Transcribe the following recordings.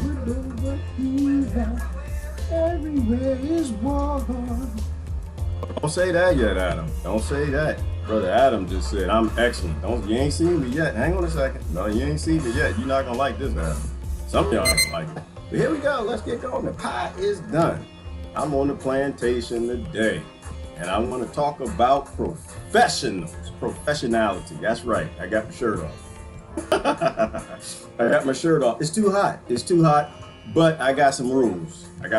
With over fever, everywhere is war. Don't say that yet, Adam. Don't say that. Brother Adam just said, I'm excellent. You ain't seen me yet. Hang on a second. No, you ain't seen me yet. You're not gonna like this, Adam. Some of y'all don't like it. But here we go. Let's get going. The pie is done. I'm on the plantation today. And I want to talk about professionals. Professionality. That's right. I got my shirt off. I got my shirt off. It's too hot. It's too hot. But I got some rules. I ain't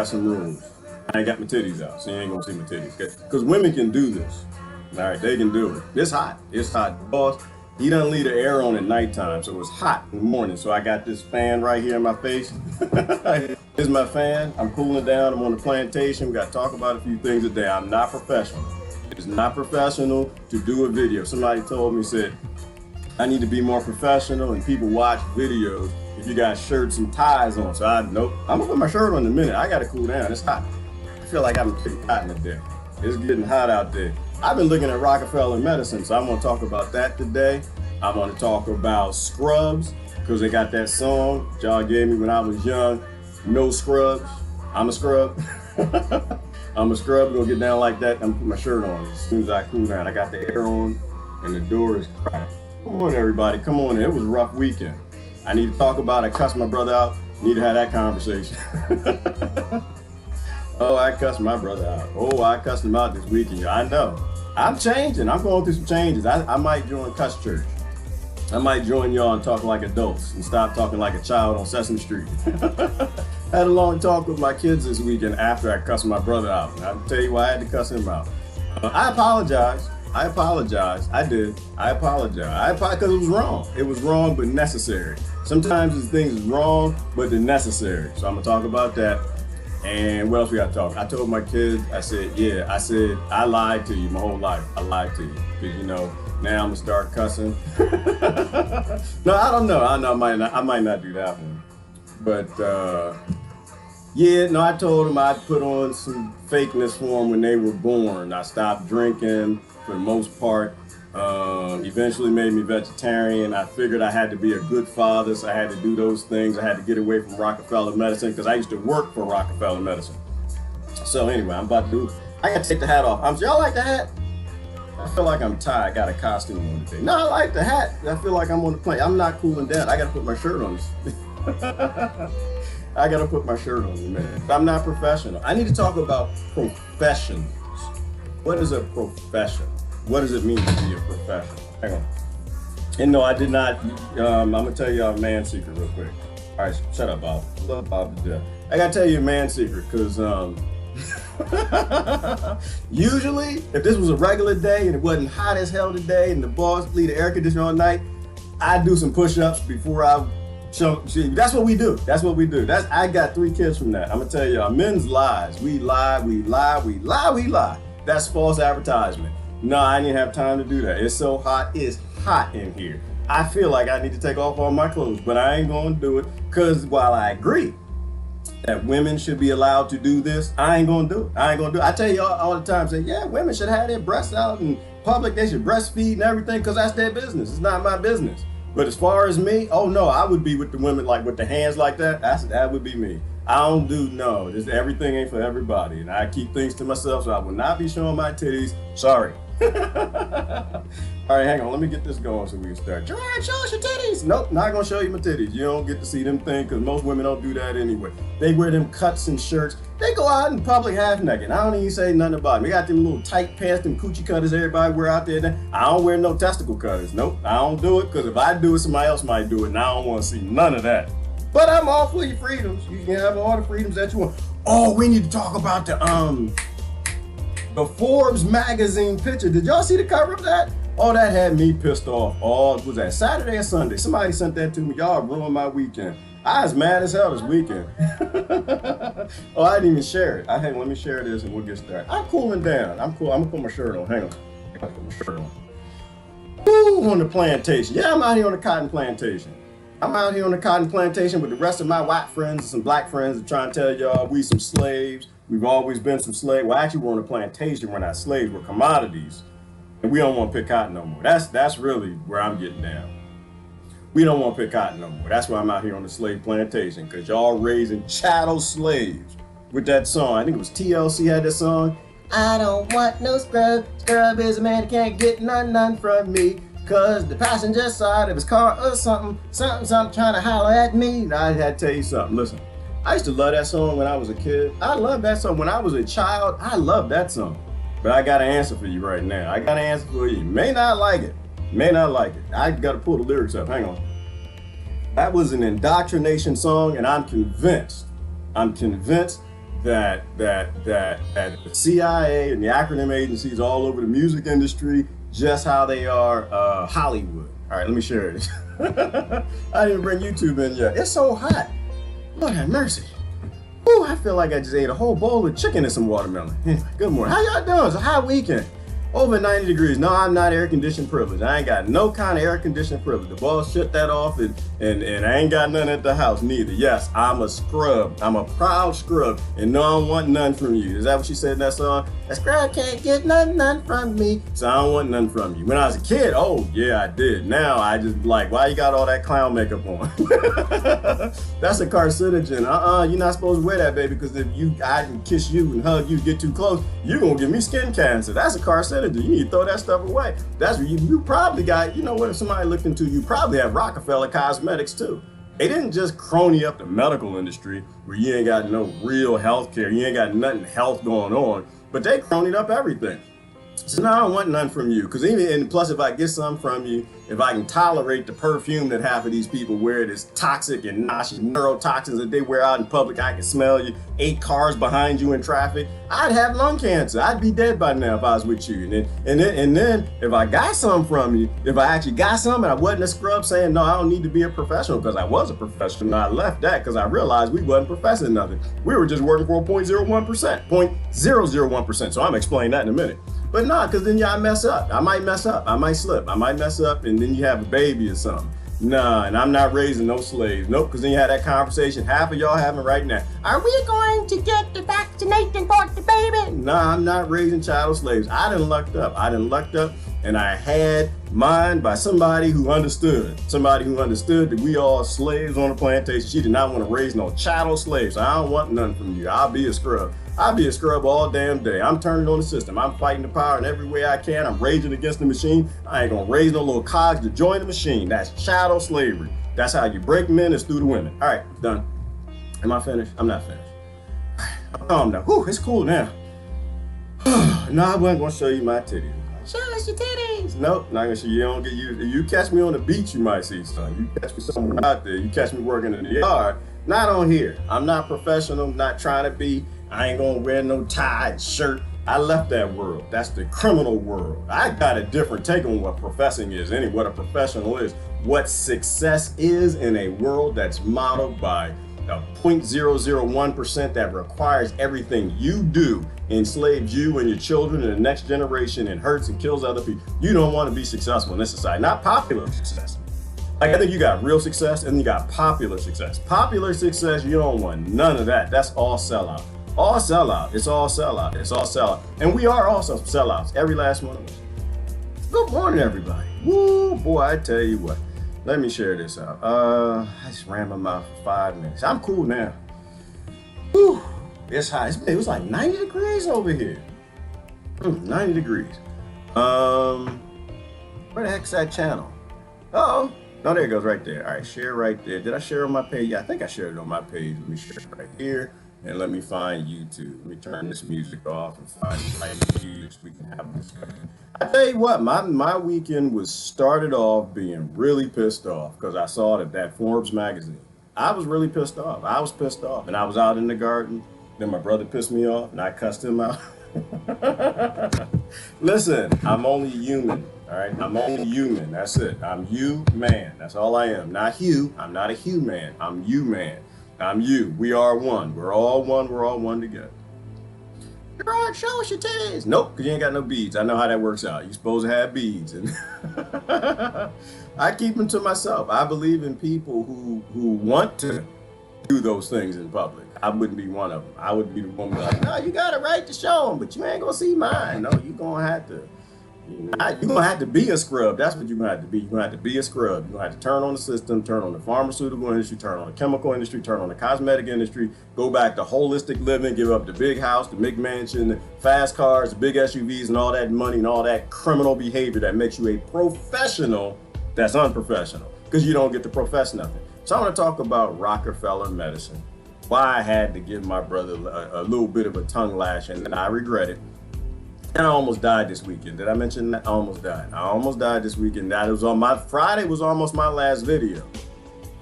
got my titties out, so you ain't gonna see my titties. Because women can do this. All right, they can do it. It's hot. It's hot. Boss, he doesn't leave the air on at nighttime, so it's hot in the morning. So I got this fan right here in my face. This is my fan. I'm cooling down. I'm on the plantation. We got to talk about a few things today. I'm not professional. It's not professional to do a video. Somebody told me, said, I need to be more professional, and people watch videos if you got shirts and ties on. So nope. I'm gonna put my shirt on in a minute. I gotta cool down. It's hot. I feel like I'm getting hot in the day. It's getting hot out there. I've been looking at Rockefeller medicine, so I'm gonna talk about that today. I'm gonna talk about scrubs, because they got that song y'all gave me when I was young, no scrubs. I'm a scrub. I'm a scrub, gonna get down like that. I'm gonna put my shirt on as soon as I cool down. I got the air on and the door is cracked. Come on, everybody, come on. It was a rough weekend. I need to talk about it. I cussed my brother out. Need to have that conversation. Oh, I cussed my brother out. Oh, I cussed him out this weekend. I know. I'm changing. I'm going through some changes. I might join Cuss Church. I might join y'all and talk like adults and stop talking like a child on Sesame Street. Had a long talk with my kids this weekend after I cussed my brother out. And I'll tell you why I had to cuss him out. I apologize. I did. I apologize. Because it was wrong. It was wrong, but necessary. Sometimes these things is wrong, but they're necessary. So I'm going to talk about that. And what else we got to talk? I told my kids, I said, I lied to you my whole life. I lied to you. Because, now I'm going to start cussing. No, I don't know. I might not do that one. But, I told them I'd put on some fakeness for them when they were born. I stopped drinking for the most part. Eventually made me vegetarian. I figured I had to be a good father, so I had to do those things. I had to get away from Rockefeller medicine because I used to work for Rockefeller medicine. So anyway, I got to take the hat off. Y'all like the hat? I feel like I'm tired. I got a costume on today. No, I like the hat. I feel like I'm on the plane. I'm not cooling down. I got to put my shirt on. I got to put my shirt on in a minute. I'm not professional. I need to talk about professions. What is a profession? What does it mean to be a professional? Hang on. And no, I did not. I'm going to tell you a man secret real quick. All right, shut up, Bob. I love Bob to death. I got to tell you a man secret because usually, if this was a regular day and it wasn't hot as hell today and the boss leave the air conditioner all night, I'd do some push-ups before I show. That's what we do. I got 3 kids from that. I'm going to tell y'all, men's lies. We lie. That's false advertisement. No, I didn't have time to do that. It's so hot. It's hot in here. I feel like I need to take off all my clothes, but I ain't going to do it because while I agree that women should be allowed to do this, I ain't going to do it. I tell you all the time, say, yeah, women should have their breasts out in public. They should breastfeed and everything because that's their business. It's not my business. But as far as me, oh no, I would be with the women like with the hands like that. That would be me. I don't do no. Everything ain't for everybody, and I keep things to myself, so I will not be showing my titties. Sorry. All right, hang on. Let me get this going so we can start. Gerard, show us your titties. Nope, not gonna show you my titties. You don't get to see them things because most women don't do that anyway. They wear them cuts and shirts. They go out in public half naked. I don't even say nothing about them. They got them little tight pants, them coochie cutters everybody wear out there. I don't wear no testicle cutters. Nope, I don't do it because if I do it, somebody else might do it, and I don't want to see none of that. But I'm all for your freedoms. You can have all the freedoms that you want. Oh, we need to talk about the Forbes magazine picture. Did y'all see the cover of that? Oh, that had me pissed off. Oh, was that Saturday or Sunday? Somebody sent that to me. Y'all ruined my weekend. I was mad as hell this weekend. Oh, I didn't even share it. Hey, let me share this and we'll get started. I'm cooling down. I'm cool. I'm gonna put my shirt on. Hang on. I gotta put my shirt on. Woo, on the plantation. Yeah, I'm out here on the cotton plantation. I'm out here on the cotton plantation with the rest of my white friends and some black friends and trying to tell y'all we some slaves. We've always been some slaves. Well, actually, we're on a plantation. We're not slaves. We're commodities. And we don't want to pick cotton no more. That's really where I'm getting down. We don't want to pick cotton no more. That's why I'm out here on the slave plantation, because y'all raising chattel slaves with that song. I think it was TLC had that song. I don't want no scrub. Scrub is a man that can't get none from me. Cause the passenger side of his car or something trying to holler at me. I had to tell you something. Listen, I used to love that song when I was a kid. I loved that song when I was a child. I loved that song. But I got an answer for you right now. I got an answer for you. May not like it. May not like it. I got to pull the lyrics up. Hang on. That was an indoctrination song, and I'm convinced that the CIA and the acronym agencies all over the music industry, just how they are Hollywood. All right, let me share this. I didn't bring YouTube in yet. It's so hot. Lord have mercy. Ooh, I feel like I just ate a whole bowl of chicken and some watermelon. Anyway, good morning. How y'all doing? It's a hot weekend. Over 90 degrees. No, I'm not air conditioned privileged. I ain't got no kind of air conditioned privilege. The boss shut that off, and I ain't got none at the house neither. Yes, I'm a scrub. I'm a proud scrub, and no, I don't want none from you. Is that what she said in that song? That scrub can't get none from me, so I don't want none from you. When I was a kid, oh yeah, I did. Now I just like, why you got all that clown makeup on? That's a carcinogen. You're not supposed to wear that, baby, because if I can kiss you and hug you, get too close, you're gonna give me skin cancer. That's a carcinogen. You need to throw that stuff away. That's what you probably got. You know what? If somebody looked into you, probably have Rockefeller Cosmetics too. They didn't just crony up the medical industry where you ain't got no real health care. You ain't got nothing health going on, but they cronied up everything. So now I don't want none from you, because and plus if I get some from you, if I can tolerate the perfume that half of these people wear that's toxic and nauseous neurotoxins that they wear out in public, I can smell you 8 cars behind you in traffic, I'd have lung cancer. I'd be dead by now if I was with you. And then if I got some from you, if I actually got some and I wasn't a scrub saying, no, I don't need to be a professional, because I was a professional. I left that because I realized we wasn't professing nothing. We were just working for 0.01%, 0.001%. So I'm explaining that in a minute. But nah, because then y'all mess up. I might mess up. I might slip. I might mess up, and then you have a baby or something. Nah, and I'm not raising no slaves. Nope, because then you had that conversation half of y'all having right now. Are we going to get the vaccination for the baby? Nah, I'm not raising child slaves. I done lucked up. And I had mine by somebody who understood. Somebody who understood that we all slaves on the plantation. She did not want to raise no chattel slaves. So I don't want none from you. I'll be a scrub. I'll be a scrub all damn day. I'm turning on the system. I'm fighting the power in every way I can. I'm raging against the machine. I ain't gonna raise no little cogs to join the machine. That's chattel slavery. That's how you break men is through the women. All right, done. Am I finished? I'm not finished. I'm calm now. Whew, it's cool now. No, I wasn't gonna show you my titties. Show us your titties. Nope, not gonna show you. You don't get used. If you catch me on the beach, you might see something. You catch me somewhere out there. You catch me working in the yard. Not on here. I'm not professional. Not trying to be. I ain't gonna wear no tie and shirt. I left that world. That's the criminal world. I got a different take on what professing is, what a professional is, what success is in a world that's modeled by a 0.001% that requires everything you do, enslaves you and your children and the next generation, and hurts and kills other people. You don't want to be successful in this society, not popular success. Like, I think you got real success and you got popular success. Popular success, you don't want none of that. That's all sellout. All sellout. It's all sellout. It's all sellout. And we are also sellouts, every last one of us. Good morning, everybody. Woo, boy, I tell you what. Let me share this out. I just ran my mouth for 5 minutes. I'm cool now. Whew, it's hot. It was like 90 degrees over here. 90 degrees. Where the heck's that channel? Uh-oh. No, there it goes right there. All right, share right there. Did I share on my page? Yeah, I think I shared it on my page. Let me share it right here. And let me find YouTube. Let me turn this music off and find the right music so we can have a discussion. I tell you what, my weekend was started off being really pissed off because I saw that Forbes magazine. I was really pissed off. I was pissed off. And I was out in the garden. Then my brother pissed me off and I cussed him out. Listen, I'm only human. All right, I'm only human. That's it. I'm you man. That's all I am. Not Hugh. I'm not a Hugh man. I'm you man. I'm you. We are one. We're all one. We're all one together. Gerard, show us your titties. Nope, because you ain't got no beads. I know how that works out. You're supposed to have beads. And I keep them to myself. I believe in people who want to do those things in public. I wouldn't be one of them. I would be the one like, no, you got a right to show them, but you ain't going to see mine. No, you're going to have to You're gonna have to be a scrub. That's what you're gonna have to be. You're gonna have to be a scrub. You're gonna have to turn on the system, turn on the pharmaceutical industry, turn on the chemical industry, turn on the cosmetic industry, go back to holistic living, give up the big house, the big mansion, the fast cars, the big SUVs, and all that money and all that criminal behavior that makes you a professional that's unprofessional because you don't get to profess nothing. So I want to talk about Rockefeller medicine. Why I had to give my brother a little bit of a tongue lashing, and I regret it. And I almost died this weekend. Did I mention that? I almost died. I almost died this weekend. That was on my Friday, was almost my last video.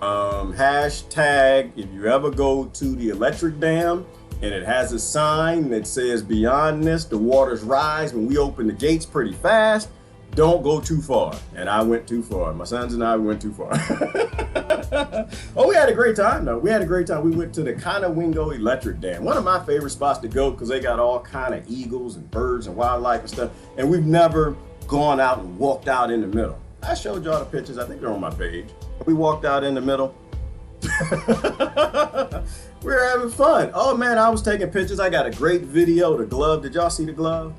Hashtag, if you ever go to the electric dam and it has a sign that says beyond this, the waters rise when we open the gates pretty fast, don't go too far. And I went too far. My sons and I went too far. Oh, we had a great time though. We had a great time. We went to the Conowingo Electric Dam. One of my favorite spots to go because they got all kind of eagles and birds and wildlife and stuff. And we've never gone out and walked out in the middle. I showed y'all the pictures. I think they're on my page. We walked out in the middle. We were having fun. Oh man, I was taking pictures. I got a great video. The glove. Did y'all see the glove?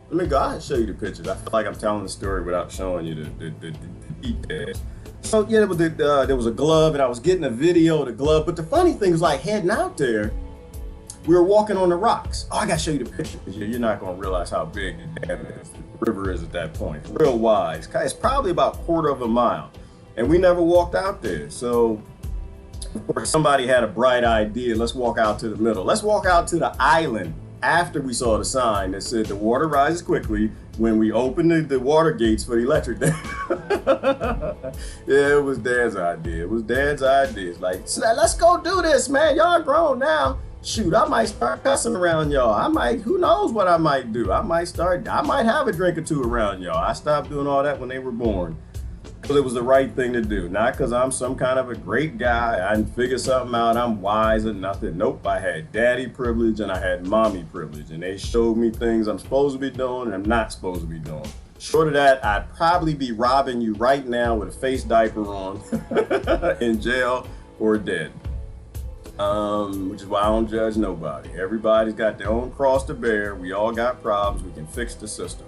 Let me go. I'll show you the pictures. I feel like I'm telling the story without showing you the details. So yeah, there was a glove, and I was getting a video of the glove. But the funny thing was, like, heading out there, we were walking on the rocks. Oh, I gotta show you the picture because you're not gonna realize how big the dam is. The river is at that point. It's real wide. It's probably about a quarter of a mile, and we never walked out there. So of course, somebody had a bright idea. Let's walk out to the middle. Let's walk out to the island. After we saw the sign that said the water rises quickly when we open the water gates for the electric dam. Yeah, it was Dad's idea. It was Dad's idea. It's like, let's go do this, man. Y'all grown now. Shoot, I might start cussing around y'all. Who knows what I might do? I might have a drink or two around y'all. I stopped doing all that when they were born. Because it was the right thing to do. Not because I'm some kind of a great guy. I didn't figure something out. I'm wise or nothing. Nope. I had daddy privilege and I had mommy privilege. And they showed me things I'm supposed to be doing and I'm not supposed to be doing. Short of that, I'd probably be robbing you right now with a face diaper on in jail or dead. Which is why I don't judge nobody. Everybody's got their own cross to bear. We all got problems. We can fix the system.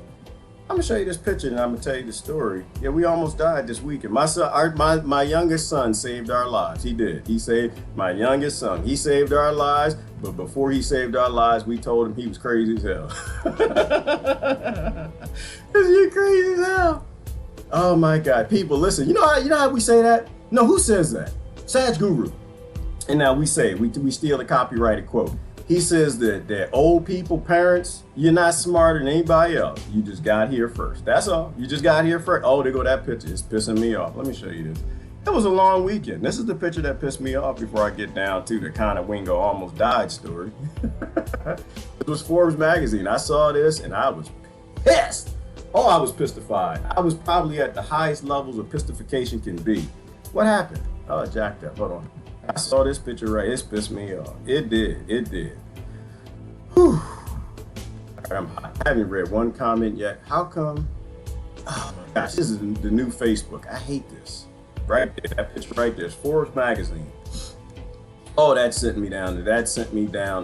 I'm gonna show you this picture and I'm gonna tell you the story. Yeah, we almost died this weekend. My youngest son saved our lives. He did. He saved my youngest son. He saved our lives, but before he saved our lives, we told him he was crazy as hell. You're crazy as hell. Oh my God, people, listen. You know how we say that? No, who says that? Saj Guru. And now we say we steal a copyrighted quote. He says that old people, parents, you're not smarter than anybody else. You just got here first. That's all. You just got here first. Oh, there go that picture. It's pissing me off. Let me show you this. It was a long weekend. This is the picture that pissed me off before I get down to the Conowingo almost died story. It was Forbes magazine. I saw this and I was pissed. Oh, I was pistified. I was probably at the highest levels of pistification can be. What happened? Oh, I jacked up. Hold on. I saw this picture right. It pissed me off. It did. It did. Whew. I haven't read one comment yet. How come? Oh my gosh, this is the new Facebook. I hate this. Right there, that picture right there. It's Forbes magazine. Oh, that sent me down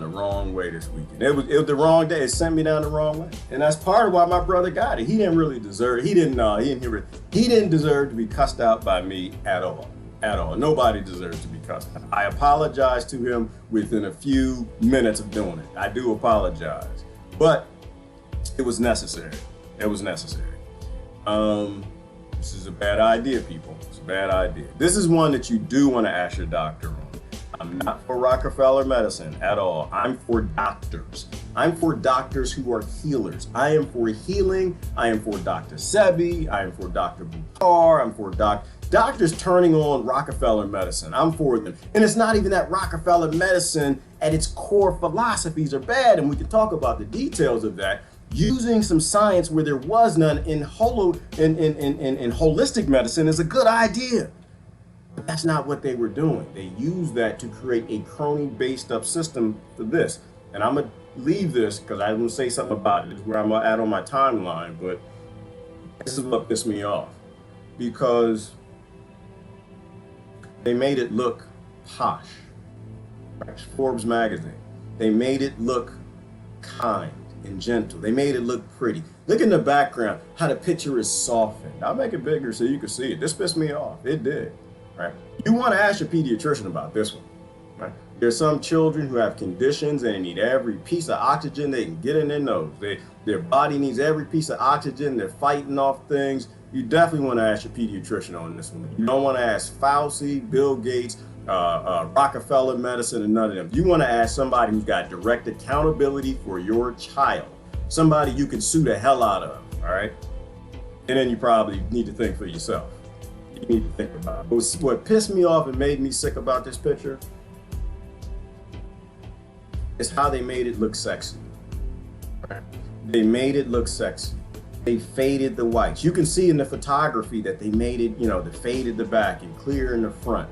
the wrong way this weekend. It was the wrong day. It sent me down the wrong way. And that's part of why my brother got it. He didn't really deserve it. He didn't deserve to be cussed out by me at all. At all. Nobody deserves to be cussed out. I apologize to him within a few minutes of doing it. I do apologize. But it was necessary. It was necessary. This is a bad idea, people. It's a bad idea. This is one that you do want to ask your doctor on. I'm not for Rockefeller medicine at all. I'm for doctors. I'm for doctors who are healers. I am for healing. I am for Dr. Sebi. I am for Dr. BUTTAR. I'm for doctors turning on Rockefeller medicine. I'm for them. And it's not even that Rockefeller medicine at its core philosophies are bad, and we can talk about the details of that. Using some science where there was none in holistic medicine is a good idea. But that's not what they were doing. They used that to create a crony-based up system for this. And I'm gonna leave this because I want to say something about it, where I'm at on my timeline, but this is what pissed me off. Because they made it look posh. Forbes magazine. They made it look kind. and gentle. They made it look pretty. Look in the background, how the picture is softened. I'll make it bigger so you can see it. This pissed me off. It did, right? You want to ask your pediatrician about this one, right? There's some children who have conditions and they need every piece of oxygen they can get in their nose. Their body needs every piece of oxygen. They're fighting off things. You definitely want to ask your pediatrician on this one. You don't want to ask Fauci, Bill Gates, Rockefeller medicine, and none of them. You want to ask somebody who's got direct accountability for your child. Somebody you can sue the hell out of, all right? And then you probably need to think for yourself. You need to think about it. But what pissed me off and made me sick about this picture is how they made it look sexy. Right? They made it look sexy. They faded the whites. You can see in the photography that they made it, you know, they faded the back and clear in the front.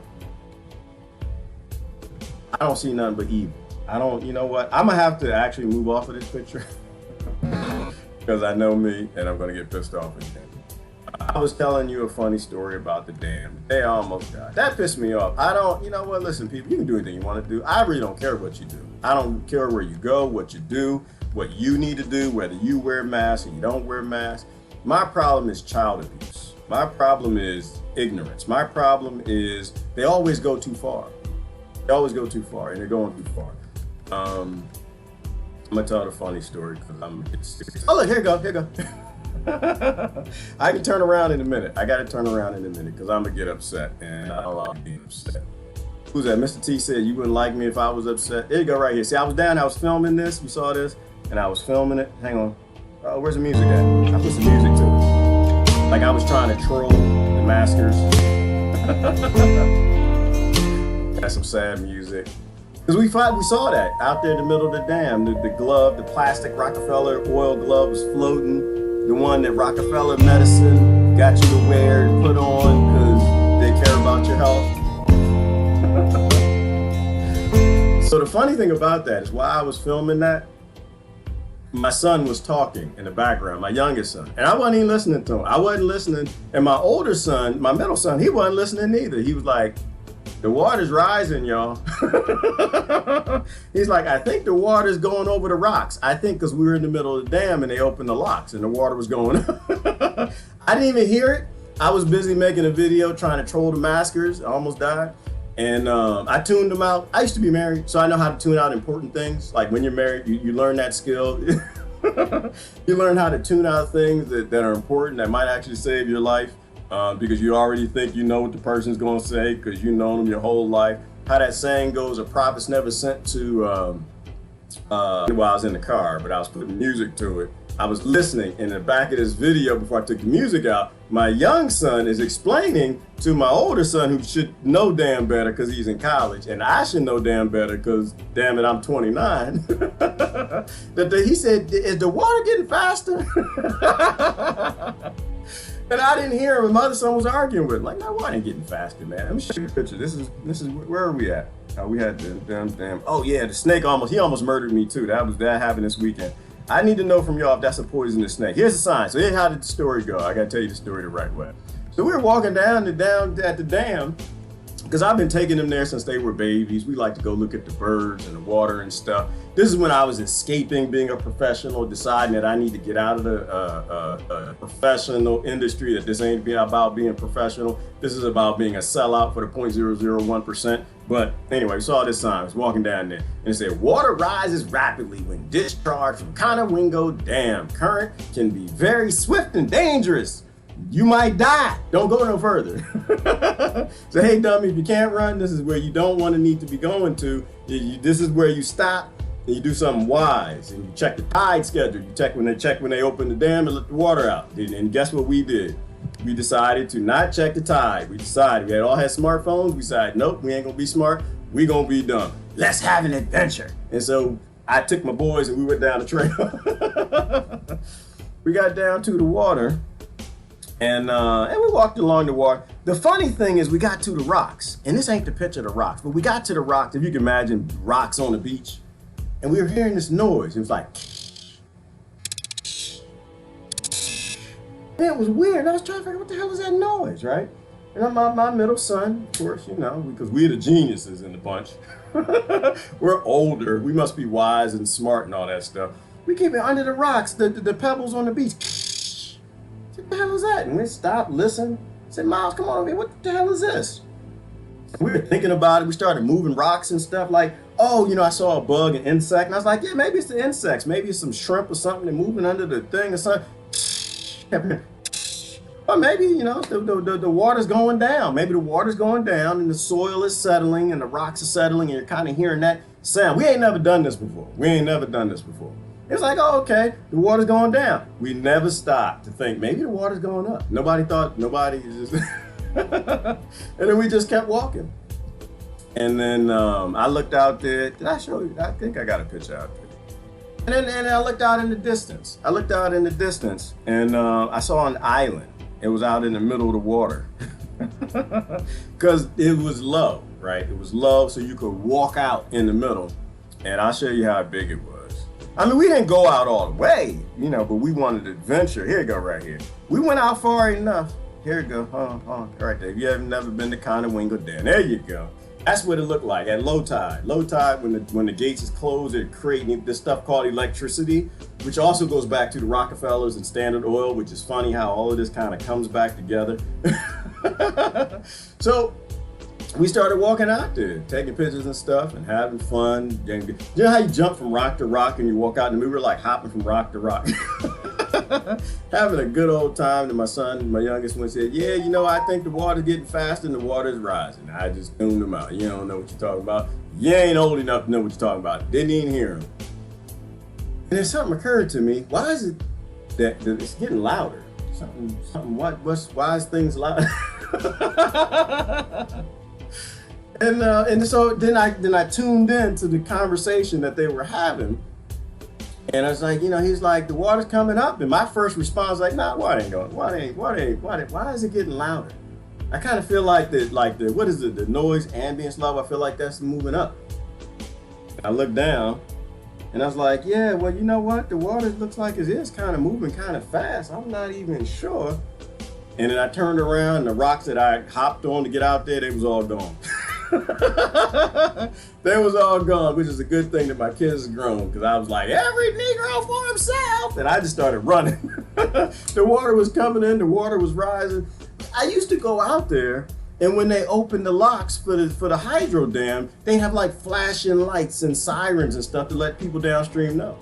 I don't see nothing but evil. I don't, you know what? I'm gonna have to actually move off of this picture because I know me and I'm gonna get pissed off again. I was telling you a funny story about the dam. They almost died. That pissed me off. I don't, you know what? Listen, people, you can do anything you want to do. I really don't care what you do. I don't care where you go, what you do, what you need to do, whether you wear a mask or you don't wear a mask. My problem is child abuse. My problem is ignorance. My problem is they always go too far. They always go too far, and they're going too far. I'm gonna tell the funny story because oh look, here you go, here you go. I can turn around in a minute. I gotta turn around in a minute because I'm gonna get upset, and I don't like being upset. Who's that? Mr. T said you wouldn't like me if I was upset. There you go, right here. See, I was down, I was filming this. You saw this, and I was filming it. Hang on. Oh, where's the music at? I put some music to it. Like I was trying to troll the maskers. That's some sad music. Because we saw that out there in the middle of the dam. The glove, the plastic Rockefeller oil glove was floating. The one that Rockefeller medicine got you to wear and put on because they care about your health. So the funny thing about that is while I was filming that, my son was talking in the background, my youngest son, and I wasn't even listening to him. I wasn't listening. And my older son, my middle son, he wasn't listening either. He was like, the water's rising, y'all. He's like, I think the water's going over the rocks. I think because we were in the middle of the dam and they opened the locks and the water was going up. I didn't even hear it. I was busy making a video trying to troll the maskers. I almost died. And I tuned them out. I used to be married, so I know how to tune out important things. Like when you're married, you learn that skill. You learn how to tune out things that are important, that might actually save your life. Because you already think you know what the person's going to say because you know them your whole life. How that saying goes, a prophet's never sent to, while I was in the car, but I was putting music to it. I was listening in the back of this video before I took the music out. My young son is explaining to my older son, who should know damn better because he's in college, and I should know damn better because, damn it, I'm 29. He said, is the water getting faster? And I didn't hear him. My other son was arguing with him. Like, no, why ain't getting faster, man? Let me show you a picture. This is where are we at? We had the damn. Oh yeah, the snake he almost murdered me too. That happened this weekend. I need to know from y'all if that's a poisonous snake. Here's the sign. So here's how did the story go. I gotta tell you the story the right way. So we were walking down at the dam, because I've been taking them there since they were babies. We like to go look at the birds and the water and stuff. This is when I was escaping being a professional, deciding that I need to get out of the professional industry, that this ain't about being professional. This is about being a sellout for the 0.001%. But anyway, we saw this sign. I was walking down there and it said, water rises rapidly when discharged from Conowingo Dam. Current can be very swift and dangerous. You might die. Don't go no further. So, hey, dummy, if you can't run, this is where you don't want to need to be going to. This is where you stop and you do something wise. And you check the tide schedule. You check when they open the dam and let the water out. And guess what we did? We decided to not check the tide. We all had smartphones. We decided, nope, we ain't gonna be smart. We gonna be dumb. Let's have an adventure. And so I took my boys and we went down the trail. We got down to the water. And we walked along the water. The funny thing is we got to the rocks, and this ain't the picture of the rocks, but we got to the rocks, if you can imagine rocks on the beach, and we were hearing this noise. It was like, man, it was weird. And I was trying to figure out what the hell is that noise, right? And my middle son, of course, you know, because we're the geniuses in the bunch. We're older. We must be wise and smart and all that stuff. We keep it under the rocks, the pebbles on the beach. What the hell is that? And we stopped, listened. Said, Miles, come on, man, what the hell is this? We were thinking about it. We started moving rocks and stuff like, oh, you know, I saw a bug, an insect. And I was like, yeah, maybe it's the insects. Maybe it's some shrimp or something. They're moving under the thing or something. Or maybe, you know, the water's going down. Maybe the water's going down and the soil is settling and the rocks are settling and you're kind of hearing that sound. We ain't never done this before. It was like, oh, okay, the water's going down. We never stopped to think maybe the water's going up. Nobody just, and then we just kept walking. And then I looked out there. Did I show you? I think I got a picture out there. And then I looked out in the distance. And I saw an island. It was out in the middle of the water. Because it was low, right? It was low, so you could walk out in the middle. And I'll show you how big it was. I mean, we didn't go out all the way, you know, but we wanted adventure. Here you go, right here. We went out far enough. Here you go, right there. If you have never been to Conowingo Dam, there you go. That's what it looked like at low tide. Low tide, when the gates is closed, it creating this stuff called electricity, which also goes back to the Rockefellers and Standard Oil, which is funny how all of this kind of comes back together. So we started walking out there, taking pictures and stuff and having fun. You know how you jump from rock to rock and you walk out and we were like hopping from rock to rock. Having a good old time. And my son, my youngest one, said, yeah, you know, I think the water's getting faster and the water's rising. I just tuned him out. You don't know what you're talking about. You ain't old enough to know what you're talking about. Didn't even hear him. And then something occurred to me. Why is it that it's getting louder? Why is things loud? And so then I tuned in to the conversation that they were having. And I was like, you know, he's like, the water's coming up. And my first response was like, nah, water ain't going. Why is it getting louder? I kind of feel like what is it, the noise, ambience level, I feel like that's moving up. I looked down and I was like, yeah, well, you know what? The water looks like it is kind of moving kind of fast. I'm not even sure. And then I turned around and the rocks that I hopped on to get out there, they was all gone. They was all gone, which is a good thing that my kids are grown, because I was like, every Negro for himself. And I just started running. The water was coming in, the water was rising. I used to go out there, and when they opened the locks for the hydro dam, they have like flashing lights and sirens and stuff to let people downstream know.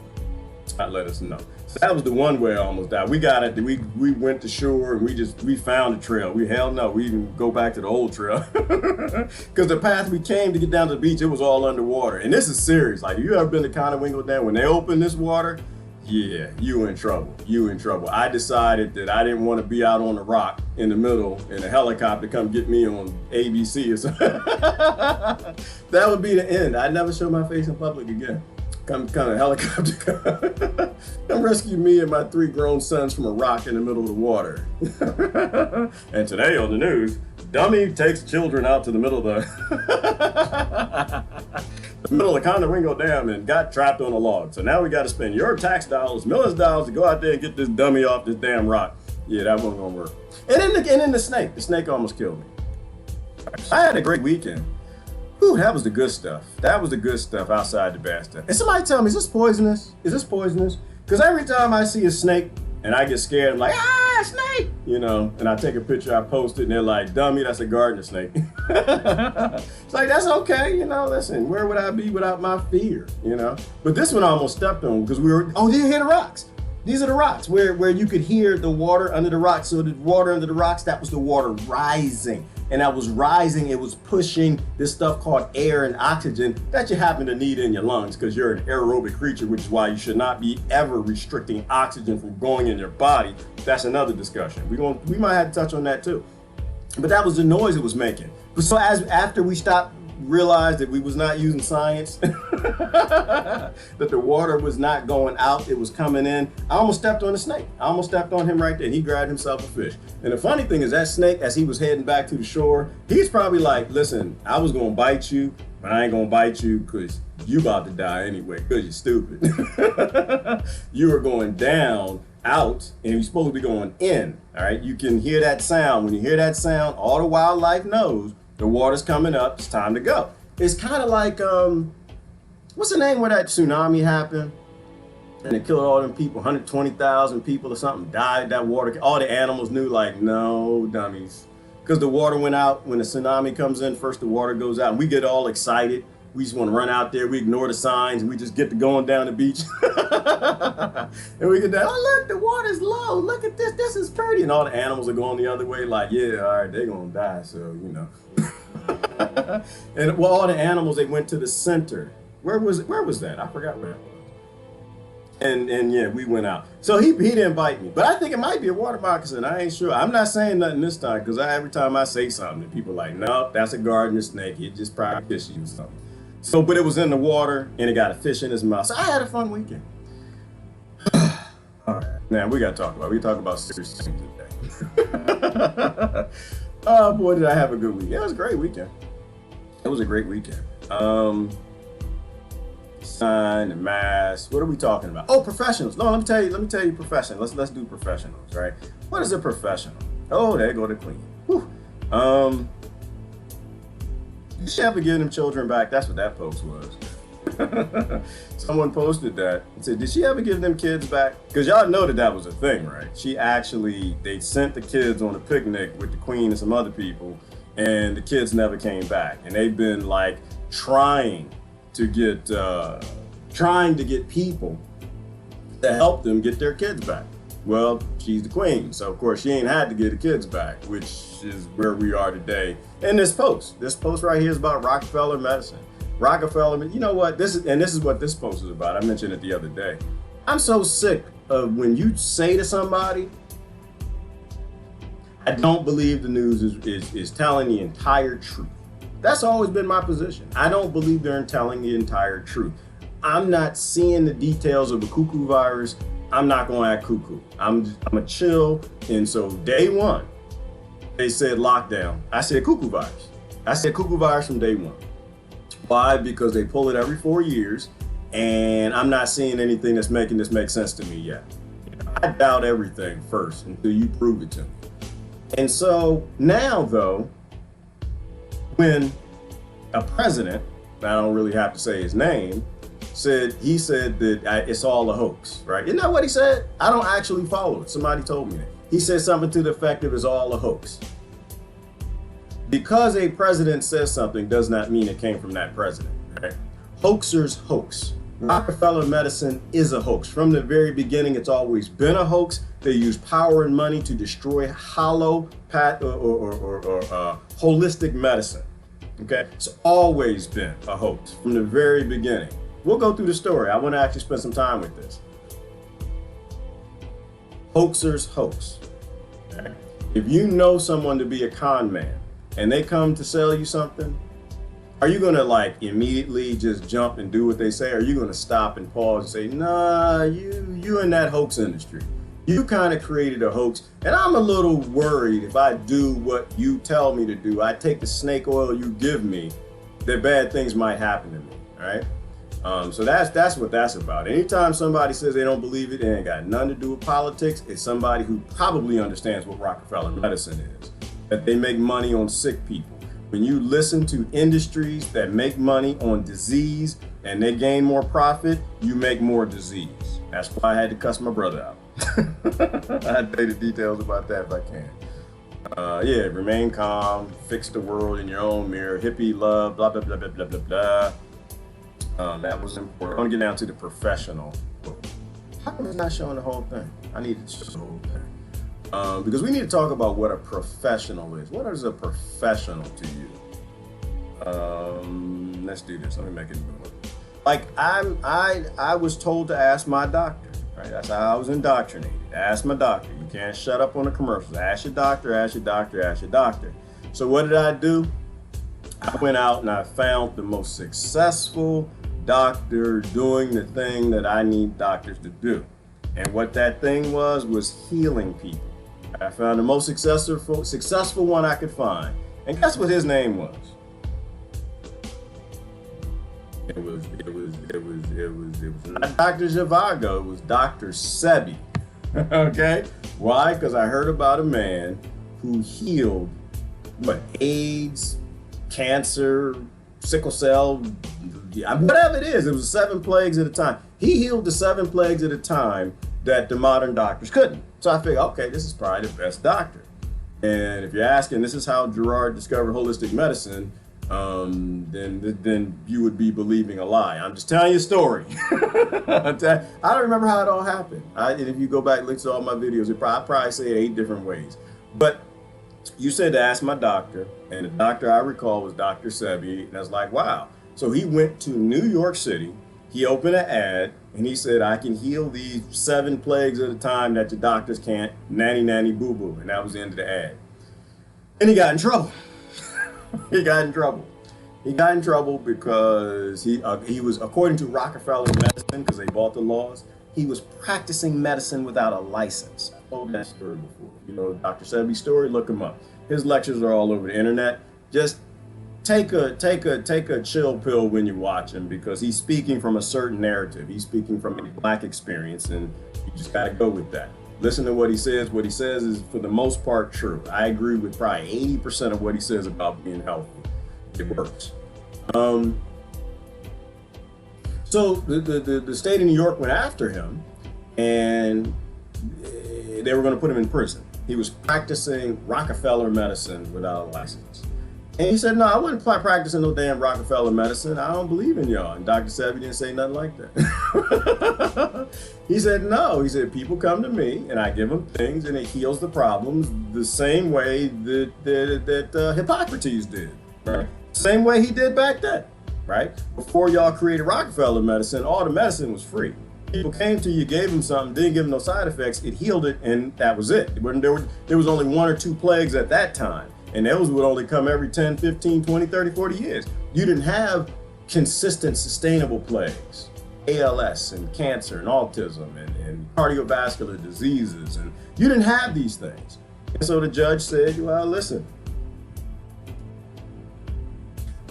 Let us know. So that was the one way I almost died. We got it. We went to shore and we found the trail. We even go back to the old trail because the path we came to get down to the beach, it was all underwater. And this is serious. Like, if you ever been to Conowingo Dam, when they open this water, yeah, you in trouble. You in trouble. I decided that I didn't want to be out on the rock in the middle and a helicopter come get me on ABC or something. That would be the end. I'd never show my face in public again. Come a helicopter, come rescue me and my 3 grown sons from a rock in the middle of the water. And today on the news, dummy takes children out to the middle of the middle of Conowingo Dam and got trapped on a log. So now we got to spend your tax dollars, Miller's dollars, to go out there and get this dummy off this damn rock. Yeah, that wasn't gonna work. And then the snake almost killed me. I had a great weekend. Whew, that was the good stuff. That was the good stuff outside the bad stuff. And somebody tell me, is this poisonous? Is this poisonous? Because every time I see a snake and I get scared, I'm like, ah, snake! You know, and I take a picture, I post it, and they're like, dummy, that's a gardener snake. It's like, that's okay, you know, listen, where would I be without my fear, you know? But this one I almost stepped on because did you hear the rocks? These are the rocks where you could hear the water under the rocks. So the water under the rocks, that was the water rising. And that was rising, it was pushing this stuff called air and oxygen that you happen to need in your lungs because you're an aerobic creature, which is why you should not be ever restricting oxygen from going in your body. That's another discussion. We might have to touch on that too. But that was the noise it was making. But so after we stopped, realized that we was not using science, that the water was not going out, it was coming in, I almost stepped on the snake. I almost stepped on him right there, and he grabbed himself a fish. And the funny thing is that snake, as he was heading back to the shore, he's probably like, listen, I was gonna bite you, but I ain't gonna bite you because you about to die anyway, because you're stupid. You are going down, out, and you're supposed to be going in, all right? You can hear that sound. When you hear that sound, all the wildlife knows the water's coming up, it's time to go. It's kind of like, what's the name where that tsunami happened? and it killed all them people. 120,000 people or something died. That water, all the animals knew, like, no, dummies. Because the water went out when the tsunami comes in. First, the water goes out, and we get all excited. We just want to run out there. We ignore the signs, and we just get to going down the beach. And we get down, oh, look, the water's low. Look at this. This is pretty. And all the animals are going the other way, like, yeah, all right, they're going to die. So, you know. And well, all the animals, they went to the center. Where was that? I forgot where it was. And yeah, we went out. So he didn't bite me, but I think it might be a water moccasin. I ain't sure. I'm not saying nothing this time, because every time I say something, people are like, no, that's a gardener snake. It just probably fished you or something. So, but it was in the water, and it got a fish in his mouth. So I had a fun weekend. All right, now we got to talk about. We talk about serious things today. Oh boy, did I have a good weekend. It was a great weekend. It was a great weekend. Sign the mask. What are we talking about? Oh, professionals. No, let me tell you professionals. Let's do professionals, right? What is a professional? Oh, there go the queen. Whew. Did she ever give them children back? That's what that post was. Someone posted that and said, did she ever give them kids back? Because y'all know that was a thing, right? They sent the kids on a picnic with the queen and some other people, and the kids never came back. And they've been like trying to get people to help them get their kids back. Well, she's the queen, so of course she ain't had to get the kids back, which is where we are today. And this post right here is about Rockefeller medicine. Rockefeller, you know what? This is what this post is about. I mentioned it the other day. I'm so sick of when you say to somebody, I don't believe the news is telling the entire truth. That's always been my position. I don't believe they're telling the entire truth. I'm not seeing the details of the cuckoo virus. I'm not going to act cuckoo. I'm a chill. And so day one, they said lockdown. I said cuckoo virus. I said cuckoo virus from day one. Why? Because they pull it every 4 years, and I'm not seeing anything that's making this make sense to me yet. I doubt everything first until you prove it to me. And so now, though, when a president, I don't really have to say his name, said that it's all a hoax, right? Isn't that what he said? I don't actually follow it. Somebody told me that. He said something to the effect of it's all a hoax. Because a president says something does not mean it came from that president, right? Hoaxers hoax. Rockefeller medicine is a hoax. From the very beginning, it's always been a hoax. They use power and money to destroy holistic medicine. Okay, it's always been a hoax from the very beginning. We'll go through the story. I want to actually spend some time with this. Hoaxers hoax. Okay? If you know someone to be a con man and they come to sell you something, are you going to like immediately just jump and do what they say? Or are you going to stop and pause and say, nah, you in that hoax industry. You kind of created a hoax, and I'm a little worried if I do what you tell me to do, I take the snake oil you give me, that bad things might happen to me, all right? So that's what that's about. Anytime somebody says they don't believe it, it ain't got nothing to do with politics. It's somebody who probably understands what Rockefeller medicine is, that they make money on sick people. When you listen to industries that make money on disease and they gain more profit, you make more disease. That's why I had to cuss my brother out. I'll tell you the details about that if I can. Yeah, remain calm, fix the world in your own mirror, hippie love, blah, blah, blah, blah, blah, blah, blah. That was important. I want to get down to the professional. How come it's not showing the whole thing? I need to show the whole thing. Because we need to talk about what a professional is. What is a professional to you? Let's do this. Let me make it good. Like I was told to ask my doctor. Right? That's how I was indoctrinated. Ask my doctor. You can't shut up on the commercials. Ask your doctor, ask your doctor, ask your doctor. So what did I do? I went out and I found the most successful doctor doing the thing that I need doctors to do. And what that thing was healing people. I found the most successful one I could find. And guess what his name was? It was not Dr. Zhivago, it was Dr. Sebi. Okay? Why? Because I heard about a man who healed AIDS, cancer, sickle cell yeah, whatever it is, it was 7 plagues at a time. He healed the 7 plagues at a time that the modern doctors couldn't. So I figured, okay, this is probably the best doctor. And if you're asking, this is how Gerard discovered holistic medicine, then you would be believing a lie. I'm just telling you a story. I don't remember how it all happened. And if you go back and look at all my videos, I probably say it 8 different ways. But you said to ask my doctor, and the doctor I recall was Dr. Sebi, and I was like, wow. So he went to New York City, he opened an ad, and he said, I can heal these 7 plagues at a time that your doctors can't, nanny boo boo. And that was the end of the ad. And he got in trouble. He got in trouble. He got in trouble because he was, according to Rockefeller medicine, because they bought the laws, he was practicing medicine without a license. I told that story before. You know, Dr. Sebi's story, look him up. His lectures are all over the internet. Just take a chill pill when you watch him, because he's speaking from a certain narrative. He's speaking from a Black experience, and you just got to go with that. Listen to what he says. What he says is, for the most part, true. I agree with probably 80% of what he says about being healthy. It works. So the state of New York went after him, and they were going to put him in prison. He was practicing Rockefeller medicine without a license. And he said, no, I wasn't practicing no damn Rockefeller medicine. I don't believe in y'all. And Dr. Sebi didn't say nothing like that. He said, no. He said, people come to me and I give them things and it heals the problems the same way that Hippocrates did. Right? Same way he did back then. Right? Before y'all created Rockefeller medicine, all the medicine was free. People came to you, gave them something, didn't give them no side effects. It healed it, and that was it. There was only 1 or 2 plagues at that time. And those would only come every 10, 15, 20, 30, 40 years. You didn't have consistent, sustainable plagues. ALS and cancer and autism and cardiovascular diseases. And you didn't have these things. And so the judge said, well, listen,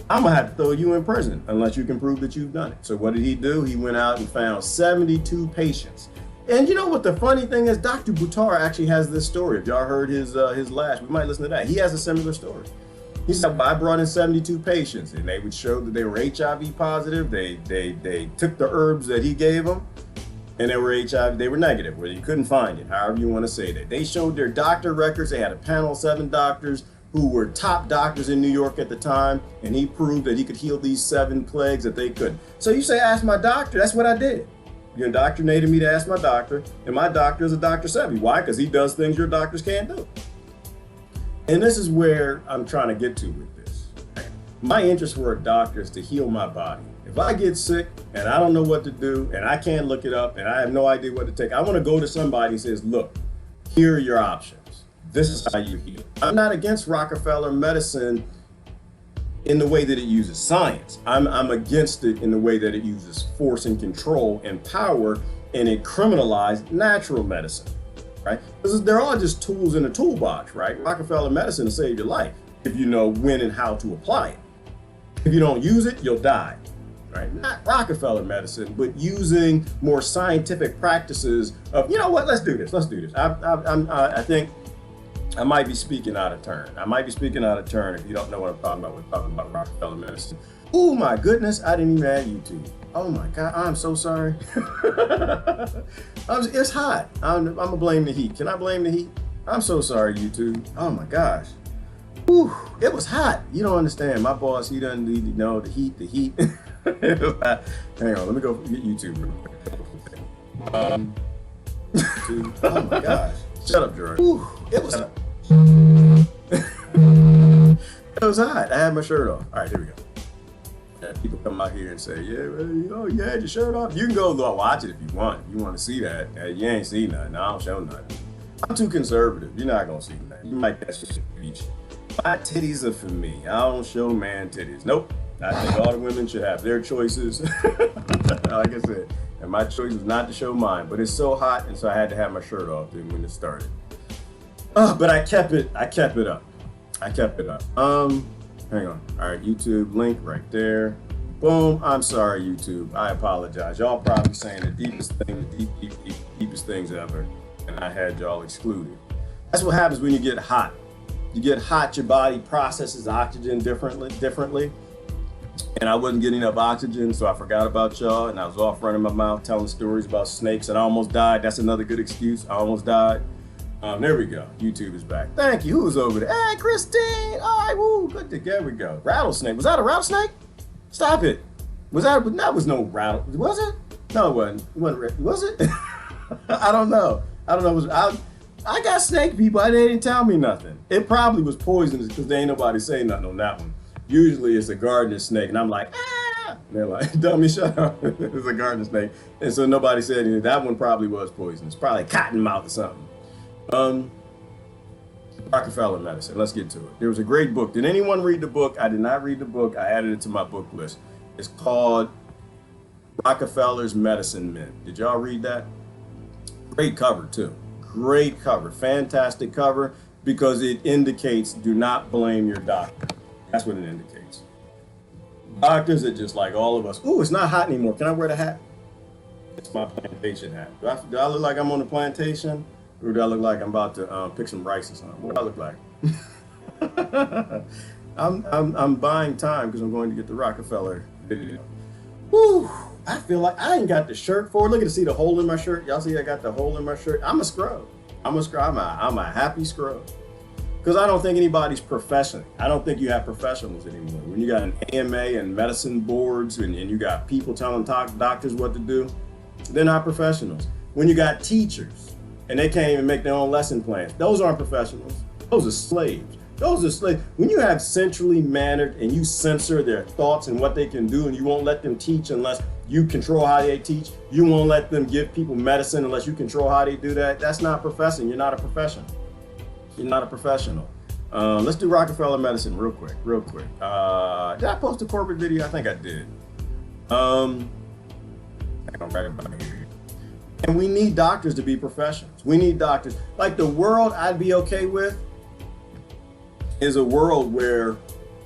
I'm gonna have to throw you in prison unless you can prove that you've done it. So what did he do? He went out and found 72 patients. And you know what the funny thing is? Dr. BUTTAR actually has this story. If y'all heard his lash, we might listen to that. He has a similar story. He said, well, I brought in 72 patients, and they would show that they were HIV positive. They took the herbs that he gave them, and they were HIV. They were negative, where you couldn't find it. However you want to say that. They showed their doctor records. They had a panel of 7 doctors who were top doctors in New York at the time, and he proved that he could heal these 7 plagues that they couldn't. So you say, ask my doctor. That's what I did. You indoctrinated me to ask my doctor, and my doctor is a Dr. Sebi. Why? Because he does things your doctors can't do. And this is where I'm trying to get to with this. My interest for a doctor is to heal my body. If I get sick and I don't know what to do and I can't look it up and I have no idea what to take, I want to go to somebody who says, look, here are your options. This is how you heal. I'm not against Rockefeller medicine in the way that it uses science. I'm against it in the way that it uses force and control and power, and it criminalized natural medicine, right? Because they're all just tools in a toolbox, right? Rockefeller medicine will save your life if you know when and how to apply it. If you don't use it, you'll die, right? Not Rockefeller medicine, but using more scientific practices of, you know what, let's do this. I think I might be speaking out of turn. If you don't know what I'm talking about, we're talking about Rockefeller medicine. Oh my goodness, I didn't even add YouTube. Oh my God, I'm so sorry. It's hot. I'm gonna blame the heat. Can I blame the heat? I'm so sorry, YouTube. Oh my gosh. Whew, it was hot. You don't understand. My boss, he doesn't need to know the heat. It was hot. Hang on, let me go get YouTube real quick. YouTube. Oh my gosh. Shut up, Gerard. Whew, it was hot. It was hot. I had my shirt off. All right, here we go. Yeah, people come out here and say, yeah, well, you had your shirt off. You can go watch it if you want. If you want to see that. You ain't see nothing. I don't show nothing. I'm too conservative. You're not going to see nothing. You might catch the beach. My titties are for me. I don't show man titties. Nope. I think all the women should have their choices. Like I said, and my choice was not to show mine. But it's so hot, and so I had to have my shirt off then when it started. But I kept it up. Hang on. All right, YouTube link right there. Boom. I'm sorry, YouTube. I apologize. Y'all probably saying the deepest things ever, and I had y'all excluded. That's what happens when you get hot. You get hot, your body processes oxygen differently. and I wasn't getting enough oxygen, so I forgot about y'all, and I was off running my mouth telling stories about snakes, and I almost died. That's another good excuse. I almost died. There we go. YouTube is back. Thank you. Who was over there? Hey, Christine. All right, woo. Good. There we go. Rattlesnake. Was that a rattlesnake? Stop it. That was no rattle. Was it? No, it wasn't. It wasn't. Was it? I don't know. I got snake people. They didn't tell me nothing. It probably was poisonous because there ain't nobody saying nothing on that one. Usually it's a gardener snake, and I'm like, ah. And they're like, dummy, shut up. It's a gardener snake. And so nobody said anything. That one probably was poisonous. Probably cottonmouth or something. Rockefeller medicine. Let's get to it. There was a great book. Did anyone read the book? I did not read the book. I added it to my book list. It's called Rockefeller's Medicine Men. Did y'all read that? Great cover too. Great cover. Fantastic cover because it indicates do not blame your doctor. That's what it indicates. Doctors are just like all of us. Ooh, it's not hot anymore. Can I wear the hat? It's my plantation hat. Do I look like I'm on the plantation? Or do I look like I'm about to pick some rice or something? What do I look like? I'm buying time because I'm going to get the Rockefeller video. Woo! I feel like I ain't got the shirt for it. Look at see the hole in my shirt. Y'all see I got the hole in my shirt? I'm a scrub. I'm a happy scrub. Because I don't think anybody's professional. I don't think you have professionals anymore. When you got an AMA and medicine boards and you got people telling doctors what to do, they're not professionals. When you got teachers and they can't even make their own lesson plans, those aren't professionals. Those are slaves. Those are slaves. When you have centrally mannered and you censor their thoughts and what they can do and you won't let them teach unless you control how they teach, you won't let them give people medicine unless you control how they do that, that's not professing. You're not a professional. You're not a professional. Let's do Rockefeller medicine real quick. Did I post a Corbett video? I think I did. I'm right about here. And we need doctors to be professionals. We need doctors. Like the world I'd be okay with is a world where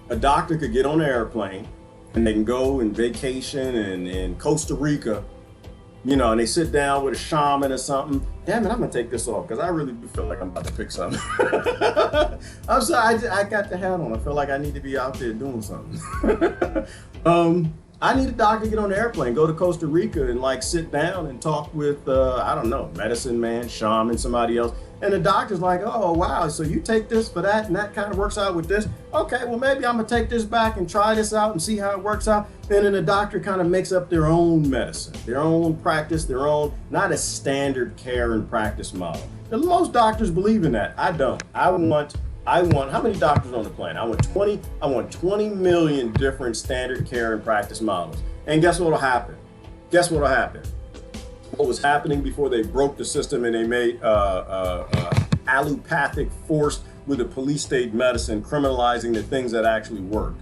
a doctor could get on an airplane and they can go and vacation in Costa Rica, you know, and they sit down with a shaman or something. Damn it, I'm gonna take this off because I really do feel like I'm about to pick something. I'm sorry, I got the hat on. I feel like I need to be out there doing something. I need a doctor to get on the airplane, go to Costa Rica and like sit down and talk with, I don't know, medicine man, shaman, somebody else. And the doctor's like, oh, wow, so you take this for that and that kind of works out with this. Okay, well, maybe I'm gonna take this back and try this out and see how it works out. And then the doctor kind of makes up their own medicine, their own practice, their own, not a standard care and practice model. And most doctors believe in that. I don't. I want, how many doctors on the planet? I want 20 million different standard care and practice models. And guess what'll happen? Guess what'll happen? What was happening before they broke the system and they made allopathic forced with a police state medicine criminalizing the things that actually work.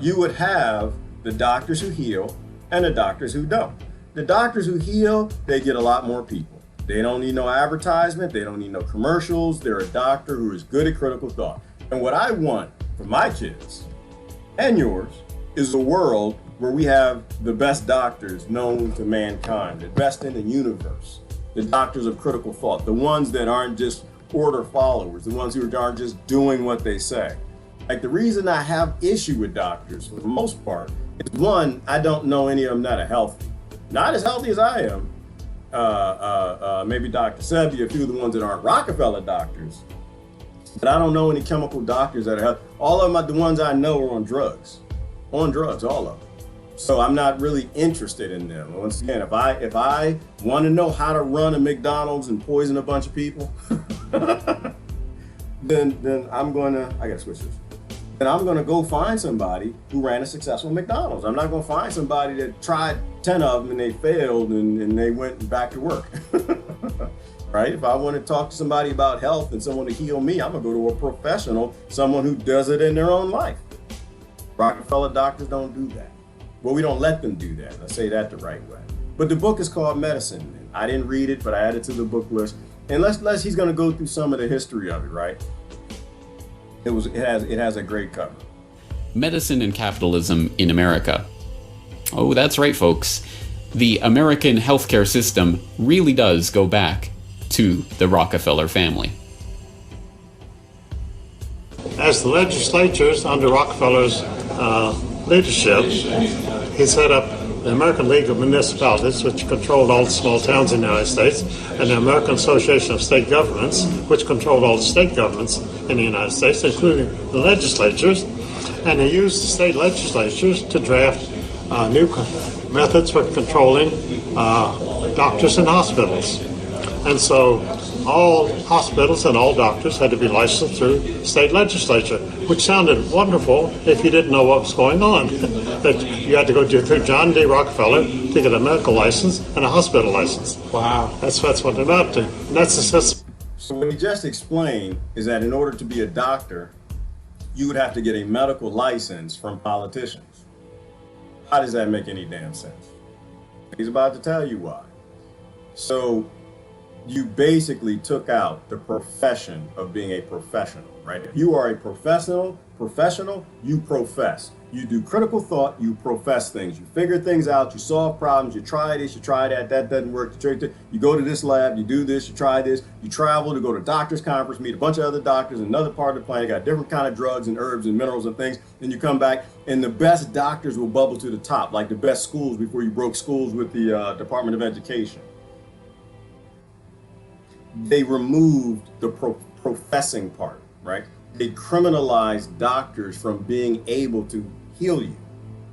You would have the doctors who heal and the doctors who don't. The doctors who heal, they get a lot more people. They don't need no advertisement. They don't need no commercials. They're a doctor who is good at critical thought. And what I want for my kids and yours is a world where we have the best doctors known to mankind, the best in the universe, the doctors of critical thought, the ones that aren't just order followers, the ones who aren't just doing what they say. Like the reason I have issue with doctors for the most part is one, I don't know any of them that are healthy. Not as healthy as I am. Maybe Dr. Sebi, a few of the ones that aren't Rockefeller doctors, but I don't know any chemical doctors that are healthy. All of them, the ones I know are on drugs, all of them. So I'm not really interested in them. Once again, if I want to know how to run a McDonald's and poison a bunch of people, then I'm gonna, I gotta switch this. Then I'm gonna go find somebody who ran a successful McDonald's. I'm not gonna find somebody that tried 10 of them and they failed and they went back to work. Right? If I want to talk to somebody about health and someone to heal me, I'm gonna go to a professional, someone who does it in their own life. Rockefeller doctors don't do that. Well, we don't let them do that. Let's say that the right way. But the book is called Medicine. I didn't read it, but I added it to the book list. And he's gonna go through some of the history of it, right? It has a great cover. Medicine and Capitalism in America. Oh, that's right, folks. The American healthcare system really does go back to the Rockefeller family. As the legislatures under Rockefeller's leadership, he set up the American League of Municipalities, which controlled all the small towns in the United States, and the American Association of State Governments, which controlled all the state governments in the United States, including the legislatures. And he used the state legislatures to draft new methods for controlling doctors and hospitals. And so all hospitals and all doctors had to be licensed through state legislature, which sounded wonderful if you didn't know what was going on. That you had to go through John D. Rockefeller to get a medical license and a hospital license. Wow. That's what they're up to. And that's the system. So what he just explained is that in order to be a doctor, you would have to get a medical license from politicians. How does that make any damn sense? He's about to tell you why. So you basically took out the profession of being a professional, right? If you are a professional, you profess. You do critical thought, you profess things. You figure things out, you solve problems, you try this, you try that doesn't work. You go to this lab, you do this, you try this, you travel to go to doctor's conference, meet a bunch of other doctors in another part of the planet, got different kind of drugs and herbs and minerals and things, then you come back and the best doctors will bubble to the top, like the best schools before you broke schools with the Department of Education. They removed the professing part, right? They criminalized doctors from being able to heal you,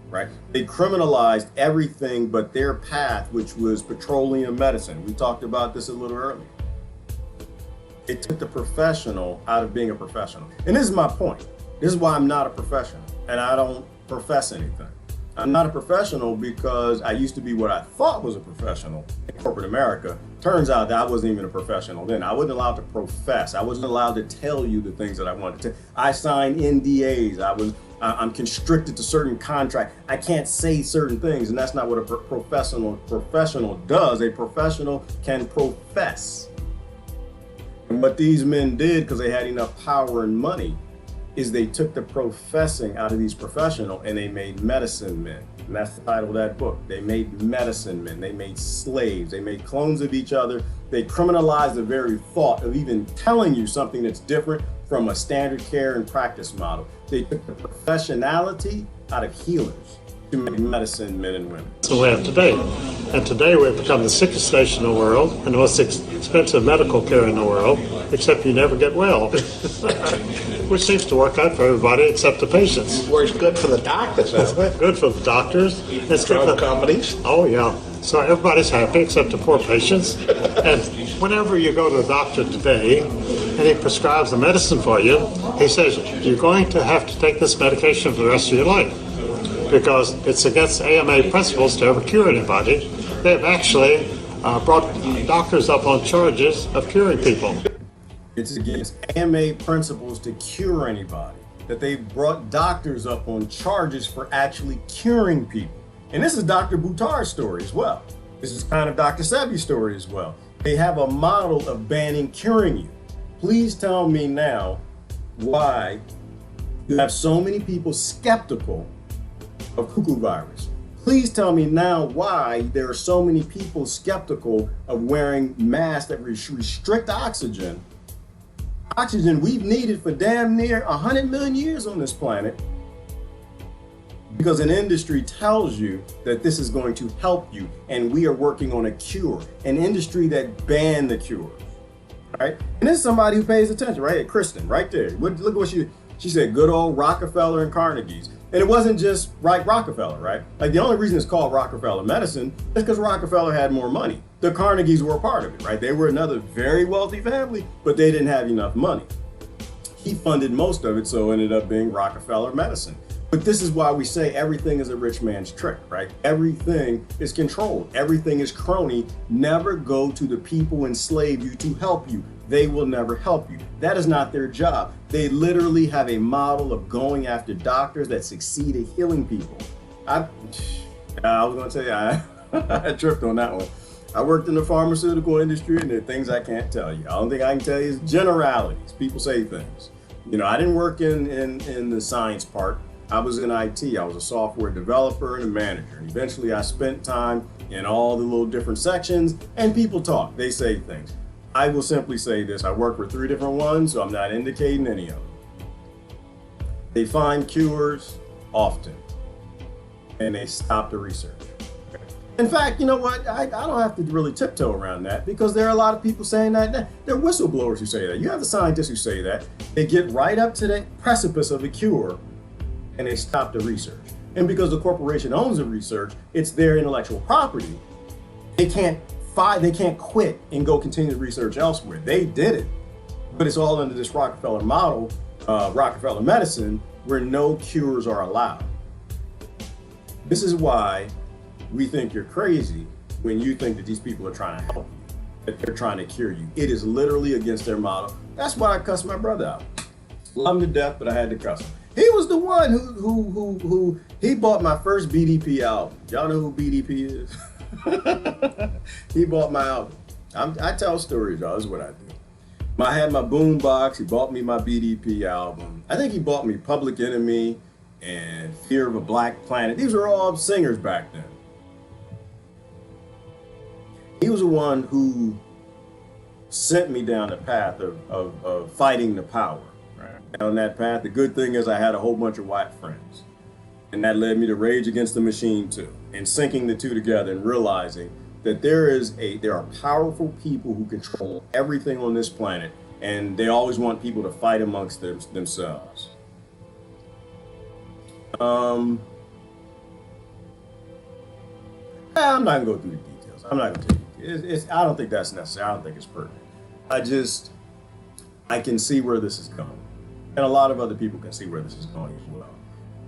right? They criminalized everything but their path, which was petroleum medicine. We talked about this a little earlier. It took the professional out of being a professional. And this is my point. This is why I'm not a professional and I don't profess anything. I'm not a professional because I used to be what I thought was a professional in corporate America. Turns out that I wasn't even a professional then. I wasn't allowed to profess. I wasn't allowed to tell you the things that I wanted to. I signed NDAs. I'm constricted to certain contracts. I can't say certain things, and that's not what a professional does. A professional can profess. And what these men did, because they had enough power and money, is they took the professing out of these professional and they made medicine men. And that's the title of that book. They made medicine men. They made slaves. They made clones of each other. They criminalized the very thought of even telling you something that's different from a standard care and practice model. They took the professionality out of healers to make medicine men and women. That's what we have today. And today we've become the sickest nation in the world and the most expensive medical care in the world, except you never get well. Which seems to work out for everybody except the patients. Works good for the doctors, doesn't it? Good for the doctors. It's good Drug companies. Oh, yeah. So everybody's happy except the poor patients. And whenever you go to a doctor today and he prescribes a medicine for you, he says, you're going to have to take this medication for the rest of your life because it's against AMA principles to ever cure anybody. They've actually brought doctors up on charges of curing people. It's against AMA principles to cure anybody, that they brought doctors up on charges for actually curing people. And this is Dr. BUTTAR's story as well. This is kind of Dr. Sebi's story as well. They have a model of banning curing you. Please tell me now why you have so many people skeptical of cuckoo virus. Please tell me now why there are so many people skeptical of wearing masks that restrict oxygen. Oxygen we've needed for damn near 100 million years on this planet, because an industry tells you that this is going to help you and we are working on a cure, an industry that banned the cure, right? And this is somebody who pays attention, right? Kristen, right there. Look at what she said, good old Rockefeller and Carnegie's. And it wasn't just Rockefeller, right? Like the only reason it's called Rockefeller medicine is because Rockefeller had more money. The Carnegies were a part of it, right? They were another very wealthy family, but they didn't have enough money. He funded most of it, so it ended up being Rockefeller medicine. But this is why we say everything is a rich man's trick, right? Everything is controlled. Everything is crony. Never go to the people enslave you to help you. They will never help you. That is not their job. They literally have a model of going after doctors that succeed at healing people. I was going to tell you, I tripped on that one. I worked in the pharmaceutical industry and there are things I can't tell you. The only thing I can tell you is generalities. People say things. You know, I didn't work in the science part. I was in IT. I was a software developer and a manager. And eventually I spent time in all the little different sections and people talk. They say things. I will simply say this. I work for 3 different ones, so I'm not indicating any of them. They find cures often. and they stopped the research. In fact, you know what? I don't have to really tiptoe around that, because there are a lot of people saying that. There are whistleblowers who say that. You have the scientists who say that. They get right up to the precipice of a cure and they stop the research. And because the corporation owns the research, it's their intellectual property. They can't quit and go continue the research elsewhere. They did it, but it's all under this Rockefeller model, Rockefeller medicine, where no cures are allowed. This is why we think you're crazy when you think that these people are trying to help you, that they're trying to cure you. It is literally against their model. That's why I cussed my brother out. Love him to death, but I had to cuss him. He was the one who he bought my first BDP album. Y'all know who BDP is? He bought my album. I tell stories, y'all. This is what I do. I had my boom box. He bought me my BDP album. I think he bought me Public Enemy and Fear of a Black Planet. These were all singers back then. He was the one who sent me down the path of fighting the power. Right? Down that path, the good thing is I had a whole bunch of white friends. And that led me to Rage Against the Machine too. And syncing the two together and realizing that there are powerful people who control everything on this planet, and they always want people to fight amongst themselves. I'm not gonna go through the details. I'm not gonna tell you. I don't think that's necessary. I don't think it's pertinent. I can see where this is going. And a lot of other people can see where this is going as well.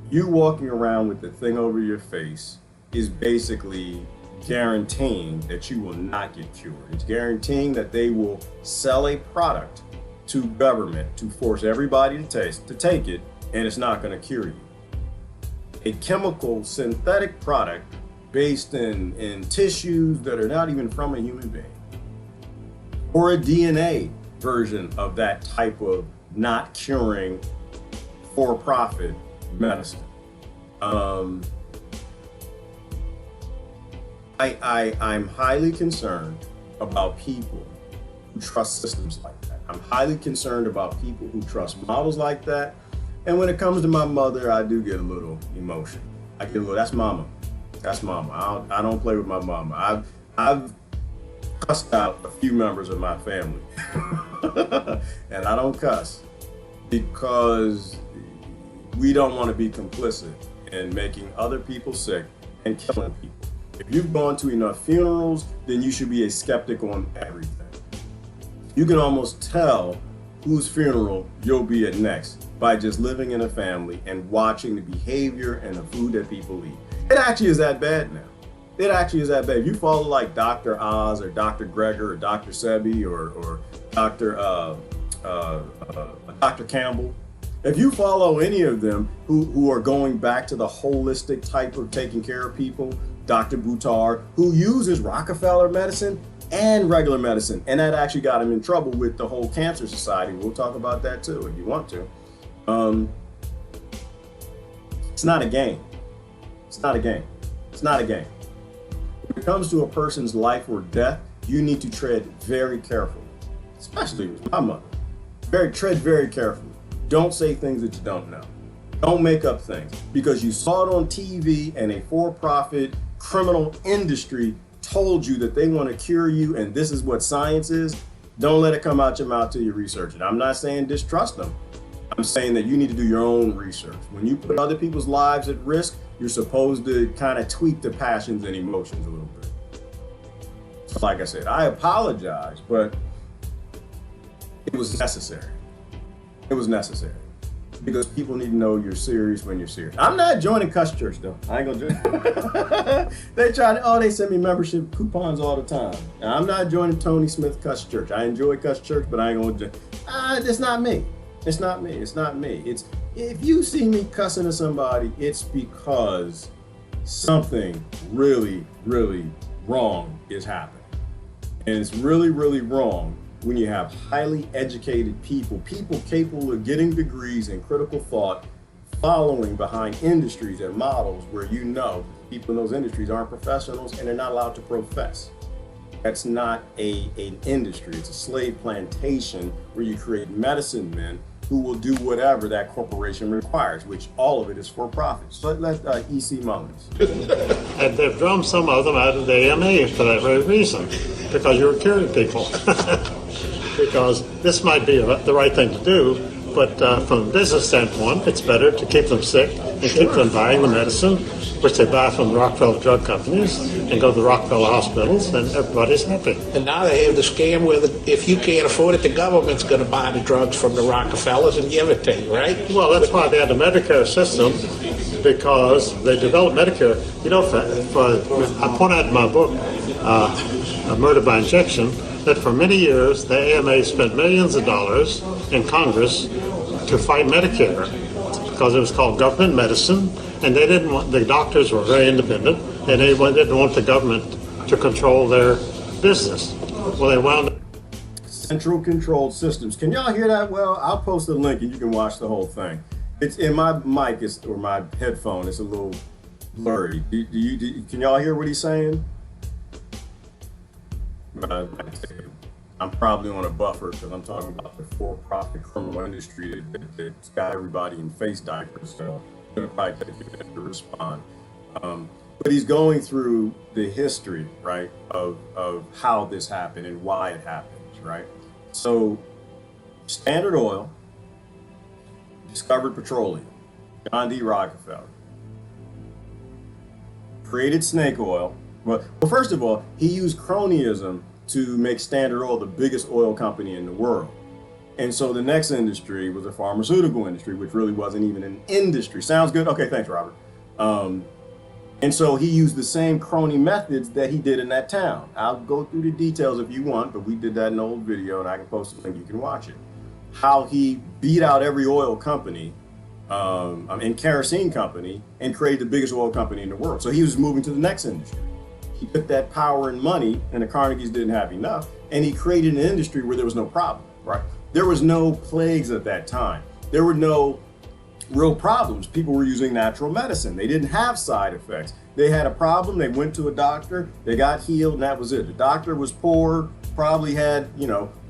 You walking around with the thing over your face is basically guaranteeing that you will not get cured. It's guaranteeing that they will sell a product to government to force everybody to take it, and it's not going to cure you. A chemical synthetic product based in tissues that are not even from a human being, or a DNA version of that type of not curing for-profit medicine. I'm highly concerned about people who trust systems like that. I'm highly concerned about people who trust models like that. And when it comes to my mother, I do get a little emotion. That's mama. That's mama. I don't play with my mama. I've cussed out a few members of my family. And I don't cuss because we don't want to be complicit in making other people sick and killing people. If you've gone to enough funerals, then you should be a skeptic on everything. You can almost tell whose funeral you'll be at next by just living in a family and watching the behavior and the food that people eat. It actually is that bad now. It actually is that bad. If you follow like Dr. Oz or Dr. Greger or Dr. Sebi or Dr. Campbell, if you follow any of them who are going back to the holistic type of taking care of people, Dr. BUTTAR, who uses Rockefeller medicine and regular medicine, and that actually got him in trouble with the whole cancer society. We'll talk about that too if you want to. It's not a game. It's not a game. It's not a game. When it comes to a person's life or death, you need to tread very carefully, especially with my mother. Tread very carefully. Don't say things that you don't know. Don't make up things because you saw it on TV and a for-profit criminal industry told you that they want to cure you and this is what science is. Don't let it come out your mouth till you research it. I'm not saying distrust them. I'm saying that you need to do your own research. When you put other people's lives at risk, you're supposed to kind of tweak the passions and emotions a little bit. Like I said, I apologize, but it was necessary. It was necessary. Because people need to know you're serious when you're serious. I'm not joining Cuss Church though. I ain't gonna do it. They send me membership coupons all the time. And I'm not joining Tony Smith Cuss Church. I enjoy Cuss Church, but I ain't gonna join. It's not me. It's not me. It's not me. It's if you see me cussing at somebody, it's because something really, really wrong is happening. And it's really, really wrong when you have highly educated people capable of getting degrees in critical thought, following behind industries and models where you know people in those industries aren't professionals and they're not allowed to profess. That's not an industry. It's a slave plantation where you create medicine men who will do whatever that corporation requires, which all of it is for profit. So let E.C. Mullins. And they've drummed some of them out of the AMA for that very reason, because you're curing people. Because this might be the right thing to do, but from a business standpoint, it's better to keep them sick and keep them buying the medicine, which they buy from Rockefeller drug companies, and go to the Rockefeller hospitals, and everybody's happy. And now they have the scam where if you can't afford it, the government's going to buy the drugs from the Rockefellers and give it to you, right? Well, that's why they had the Medicare system, because they developed Medicare. You know, I point out in my book, Murder by Injection, that for many years the AMA spent millions of dollars in Congress to fight Medicare because it was called government medicine, and they didn't want, the doctors were very independent, and they didn't want the government to control their business. Well, they wound up. Central controlled systems. Can y'all hear that well? I'll post a link and you can watch the whole thing. It's in my mic, or my headphone, it's a little blurry. Can y'all hear what he's saying? I'm probably on a buffer because I'm talking about the for-profit criminal industry that's got everybody in face diapers, so I'm going to probably take a minute to respond. But he's going through the history, right, of how this happened and why it happens, right? So Standard Oil discovered petroleum. John D. Rockefeller created snake oil. Well, first of all, he used cronyism to make Standard Oil the biggest oil company in the world. And so the next industry was the pharmaceutical industry, which really wasn't even an industry. Sounds good? Okay, thanks, Robert. And so he used the same crony methods that he did in that town. I'll go through the details if you want, but we did that in an old video and I can post a link, you can watch it. How he beat out every oil company and kerosene company and created the biggest oil company in the world. So he was moving to the next industry. He took that power and money, and the Carnegies didn't have enough, and he created an industry where there was no problem, right? There was no plagues at that time. There were no real problems. People were using natural medicine. They didn't have side effects. They had a problem, they went to a doctor, they got healed, and that was it. The doctor was poor, probably had,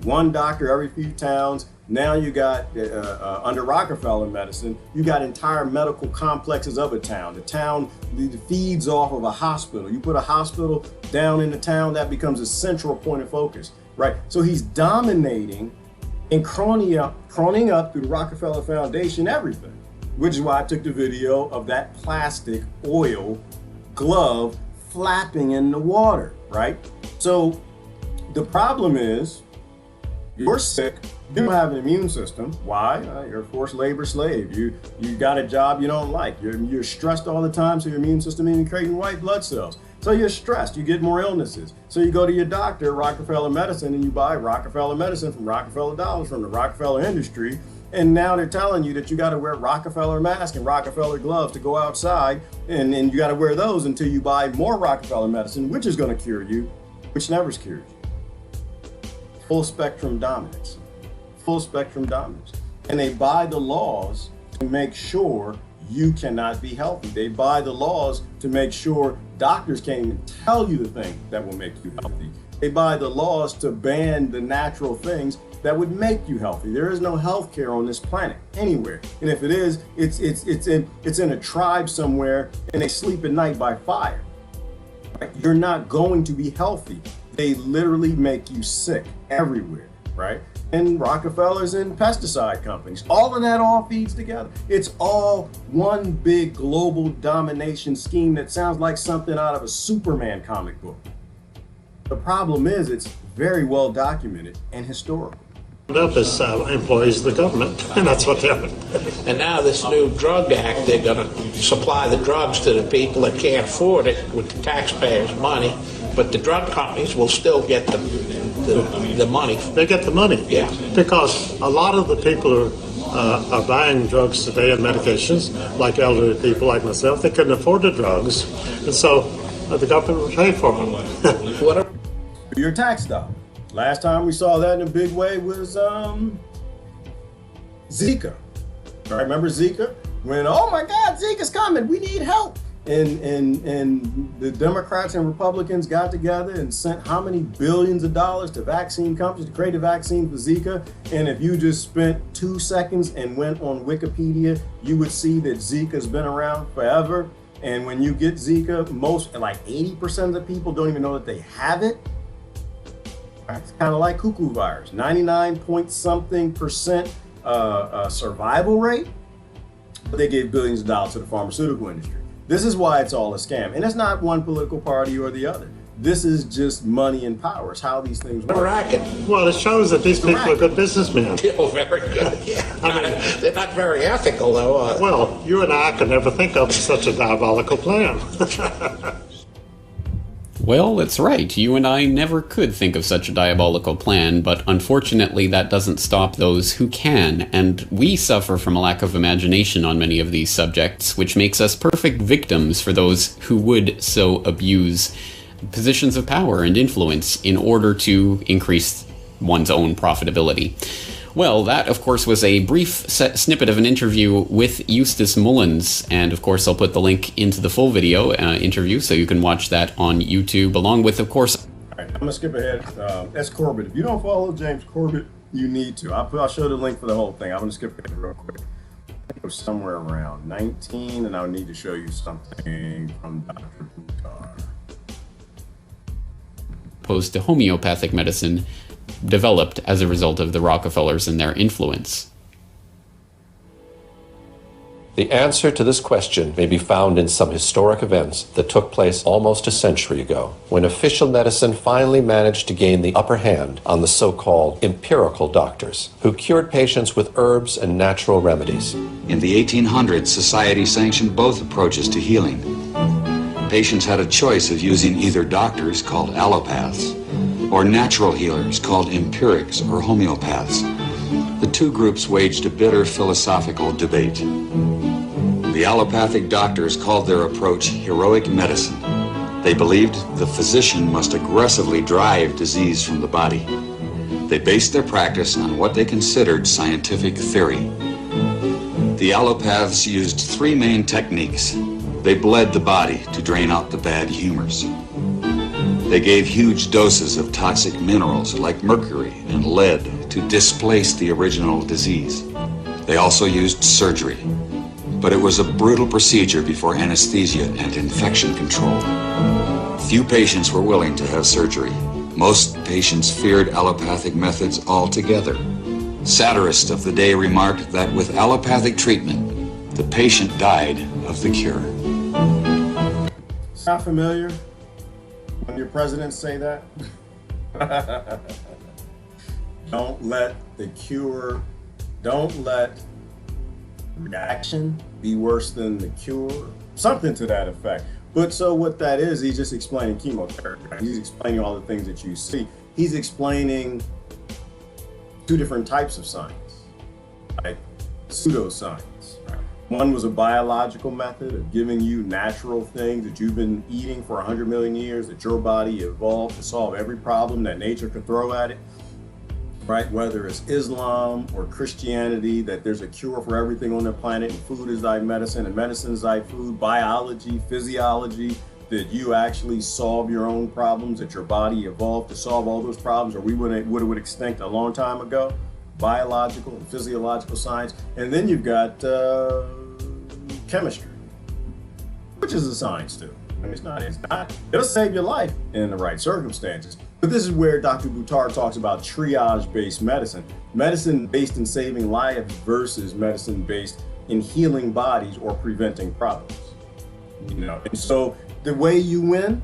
one doctor every few towns. Now you got, under Rockefeller medicine, you got entire medical complexes of a town. The town feeds off of a hospital. You put a hospital down in the town, that becomes a central point of focus, right? So he's dominating and cronying up through the Rockefeller Foundation everything, which is why I took the video of that plastic oil glove flapping in the water, right? So the problem is, you're sick, you don't have an immune system. Why? You're a forced labor slave. You got a job you don't like. You're stressed all the time, so your immune system isn't creating white blood cells. So you're stressed, you get more illnesses. So you go to your doctor, Rockefeller medicine, and you buy Rockefeller medicine from Rockefeller dollars from the Rockefeller industry. And now they're telling you that you got to wear Rockefeller mask and Rockefeller gloves to go outside. And you got to wear those until you buy more Rockefeller medicine, which is going to cure you, which never cures you. Full spectrum dominance. Full spectrum dominance. And they buy the laws to make sure you cannot be healthy. They buy the laws to make sure doctors can't even tell you the thing that will make you healthy. They buy the laws to ban the natural things that would make you healthy. There is no health care on this planet anywhere. And if it is, it's in a tribe somewhere and they sleep at night by fire. Right? You're not going to be healthy. They literally make you sick everywhere, right? And Rockefellers and pesticide companies, all of that all feeds together. It's all one big global domination scheme that sounds like something out of a Superman comic book. The problem is it's very well documented and historical. Up as employees of the government, and that's what happened. And now this new drug act, they're going to supply the drugs to the people that can't afford it with the taxpayers' money, but the drug companies will still get the money. They get the money, yeah, because a lot of the people who are buying drugs today and medications, like elderly people like myself, they couldn't afford the drugs, and so the government will pay for them. Your tax dollar. Last time we saw that in a big way was Zika. Right, remember Zika? When, oh my God, Zika's coming, we need help. and the Democrats and Republicans got together and sent how many billions of dollars to vaccine companies to create a vaccine for Zika. And if you just spent 2 seconds and went on Wikipedia, you would see that Zika's been around forever. And when you get Zika, most, like 80% of the people don't even know that they have it. It's kind of like cuckoo virus, 99 point something percent survival rate, but they gave billions of dollars to the pharmaceutical industry. This is why it's all a scam. And it's not one political party or the other. This is just money and power. It's how these things work. Racket. Well, it shows that these people are good businessmen. Oh, very good. Yeah. I mean, they're not very ethical, though. Well, you and I could never think of such a diabolical plan. Well, that's right. You and I never could think of such a diabolical plan, but unfortunately that doesn't stop those who can, and we suffer from a lack of imagination on many of these subjects, which makes us perfect victims for those who would so abuse positions of power and influence in order to increase one's own profitability. Well, that, of course, was a brief snippet of an interview with Eustace Mullins, and, of course, I'll put the link into the full video interview so you can watch that on YouTube, along with, of course... All right, I'm going to skip ahead. That's Corbett. If you don't follow James Corbett, you need to. I'll show the link for the whole thing. I'm going to skip ahead real quick. I think it was somewhere around 19, and I'll need to show you something from Dr. BUTTAR. Opposed to homeopathic medicine, developed as a result of the Rockefellers and their influence. The answer to this question may be found in some historic events that took place almost a century ago, when official medicine finally managed to gain the upper hand on the so-called empirical doctors, who cured patients with herbs and natural remedies. In the 1800s, society sanctioned both approaches to healing. Patients had a choice of using either doctors, called allopaths, or natural healers, called empirics or homeopaths. The two groups waged a bitter philosophical debate. The allopathic doctors called their approach heroic medicine. They believed the physician must aggressively drive disease from the body. They based their practice on what they considered scientific theory. The allopaths used three main techniques. They bled the body to drain out the bad humors. They gave huge doses of toxic minerals like mercury and lead to displace the original disease. They also used surgery, but it was a brutal procedure before anesthesia and infection control. Few patients were willing to have surgery. Most patients feared allopathic methods altogether. Satirists of the day remarked that with allopathic treatment, the patient died of the cure. Sound familiar? When your presidents say that? Don't let the cure, don't let reaction be worse than the cure. Something to that effect. But so what that is, he's just explaining chemotherapy. He's explaining all the things that you see. He's explaining two different types of science, like pseudoscience. One was a biological method of giving you natural things that you've been eating for 100 million years, that your body evolved to solve every problem that nature could throw at it, right? Whether it's Islam or Christianity, that there's a cure for everything on the planet, and food is thy medicine, and medicine is thy food, biology, physiology, that you actually solve your own problems, that your body evolved to solve all those problems, or we would have extinct a long time ago. Biological and physiological science. And then you've got chemistry, which is a science too. I mean, it'll save your life in the right circumstances. But this is where Dr. BUTTAR talks about triage-based medicine. Medicine based in saving lives versus medicine based in healing bodies or preventing problems. You know, and so the way you win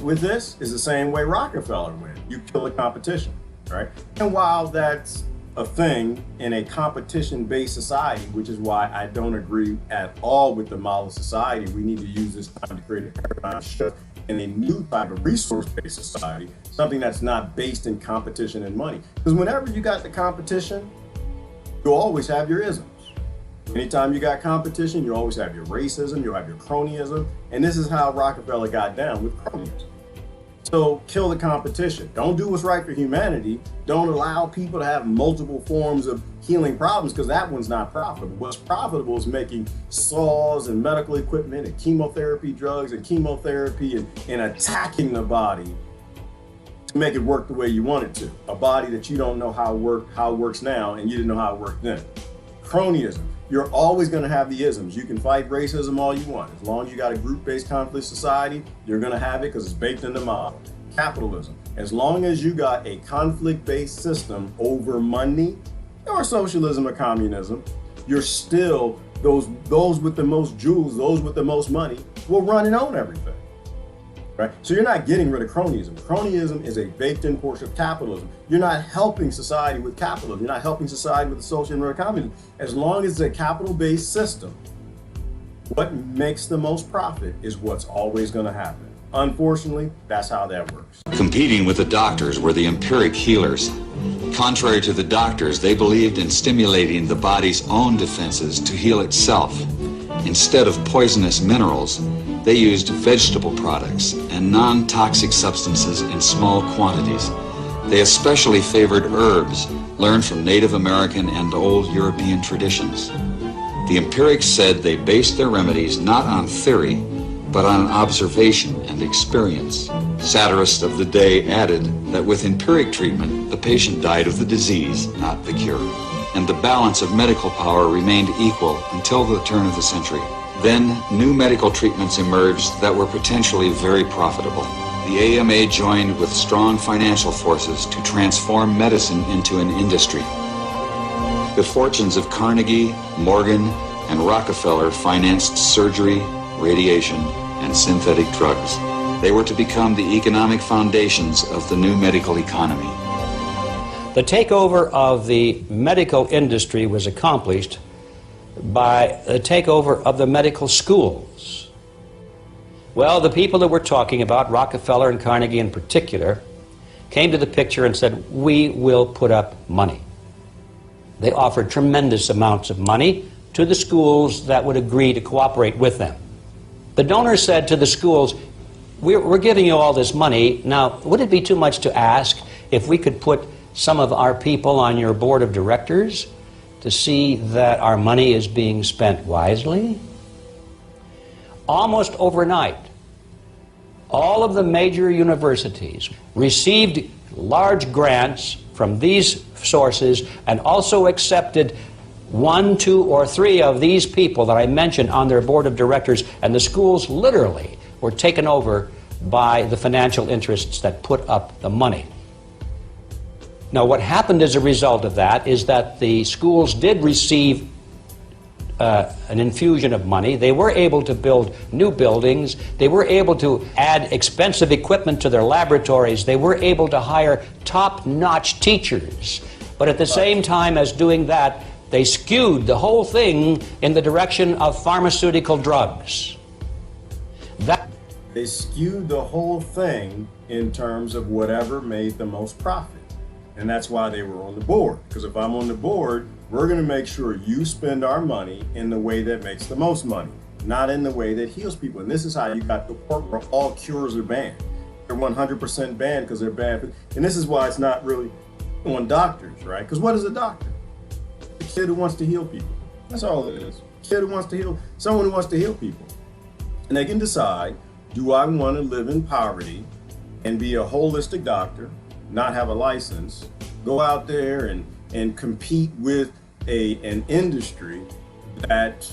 with this is the same way Rockefeller win. You kill the competition, right? And while that's a thing in a competition-based society, which is why I don't agree at all with the model society. We need to use this time to create a paradigm shift in a new type of resource-based society, something that's not based in competition and money. Because whenever you got the competition, you'll always have your isms. Anytime you got competition, you always have your racism, you'll have your cronyism, and this is how Rockefeller got down with cronyism. So kill the competition. Don't do what's right for humanity. Don't allow people to have multiple forms of healing problems, because that one's not profitable. What's profitable is making saws and medical equipment and chemotherapy drugs and chemotherapy and attacking the body to make it work the way you want it to. A body that you don't know how it works now, and you didn't know how it worked then. Cronyism. You're always going to have the isms. You can fight racism all you want. As long as you got a group-based conflict society, you're going to have it because it's baked in the model. Capitalism. As long as you got a conflict-based system over money, or socialism or communism, you're still, those with the most jewels, those with the most money, will run and own everything. Right? So you're not getting rid of cronyism. Cronyism is a baked-in portion of capitalism. You're not helping society with capitalism. You're not helping society with the social and communism. As long as it's a capital-based system, what makes the most profit is what's always going to happen. Unfortunately, that's how that works. Competing with the doctors were the empiric healers. Contrary to the doctors, they believed in stimulating the body's own defenses to heal itself. Instead of poisonous minerals, they used vegetable products and non-toxic substances in small quantities. They especially favored herbs learned from Native American and old European traditions. The empirics said they based their remedies not on theory, but on observation and experience. Satirists of the day added that with empiric treatment, the patient died of the disease, not the cure. And the balance of medical power remained equal until the turn of the century. Then, new medical treatments emerged that were potentially very profitable. The AMA joined with strong financial forces to transform medicine into an industry. The fortunes of Carnegie, Morgan, and Rockefeller financed surgery, radiation, and synthetic drugs. They were to become the economic foundations of the new medical economy. The takeover of the medical industry was accomplished by the takeover of the medical schools. Well, the people that we're talking about, Rockefeller and Carnegie in particular, came to the picture and said, we will put up money. They offered tremendous amounts of money to the schools that would agree to cooperate with them. The donors said to the schools, we're giving you all this money. Now, would it be too much to ask if we could put some of our people on your board of directors to see that our money is being spent wisely? Almost overnight, all of the major universities received large grants from these sources and also accepted 1, 2, or 3 of these people that I mentioned on their board of directors, and the schools literally were taken over by the financial interests that put up the money. Now, what happened as a result of that is that the schools did receive an infusion of money. They were able to build new buildings. They were able to add expensive equipment to their laboratories. They were able to hire top-notch teachers. But at the same time as doing that, they skewed the whole thing in the direction of pharmaceutical drugs. They skewed the whole thing in terms of whatever made the most profit. And that's why they were on the board. Because if I'm on the board, we're going to make sure you spend our money in the way that makes the most money, not in the way that heals people. And this is how you got the part where all cures are banned. They're 100% banned because they're bad. And this is why it's not really on doctors, right? Because what is a doctor? A kid who wants to heal people. That's all it is. A kid who wants to heal, someone who wants to heal people. And they can decide, do I want to live in poverty and be a holistic doctor, not have a license, go out there and compete with an industry that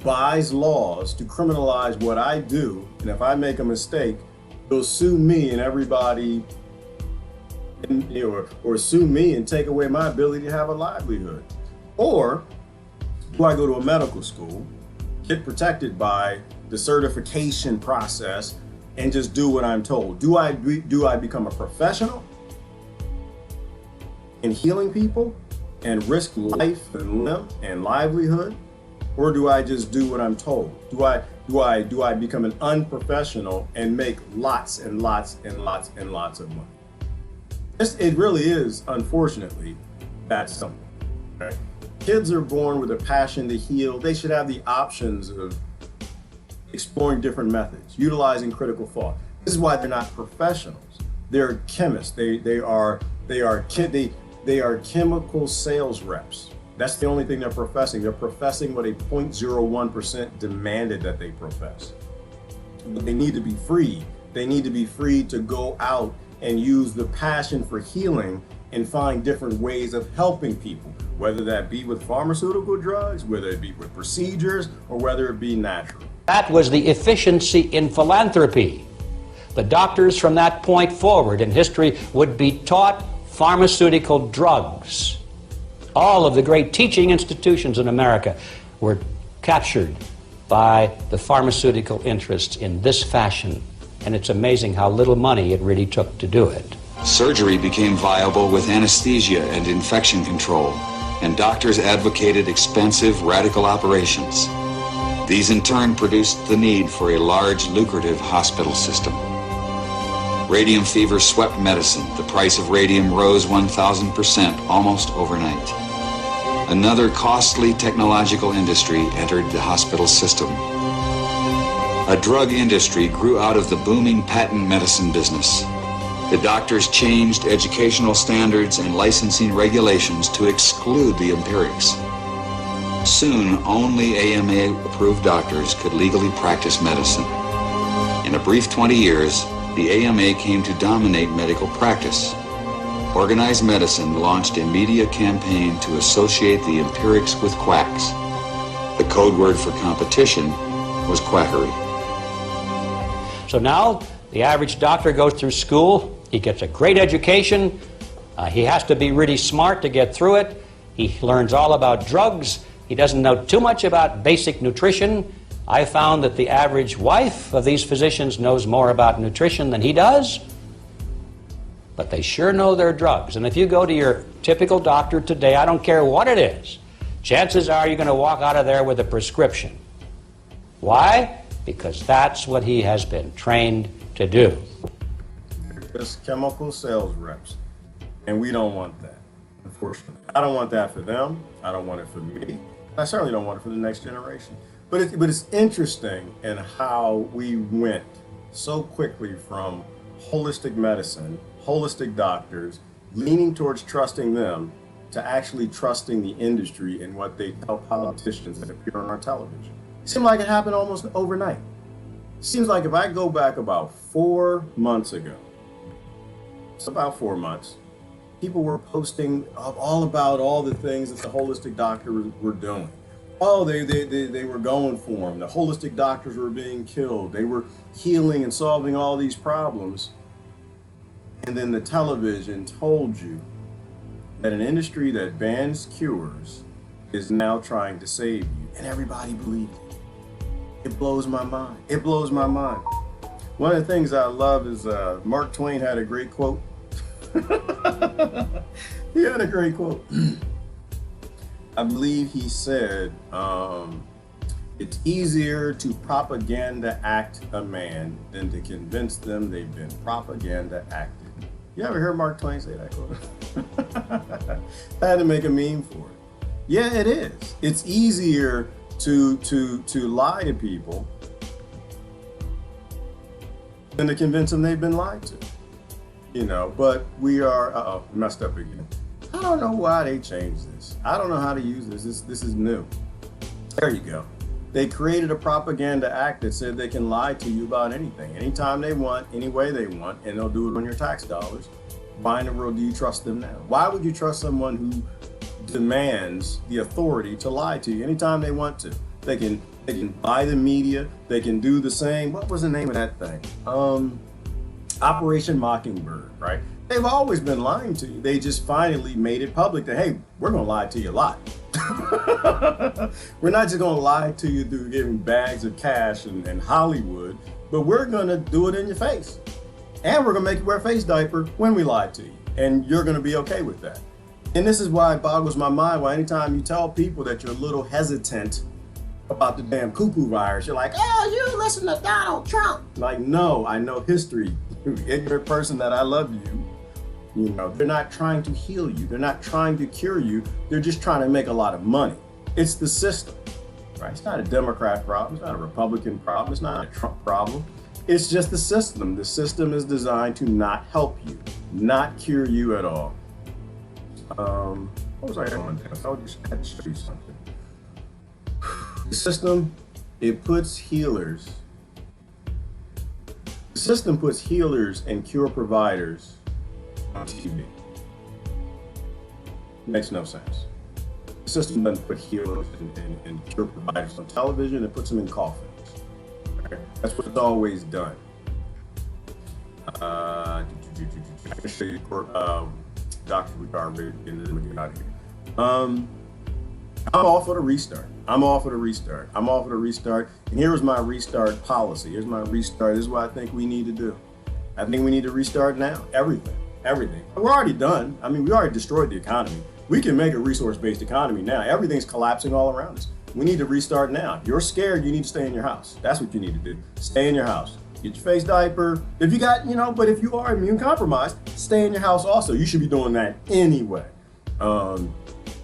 buys laws to criminalize what I do, and if I make a mistake, they'll sue me and everybody, or sue me and take away my ability to have a livelihood? Or do I go to a medical school, get protected by the certification process, and just do what I'm told? Do I become a professional in healing people and risk life and limb and livelihood, or do I just do what I'm told? Do I become an unprofessional and make lots and lots and lots and lots of money? It really is, unfortunately, that simple. Right? Kids are born with a passion to heal. They should have the options of exploring different methods, utilizing critical thought. This is why they're not professionals. They're chemists. They are chemical sales reps. That's the only thing they're professing. They're professing what a 0.01% demanded that they profess. But they need to be free. They need to be free to go out and use the passion for healing and find different ways of helping people, whether that be with pharmaceutical drugs, whether it be with procedures, or whether it be natural. That was the efficiency in philanthropy. The doctors from that point forward in history would be taught pharmaceutical drugs. All of the great teaching institutions in America were captured by the pharmaceutical interests in this fashion. And it's amazing how little money it really took to do it. Surgery became viable with anesthesia and infection control, and doctors advocated expensive, radical operations. These in turn produced the need for a large, lucrative hospital system. Radium fever swept medicine. The price of radium rose 1,000% almost overnight. Another costly technological industry entered the hospital system. A drug industry grew out of the booming patent medicine business. The doctors changed educational standards and licensing regulations to exclude the empirics. Soon, only AMA-approved doctors could legally practice medicine. In a brief 20 years, the AMA came to dominate medical practice. Organized Medicine launched a media campaign to associate the empirics with quacks. The code word for competition was quackery. So now the average doctor goes through school, he gets a great education, he has to be really smart to get through it, he learns all about drugs, he doesn't know too much about basic nutrition. I found that the average wife of these physicians knows more about nutrition than he does, but they sure know their drugs. And if you go to your typical doctor today, I don't care what it is, chances are you're going to walk out of there with a prescription. Why? Because that's what he has been trained to do. They're just chemical sales reps, and we don't want that, unfortunately. I don't want that for them. I don't want it for me. I certainly don't want it for the next generation. But it's interesting in how we went so quickly from holistic medicine, holistic doctors, leaning towards trusting them, to actually trusting the industry and what they tell politicians that appear on our television. It seemed like it happened almost overnight. It seems like if I go back about 4 months ago, it's about 4 months, people were posting all about all the things that the holistic doctors were doing. Oh, they were going for them. The holistic doctors were being killed. They were healing and solving all these problems. And then the television told you that an industry that bans cures is now trying to save you. And everybody believed it. It blows my mind. It blows my mind. One of the things I love is Mark Twain had a great quote. He had a great quote. I believe he said, it's easier to propaganda act a man than to convince them they've been propaganda acted. You ever heard Mark Twain say that quote? I had to make a meme for it. Yeah, it is. It's easier to lie to people than to convince them they've been lied to. You know, but we are, messed up again. I don't know why they changed this. I don't know how to use this. This is new. There you go. They created a propaganda act that said they can lie to you about anything, anytime they want, any way they want, and they'll do it on your tax dollars. Why in the world do you trust them now? Why would you trust someone who demands the authority to lie to you anytime they want to? They can buy the media. They can do the same. What was the name of that thing? Operation Mockingbird, right? They've always been lying to you. They just finally made it public that, hey, we're going to lie to you a lot. We're not just going to lie to you through giving bags of cash and Hollywood, but we're going to do it in your face. And we're going to make you wear a face diaper when we lie to you. And you're going to be okay with that. And this is why it boggles my mind why anytime you tell people that you're a little hesitant about the damn cuckoo virus, you're like, oh, you listen to Donald Trump. Like, no, I know history. Ignorant person that I love you. You know, they're not trying to heal you. They're not trying to cure you. They're just trying to make a lot of money. It's the system, right? It's not a Democrat problem. It's not a Republican problem. It's not a Trump problem. It's just the system. The system is designed to not help you, not cure you at all. What was I on? I had to show you something. The system, it puts healers. The system puts healers and cure providers on TV. Makes no sense. The system doesn't put healers and cure providers on television. It puts them in coffins. Okay? That's what it's always done. I can show you Dr. Ricard and then we get out of here. I'm all for the restart. I'm all for the restart. I'm all for the restart. And here's my restart policy. Here's my restart. This is what I think we need to do. I think we need to restart now. Everything. We're already done. I mean, we already destroyed the economy. We can make a resource-based economy now. Everything's collapsing all around us. We need to restart now. If you're scared, you need to stay in your house. That's what you need to do. Stay in your house. Get your face diaper. If you got, but if you are immune compromised, stay in your house also. You should be doing that anyway.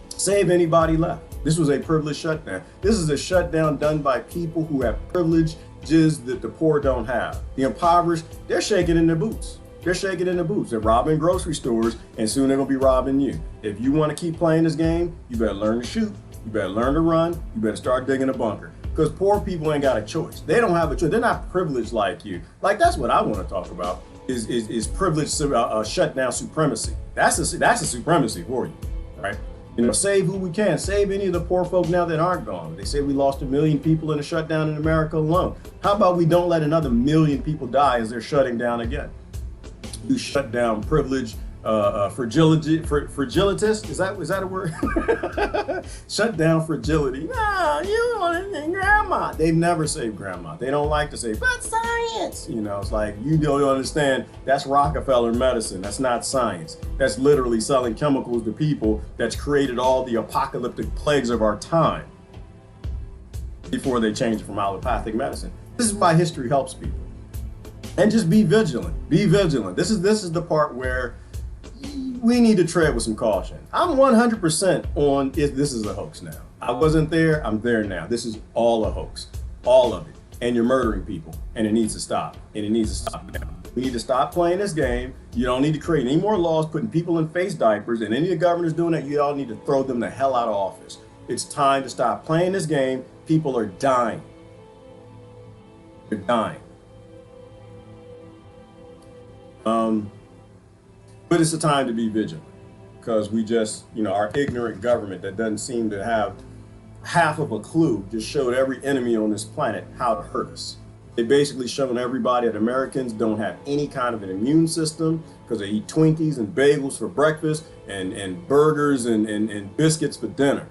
Save anybody left. This was a privileged shutdown. This is a shutdown done by people who have privileges that the poor don't have. The impoverished, they're shaking in their boots. They're robbing grocery stores, and soon they're gonna be robbing you. If you wanna keep playing this game, you better learn to shoot. You better learn to run. You better start digging a bunker. Because poor people ain't got a choice. They don't have a choice. They're not privileged like you. Like, that's what I want to talk about is privileged shutdown supremacy. That's a supremacy for you, right? Save who we can. Save any of the poor folk now that aren't gone. They say we lost 1 million people in a shutdown in America alone. How about we don't let another 1 million people die as they're shutting down again? You shut down privilege, fragilitist, is that a word? Shut down fragility. No, you want to say grandma. They've never saved grandma. They don't like to say, but science. It's like, you don't understand, that's Rockefeller medicine. That's not science. That's literally selling chemicals to people that's created all the apocalyptic plagues of our time before they change it from allopathic medicine. This is why history helps people. And just be vigilant. Be vigilant. This is the part where we need to tread with some caution. I'm 100% on if this is a hoax now. I wasn't there, I'm there now. This is all a hoax, all of it. And you're murdering people, and it needs to stop, and it needs to stop now. We need to stop playing this game. You don't need to create any more laws putting people in face diapers, and any of the governors doing that, you all need to throw them the hell out of office. It's time to stop playing this game. People are dying. They're dying. But it's a time to be vigilant because we just, our ignorant government that doesn't seem to have half of a clue just showed every enemy on this planet how to hurt us. They basically shown everybody that Americans don't have any kind of an immune system because they eat Twinkies and bagels for breakfast and burgers and biscuits for dinner.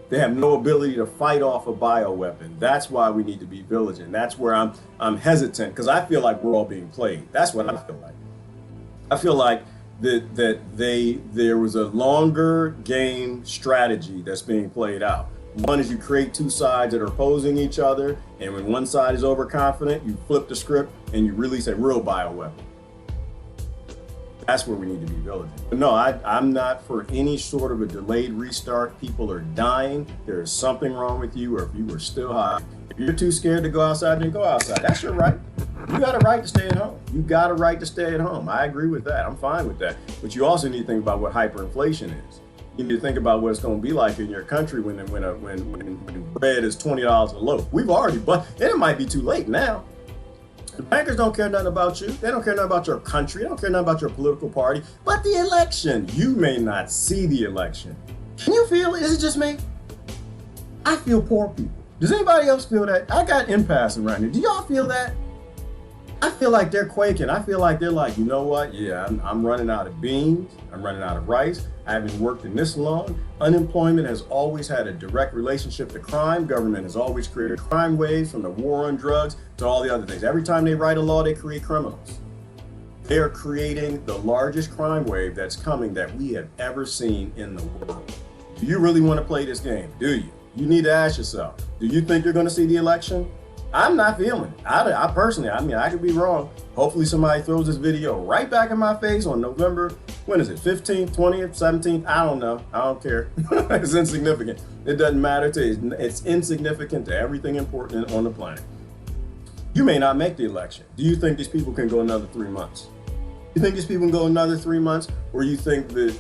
They have no ability to fight off a bioweapon. That's why we need to be vigilant. That's where I'm hesitant because I feel like we're all being played. That's what I feel like. I feel like there was a longer game strategy that's being played out. One is you create two sides that are opposing each other, and when one side is overconfident, you flip the script and you release a real bioweapon. That's where we need to be vigilant. But no, I'm not for any sort of a delayed restart. People are dying. There is something wrong with you, or if you were still high. If you're too scared to go outside, then go outside. That's your right. You got a right to stay at home. You got a right to stay at home. I agree with that. I'm fine with that. But you also need to think about what hyperinflation is. You need to think about what it's going to be like in your country when bread is $20 a loaf. We've already, but it might be too late now. The bankers don't care nothing about you. They don't care nothing about your country. They don't care nothing about your political party. But the election, you may not see the election. Can you feel it? Is it just me? I feel poor people. Does anybody else feel that? I got impasse around here. Do y'all feel that? I feel like they're quaking. I feel like they're like, you know what? Yeah, I'm running out of beans. I'm running out of rice. I haven't worked in this long. Unemployment has always had a direct relationship to crime. Government has always created crime waves, from the war on drugs to all the other things. Every time they write a law, they create criminals. They are creating the largest crime wave that's coming that we have ever seen in the world. Do you really want to play this game? Do you? You need to ask yourself, do you think you're going to see the election? I'm not feeling it. I personally, I could be wrong. Hopefully somebody throws this video right back in my face on November, when is it, 15th, 20th, 17th? I don't know. I don't care. It's insignificant. It doesn't matter to you. It's insignificant to everything important on the planet. You may not make the election. Do you think these people can go another 3 months? You think these people can go another 3 months? Or you think that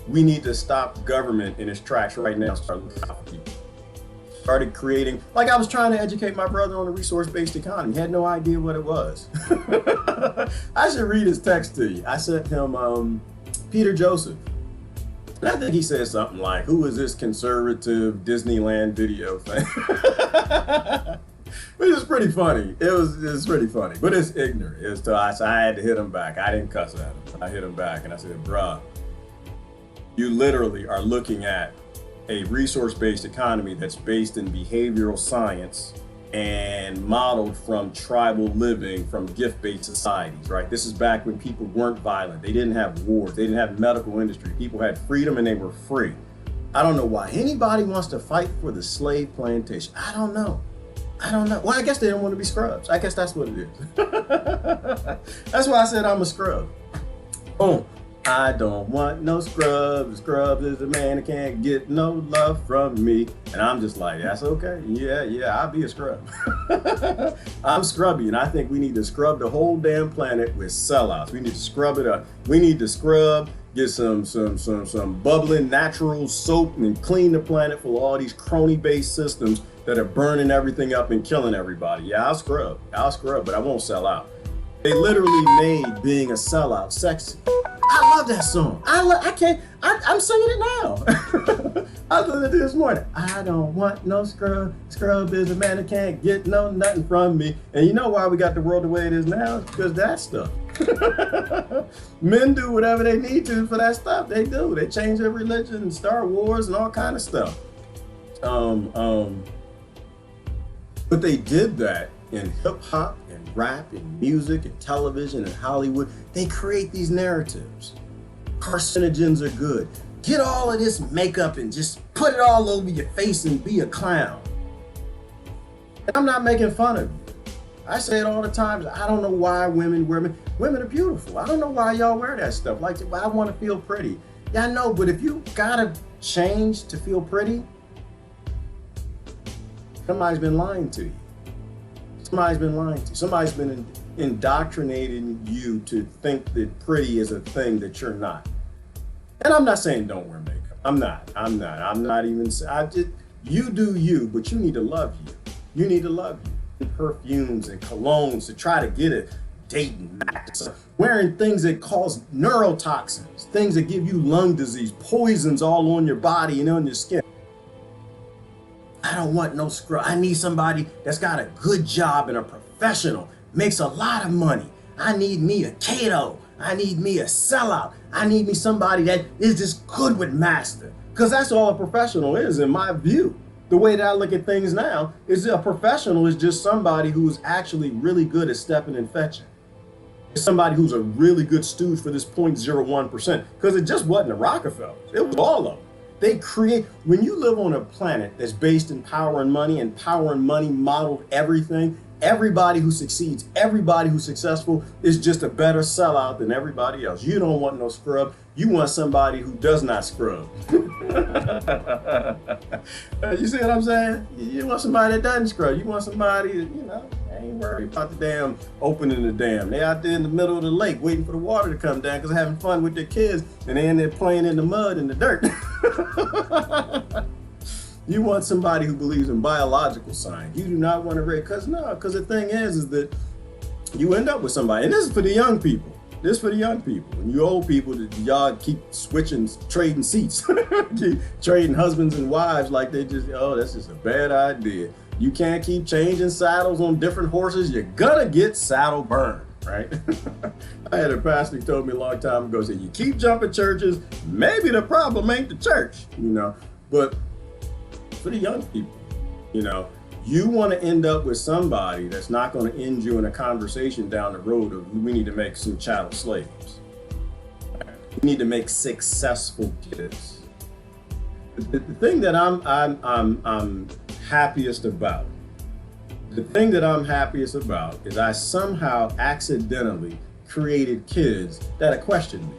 we need to stop government in its tracks right now and start looking out for people? Started creating, like I was trying to educate my brother on a resource-based economy. He had no idea what it was. I should read his text to you. I sent him Peter Joseph. And I think he said something like, who is this conservative Disneyland video thing? Which is pretty funny. It's pretty funny, but it's ignorant. So I had to hit him back. I didn't cuss at him. I hit him back and I said, bruh, you literally are looking at a resource-based economy that's based in behavioral science and modeled from tribal living, from gift-based societies, right? This is back when people weren't violent. They didn't have wars. They didn't have medical industry. People had freedom and they were free. I don't know why anybody wants to fight for the slave plantation. I don't know. Well, I guess they don't want to be scrubs. I guess that's what it is. That's why I said I'm a scrub. Boom. I don't want no scrubs. Scrubs is a man that can't get no love from me. And I'm just like, that's okay. Yeah, I'll be a scrub. I'm scrubby, and I think we need to scrub the whole damn planet with sellouts. We need to scrub it up. We need to scrub, get some bubbling natural soap and clean the planet full of all these crony-based systems that are burning everything up and killing everybody. Yeah, I'll scrub, but I won't sell out. They literally made being a sellout sexy. I love that song. I'm singing it now. I listened to it this morning. I don't want no scrub. Scrub is a man that can't get no nothing from me. And you know why we got the world the way it is now? Because that stuff. Men do whatever they need to for that stuff. They do. They change their religion and Star Wars and all kind of stuff. But they did that in hip hop and rap and music and television and Hollywood. They create these narratives. Carcinogens are good. Get all of this makeup and just put it all over your face and be a clown. And I'm not making fun of you. I say it all the time. I don't know why women are beautiful. I don't know why y'all wear that stuff. Like, I want to feel pretty. Yeah, I know, but if you gotta change to feel pretty, somebody's been lying to you. Somebody's been lying to you. Somebody's been indoctrinating you to think that pretty is a thing that you're not. And I'm not saying don't wear makeup. I'm not even saying, you do you, but you need to love you. You need to love you. Perfumes and colognes to try to get a date and match. Wearing things that cause neurotoxins, things that give you lung disease, poisons all on your body and on your skin. I don't want no scrub. I need somebody that's got a good job and a professional, makes a lot of money. I need me a Cato. I need me a sellout. I need me somebody that is just good with master. Because that's all a professional is, in my view. The way that I look at things now is a professional is just somebody who's actually really good at stepping and fetching. It's somebody who's a really good stooge for this 0.01%. Because it just wasn't the Rockefellers. It was all of them. They create, when you live on a planet that's based in power and money modeled everything, everybody who succeeds, everybody who's successful is just a better sellout than everybody else. You don't want no scrub. You want somebody who does not scrub. You see what I'm saying? You want somebody that doesn't scrub. You want somebody that, ain't worried about the dam opening the dam. They out there in the middle of the lake waiting for the water to come down because they're having fun with their kids and they're in there playing in the mud and the dirt. You want somebody who believes in biological science. You do not want to read, because the thing is that you end up with somebody, and this is for the young people. This is for the young people. And you old people, y'all keep switching, trading seats, keep trading husbands and wives like they just, that's just a bad idea. You can't keep changing saddles on different horses. You're gonna get saddle burn, right? I had a pastor who told me a long time ago, said, you keep jumping churches, maybe the problem ain't the church, but for the young people, you want to end up with somebody that's not going to end you in a conversation down the road of we need to make some chattel slaves. We need to make successful kids. The thing that I'm happiest about, is I somehow accidentally created kids that questioned me.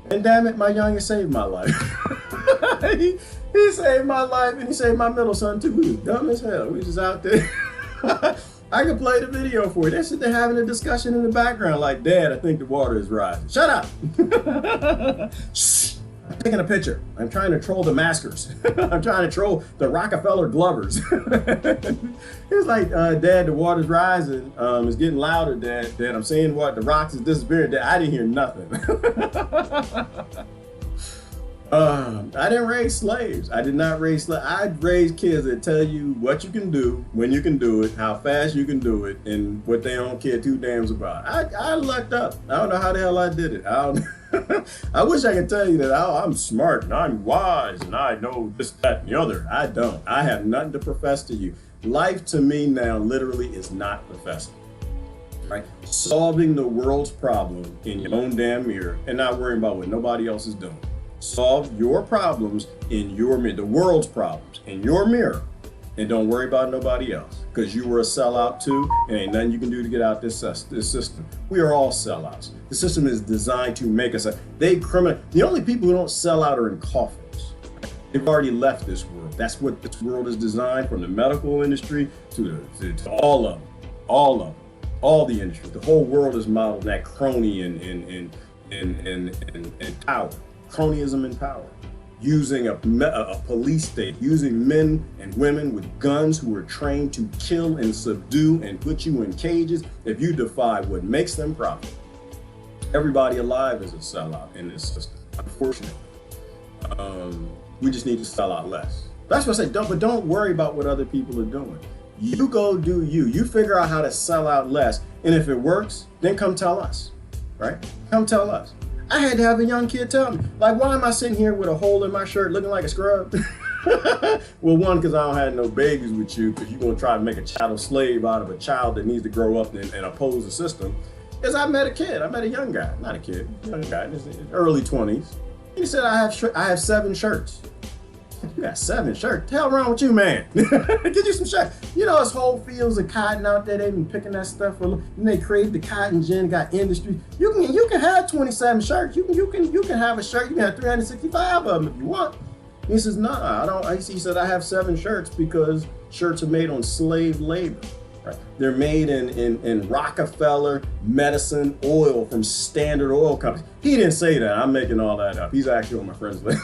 And damn it, my youngest saved my life. He saved my life, and he saved my middle son too. We was dumb as hell. We was just out there. I can play the video for you. They're sitting there having a discussion in the background like, Dad, I think the water is rising. Shut up. Shh. I'm taking a picture. I'm trying to troll the maskers. I'm trying to troll the Rockefeller glovers. It's like, Dad, the water's rising. It's getting louder, Dad. I'm saying what? The rocks is disappearing. Dad, I didn't hear nothing. I didn't raise slaves. I did not raise slaves. I raised kids that tell you what you can do, when you can do it, how fast you can do it, and what they don't care two damns about. I lucked up. I don't know how the hell I did it. I wish I could tell you that I'm smart and I'm wise and I know this, that, and the other. I don't. I have nothing to profess to you. Life to me now literally is not professing. Right? Solving the world's problem in your own damn mirror and not worrying about what nobody else is doing. Solve your problems in your mirror, the world's problems in your mirror, and don't worry about nobody else, because you were a sellout too, and ain't nothing you can do to get out this system. We are all sellouts. The system is designed to make us the only people who don't sell out are in coffins. They've already left this world. That's what this world is designed, from the medical industry to all of them, all the industry. The whole world is modeled that crony and power. Cronyism and power, using a police state, using men and women with guns who are trained to kill and subdue and put you in cages if you defy what makes them profit. Everybody alive is a sellout in this system, unfortunately. We just need to sell out less. That's what I say, don't worry about what other people are doing. You go do you. You figure out how to sell out less, and if it works, then come tell us, right? Come tell us. I had to have a young kid tell me, like, why am I sitting here with a hole in my shirt looking like a scrub? Well, one, because I don't have no babies with you, because you're going to try to make a chattel slave out of a child that needs to grow up and oppose the system. Is I met a young guy, not a kid, young guy, in his early 20s. He said, I have 7 shirts. You got 7 shirts? The hell wrong with you, man? Get you some shirts. You know, there's whole fields of cotton out there. They've been picking that stuff for, and they created the cotton gin, got industry. You can have 27 shirts. You can have a shirt. You can have 365 of them if you want. He says, no, I don't. He said, I have 7 shirts because shirts are made on slave labor. Right? They're made in Rockefeller medicine oil from Standard Oil Company. He didn't say that. I'm making all that up. He's actually on my friends list.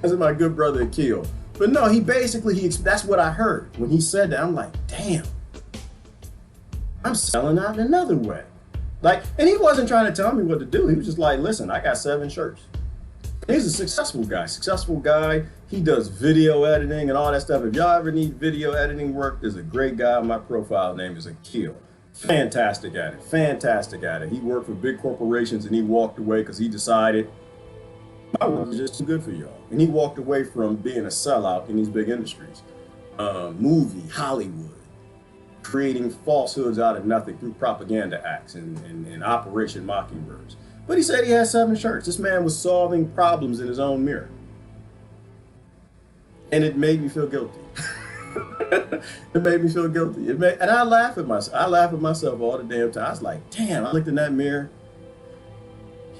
That's my good brother Akil. But no, that's what I heard when he said that. I'm like, damn, I'm selling out in another way. Like, and he wasn't trying to tell me what to do. He was just like, listen, I got 7 shirts. He's a successful guy. He does video editing and all that stuff. If y'all ever need video editing work, there's a great guy on my profile. Name is Akil. Fantastic at it. He worked for big corporations and he walked away because he decided my work is just too good for y'all. And he walked away from being a sellout in these big industries. Movie, Hollywood, creating falsehoods out of nothing through propaganda acts and Operation Mockingbirds. But he said he had 7 shirts. This man was solving problems in his own mirror. And it made me feel guilty. It made me feel guilty. And I laugh at myself. I laugh at myself all the damn time. I was like, damn, I looked in that mirror.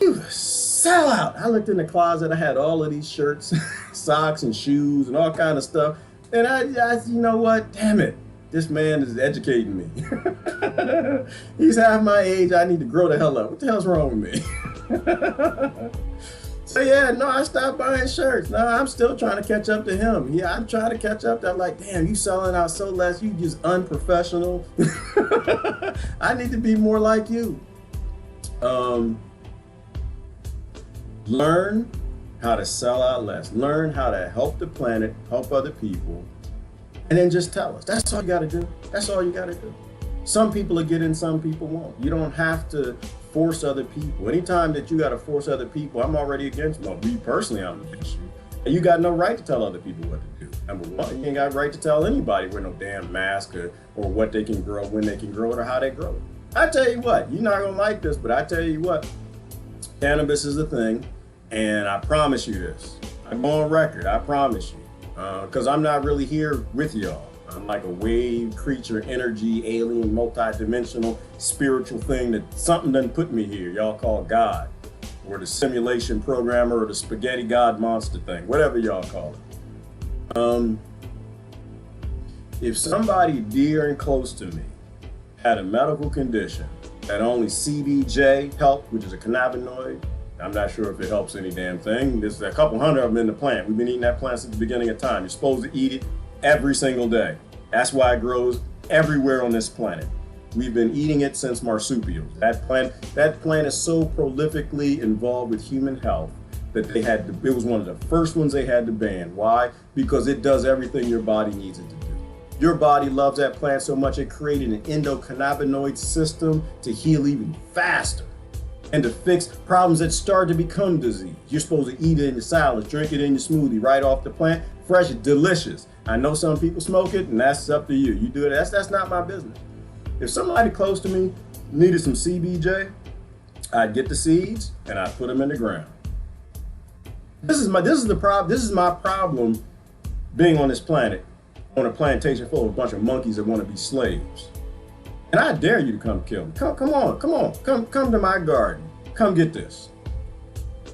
You a sellout. I looked in the closet. I had all of these shirts, socks and shoes and all kind of stuff. And I you know what? Damn it. This man is educating me. He's half my age. I need to grow the hell up. What the hell's wrong with me? So yeah, no, I stopped buying shirts. No, I'm still trying to catch up to him. Yeah, I'm trying to catch up. I'm like, damn, you selling out so less. You just unprofessional. I need to be more like you. Learn how to sell out less. Learn how to help the planet, help other people. And then just tell us. That's all you got to do. That's all you got to do. Some people will get in, some people won't. You don't have to force other people. Anytime that you got to force other people, I'm already against you. Well, me personally, I'm against you. And you got no right to tell other people what to do. Number one, you ain't got a right to tell anybody wear no damn mask or what they can grow, when they can grow it, or how they grow it. I tell you what, you're not going to like this, but I tell you what, cannabis is a thing. And I promise you this. I'm on record. I promise you. Because I'm not really here with y'all. I'm like a wave creature, energy, alien, multi-dimensional, spiritual thing that something doesn't put me here. Y'all call God, or the simulation programmer, or the spaghetti God monster thing, whatever y'all call it. If somebody dear and close to me had a medical condition that only CBJ helped, which is a cannabinoid, I'm not sure if it helps any damn thing. There's a couple hundred of them in the plant. We've been eating that plant since the beginning of time. You're supposed to eat it every single day. That's why it grows everywhere on this planet. We've been eating it since marsupials. That plant is so prolifically involved with human health that it was one of the first ones they had to ban. Why? Because it does everything your body needs it to do. Your body loves that plant so much it created an endocannabinoid system to heal even faster and to fix problems that start to become disease. You're supposed to eat it in your salads, drink it in your smoothie right off the plant, fresh, delicious. I know some people smoke it, and that's up to you. You do it, that's not my business. If somebody close to me needed some CBJ, I'd get the seeds and I'd put them in the ground. This is my problem being on this planet, on a plantation full of a bunch of monkeys that want to be slaves. And I dare you to come kill me. Come to my garden. Come get this.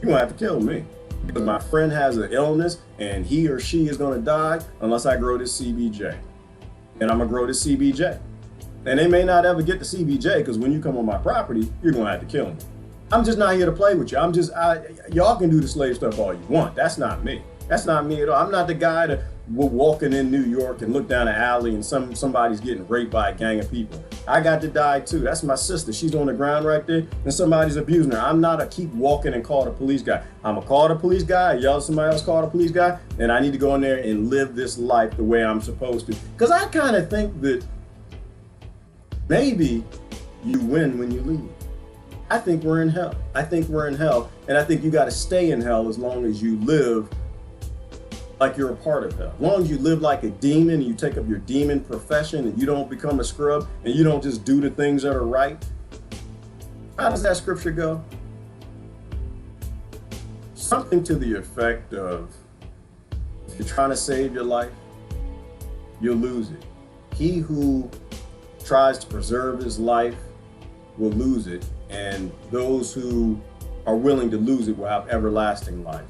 You won't have to kill me. Because my friend has an illness and he or she is gonna die unless I grow this CBJ. And I'm gonna grow this CBJ. And they may not ever get the CBJ because when you come on my property, you're gonna have to kill me. I'm just not here to play with you. Y'all can do the slave stuff all you want. That's not me. That's not me at all. I'm not the guy that we're walking in New York and look down an alley and somebody's getting raped by a gang of people. I got to die too. That's my sister. She's on the ground right there and somebody's abusing her. I'm not a keep walking and call the police guy. I'm a call the police guy, yell somebody else call the police guy, and I need to go in there and live this life the way I'm supposed to. Because I kind of think that maybe you win when you leave. I think we're in hell. I think we're in hell. And I think you got to stay in hell as long as you live like you're a part of hell. As long as you live like a demon and you take up your demon profession and you don't become a scrub and you don't just do the things that are right. How does that scripture go? Something to the effect of, if you're trying to save your life, you'll lose it. He who tries to preserve his life will lose it, and those who are willing to lose it will have everlasting life.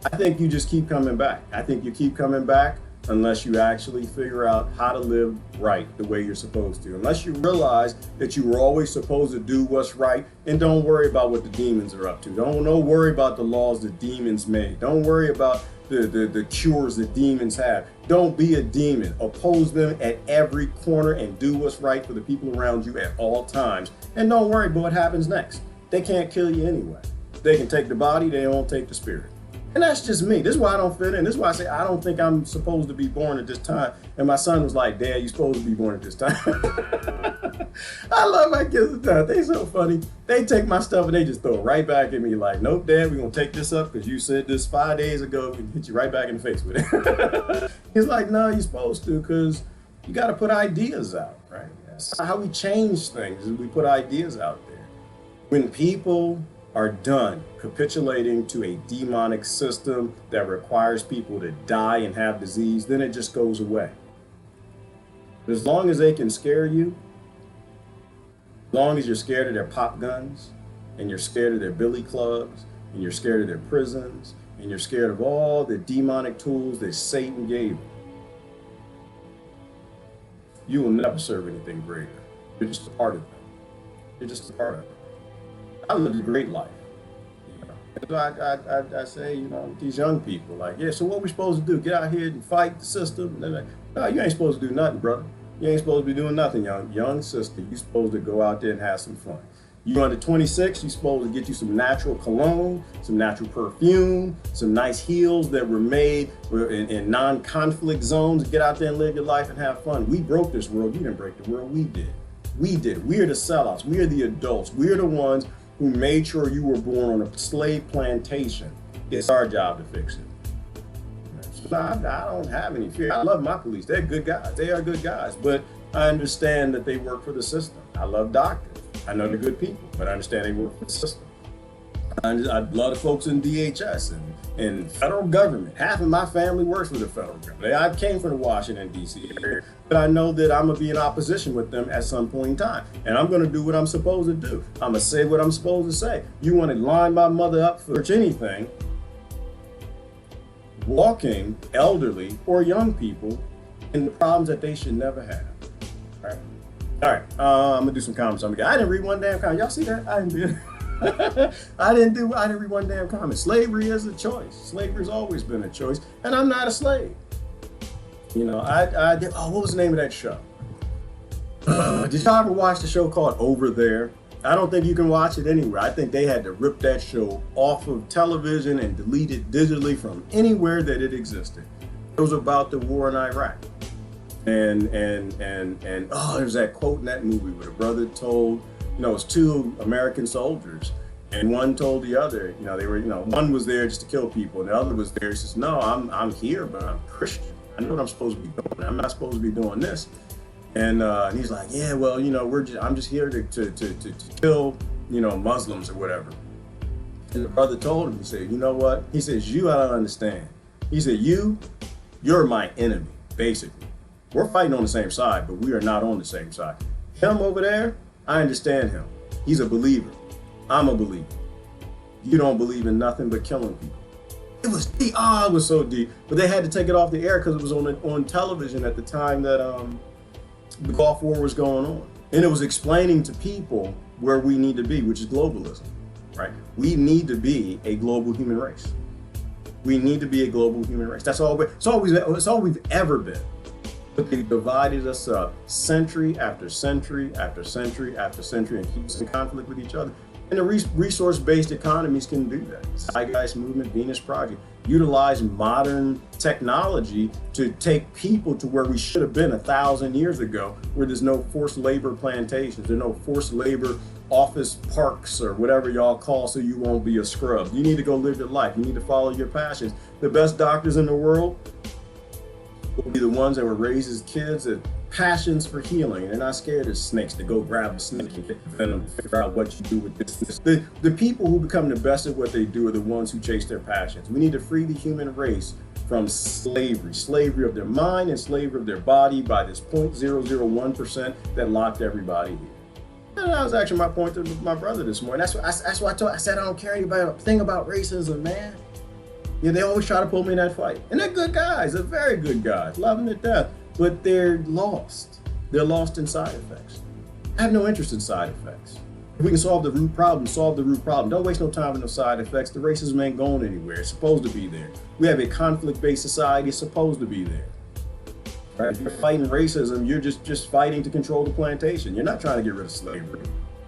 I think you just keep coming back. I think you keep coming back unless you actually figure out how to live right the way you're supposed to. Unless you realize that you were always supposed to do what's right, and don't worry about what the demons are up to. Don't worry about the laws the demons made. Don't worry about the cures that demons have. Don't be a demon. Oppose them at every corner and do what's right for the people around you at all times. And don't worry about what happens next. They can't kill you anyway. They can take the body, they won't take the spirit. And that's just me. This is why I don't fit in. This is why I say I don't think I'm supposed to be born at this time. And my son was like, Dad, you're supposed to be born at this time. I love my kids at that. They so funny. They take my stuff and they just throw it right back at me like, nope, Dad, we're going to take this up because you said this 5 days ago. We can hit you right back in the face with it. He's like, no, you're supposed to, because you got to put ideas out, right? That's how we change things, is we put ideas out there. When people are done capitulating to a demonic system that requires people to die and have disease, then it just goes away. But as long as they can scare you, as long as you're scared of their pop guns, and you're scared of their billy clubs, and you're scared of their prisons, and you're scared of all the demonic tools that Satan gave you, you will never serve anything greater. You're just a part of them. You're just a part of it. I lived a great life. So I say, these young people, like, yeah, so what we supposed to do? Get out here and fight the system? And they're like, no, you ain't supposed to do nothing, brother. You ain't supposed to be doing nothing, young sister. You're supposed to go out there and have some fun. You under 26, you're supposed to get you some natural cologne, some natural perfume, some nice heels that were made in non-conflict zones. Get out there and live your life and have fun. We broke this world. You didn't break the world. We did. We did. We are the sellouts. We are the adults. We are the ones who made sure you were born on a slave plantation. It's our job to fix it. So I don't have any fear. I love my police. They're good guys. They are good guys. But I understand that they work for the system. I love doctors. I know they're good people, but I understand they work for the system. I love the folks in DHS and federal government. Half of my family works for the federal government. I came from the Washington, D.C. area, but I know that I'm going to be in opposition with them at some point in time. And I'm going to do what I'm supposed to do. I'm going to say what I'm supposed to say. You want to line my mother up for anything, walking elderly or young people and the problems that they should never have. All right. I'm gonna do some comments. I didn't read one damn comment. Y'all see that? I didn't do it. I didn't read one damn comment. Slavery is a choice. Slavery's always been a choice, and I'm not a slave. You know, I did. Oh, what was the name of that show? Did y'all ever watch the show called Over There? I don't think you can watch it anywhere. I think they had to rip that show off of television and delete it digitally from anywhere that it existed. It was about the war in Iraq. And there's that quote in that movie where the brother told, you know, it was two American soldiers, and one told the other, you know, they were, you know, one was there just to kill people, and the other was there. He says, no, I'm here, but I'm Christian. I know what I'm supposed to be doing. I'm not supposed to be doing this. And he's like, yeah, well, you know, I'm just here to kill, you know, Muslims or whatever. And the brother told him, he said, you know what? He says, you gotta understand. He said, you're my enemy, basically. We're fighting on the same side, but we are not on the same side. Him over there, I understand him. He's a believer. I'm a believer. You don't believe in nothing but killing people. It was deep. Oh, it was so deep. But they had to take it off the air because it was on television at the time that the Gulf War was going on. And it was explaining to people where we need to be, which is globalism, right? We need to be a global human race. We need to be a global human race. That's all we've ever been. But they divided us up century after century after century after century and keep us in conflict with each other. And the resource-based economies can do that. Zeitgeist Movement, Venus Project, utilize modern technology to take people to where we should have been 1,000 years ago, where there's no forced labor plantations, there's no forced labor office parks or whatever y'all call, so you won't be a scrub. You need to go live your life. You need to follow your passions. The best doctors in the world will be the ones that were raised as kids that passions for healing. They're not scared of snakes to go grab a snake and get the venom, figure out what you do with this. The people who become the best at what they do are the ones who chase their passions. We need to free the human race from slavery of their mind and slavery of their body by this 0.001% that locked everybody here. And that was actually my point to my brother this morning. That's why I said I don't care anything about racism, man. Yeah, they always try to pull me in that fight. And they're good guys, they're very good guys, love them to death. But they're lost. They're lost in side effects. I have no interest in side effects. If we can solve the root problem, solve the root problem. Don't waste no time with no side effects. The racism ain't going anywhere. It's supposed to be there. We have a conflict-based society. It's supposed to be there. Right? If you're fighting racism, you're just fighting to control the plantation. You're not trying to get rid of slavery.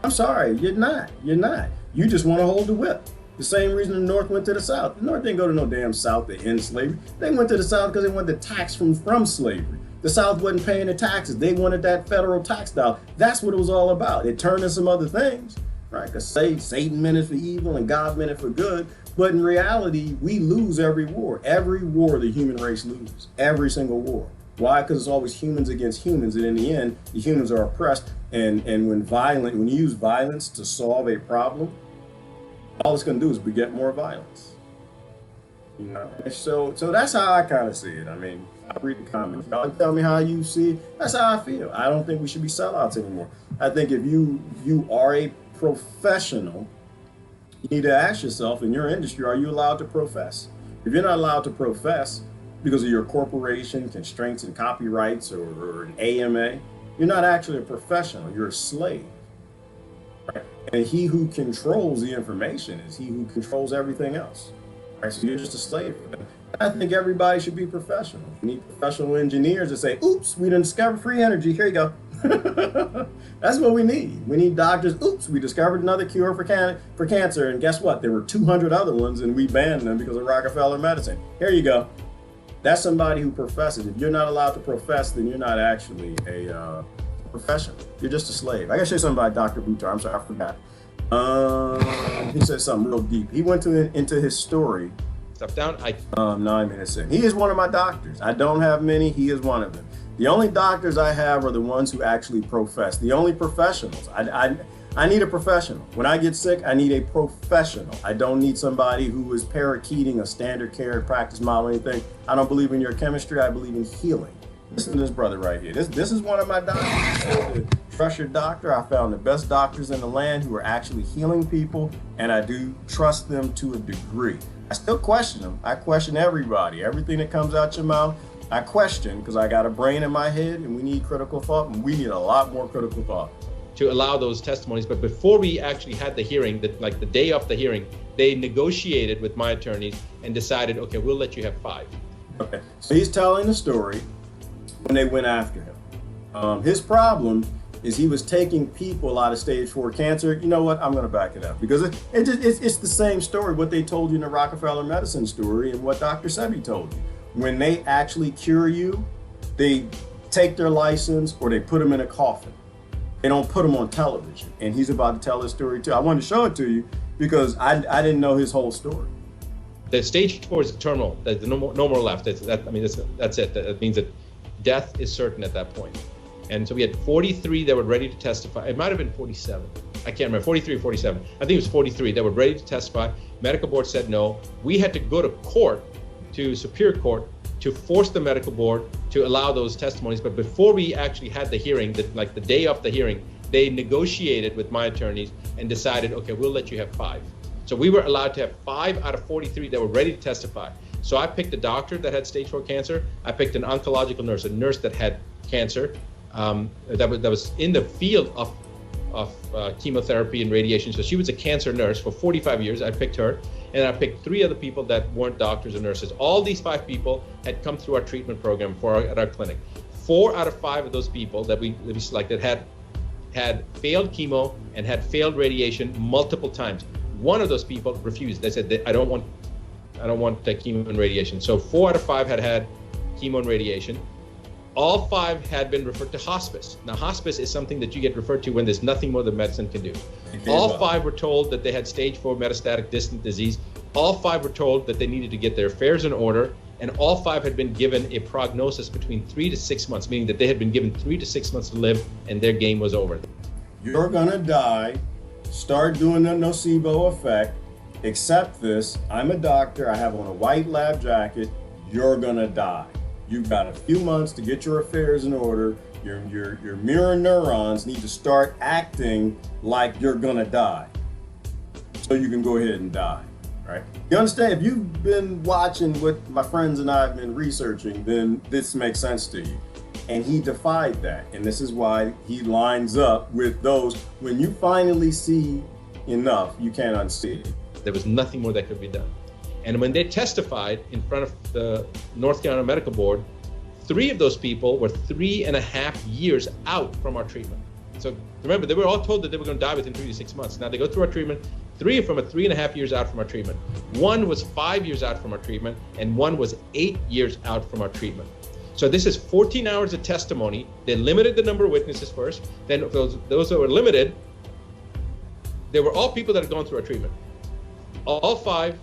I'm sorry, you're not. You're not. You just want to hold the whip. The same reason the North went to the South. The North didn't go to no damn South to end slavery. They went to the South because they wanted the tax from slavery. The South wasn't paying the taxes. They wanted that federal tax dollar. That's what it was all about. It turned into some other things, right? Because Satan meant it for evil and God meant it for good. But in reality, we lose every war. Every war the human race loses. Every single war. Why? Because it's always humans against humans. And in the end, the humans are oppressed. And when you use violence to solve a problem, all it's going to do is beget more violence. You know, so that's how I kind of see it. I mean, I read the comments. Y'all tell me how you see it. That's how I feel. I don't think we should be sellouts anymore. I think if you are a professional, you need to ask yourself in your industry, are you allowed to profess? If you're not allowed to profess because of your corporation, constraints and copyrights or an AMA, you're not actually a professional. You're a slave. Right? And he who controls the information is he who controls everything else. Right? So you're just a slave for them. I think everybody should be professional. We need professional engineers to say, oops, we didn't discover free energy. Here you go. That's what we need. We need doctors. Oops, we discovered another cure for cancer. And guess what? There were 200 other ones and we banned them because of Rockefeller medicine. Here you go. That's somebody who professes. If you're not allowed to profess, then you're not actually a professional. You're just a slave. I gotta show you something about Dr. BUTTAR. I'm sorry, I forgot. He said something real deep. He went into his story. Step down. 9 minutes in. He is one of my doctors. I don't have many. He is one of them. The only doctors I have are the ones who actually profess. The only professionals. I need a professional. When I get sick, I need a professional. I don't need somebody who is parakeeting a standard care practice model or anything. I don't believe in your chemistry. I believe in healing. Listen to this brother right here. This is one of my doctors. Trust your doctor. I found the best doctors in the land who are actually healing people, and I do trust them to a degree. I still question them. I question everybody. Everything that comes out your mouth, I question, because I got a brain in my head and we need critical thought, and we need a lot more critical thought. To allow those testimonies, but before we actually had the hearing, like the day of the hearing, they negotiated with my attorneys and decided, okay, we'll let you have 5. Okay, so he's telling the story when they went after him. His problem is he was taking people out of stage 4 cancer. You know what? I'm going to back it up, because it's the same story, what they told you in the Rockefeller medicine story and what Dr. Sebi told you. When they actually cure you, they take their license or they put them in a coffin. They don't put them on television. And he's about to tell his story too. I wanted to show it to you because I didn't know his whole story. The stage 4 is terminal. There's no more left. That's it. That means that death is certain at that point. And so we had 43 that were ready to testify. It might have been 47. I can't remember, 43 or 47. I think it was 43 that were ready to testify. Medical board said no. We had to go to court, to Superior Court, to force the medical board to allow those testimonies. But before we actually had the hearing, like the day of the hearing, they negotiated with my attorneys and decided, okay, we'll let you have 5. So we were allowed to have 5 out of 43 that were ready to testify. So I picked a doctor that had stage 4 cancer. I picked an oncological nurse, a nurse that had cancer, that was in the field of chemotherapy and radiation. So she was a cancer nurse for 45 years. I picked her, and I picked 3 other people that weren't doctors or nurses. All these 5 people had come through our treatment program at our clinic. 4 out of 5 of those people that we selected had failed chemo and had failed radiation multiple times. One of those people refused. They said, I don't want the chemo and radiation. So 4 out of 5 had chemo and radiation. All 5 had been referred to hospice. Now, hospice is something that you get referred to when there's nothing more that medicine can do. All 5 were told that they had stage 4 metastatic distant disease. All 5 were told that they needed to get their affairs in order. And all 5 had been given a prognosis between 3 to 6 months, meaning that they had been given 3 to 6 months to live, and their game was over. You're gonna die. Start doing the nocebo effect. Accept this. I'm a doctor. I have on a white lab jacket. You're gonna die. You've got a few months to get your affairs in order. Your mirror neurons need to start acting like you're gonna die, so you can go ahead and die, right? You understand? If you've been watching what my friends and I have been researching, then this makes sense to you. And he defied that, and this is why he lines up with those. When you finally see enough, you can't unsee it. There was nothing more that could be done. And when they testified in front of the North Carolina Medical Board, 3 of those people were 3.5 years out from our treatment. So remember, they were all told that they were going to die within 3 to 6 months. Now they go through our treatment. 3 of them are 3.5 years out from our treatment. 1 was 5 years out from our treatment, and 1 was 8 years out from our treatment. So this is 14 hours of testimony. They limited the number of witnesses first. Then those that were limited, they were all people that had gone through our treatment. All 5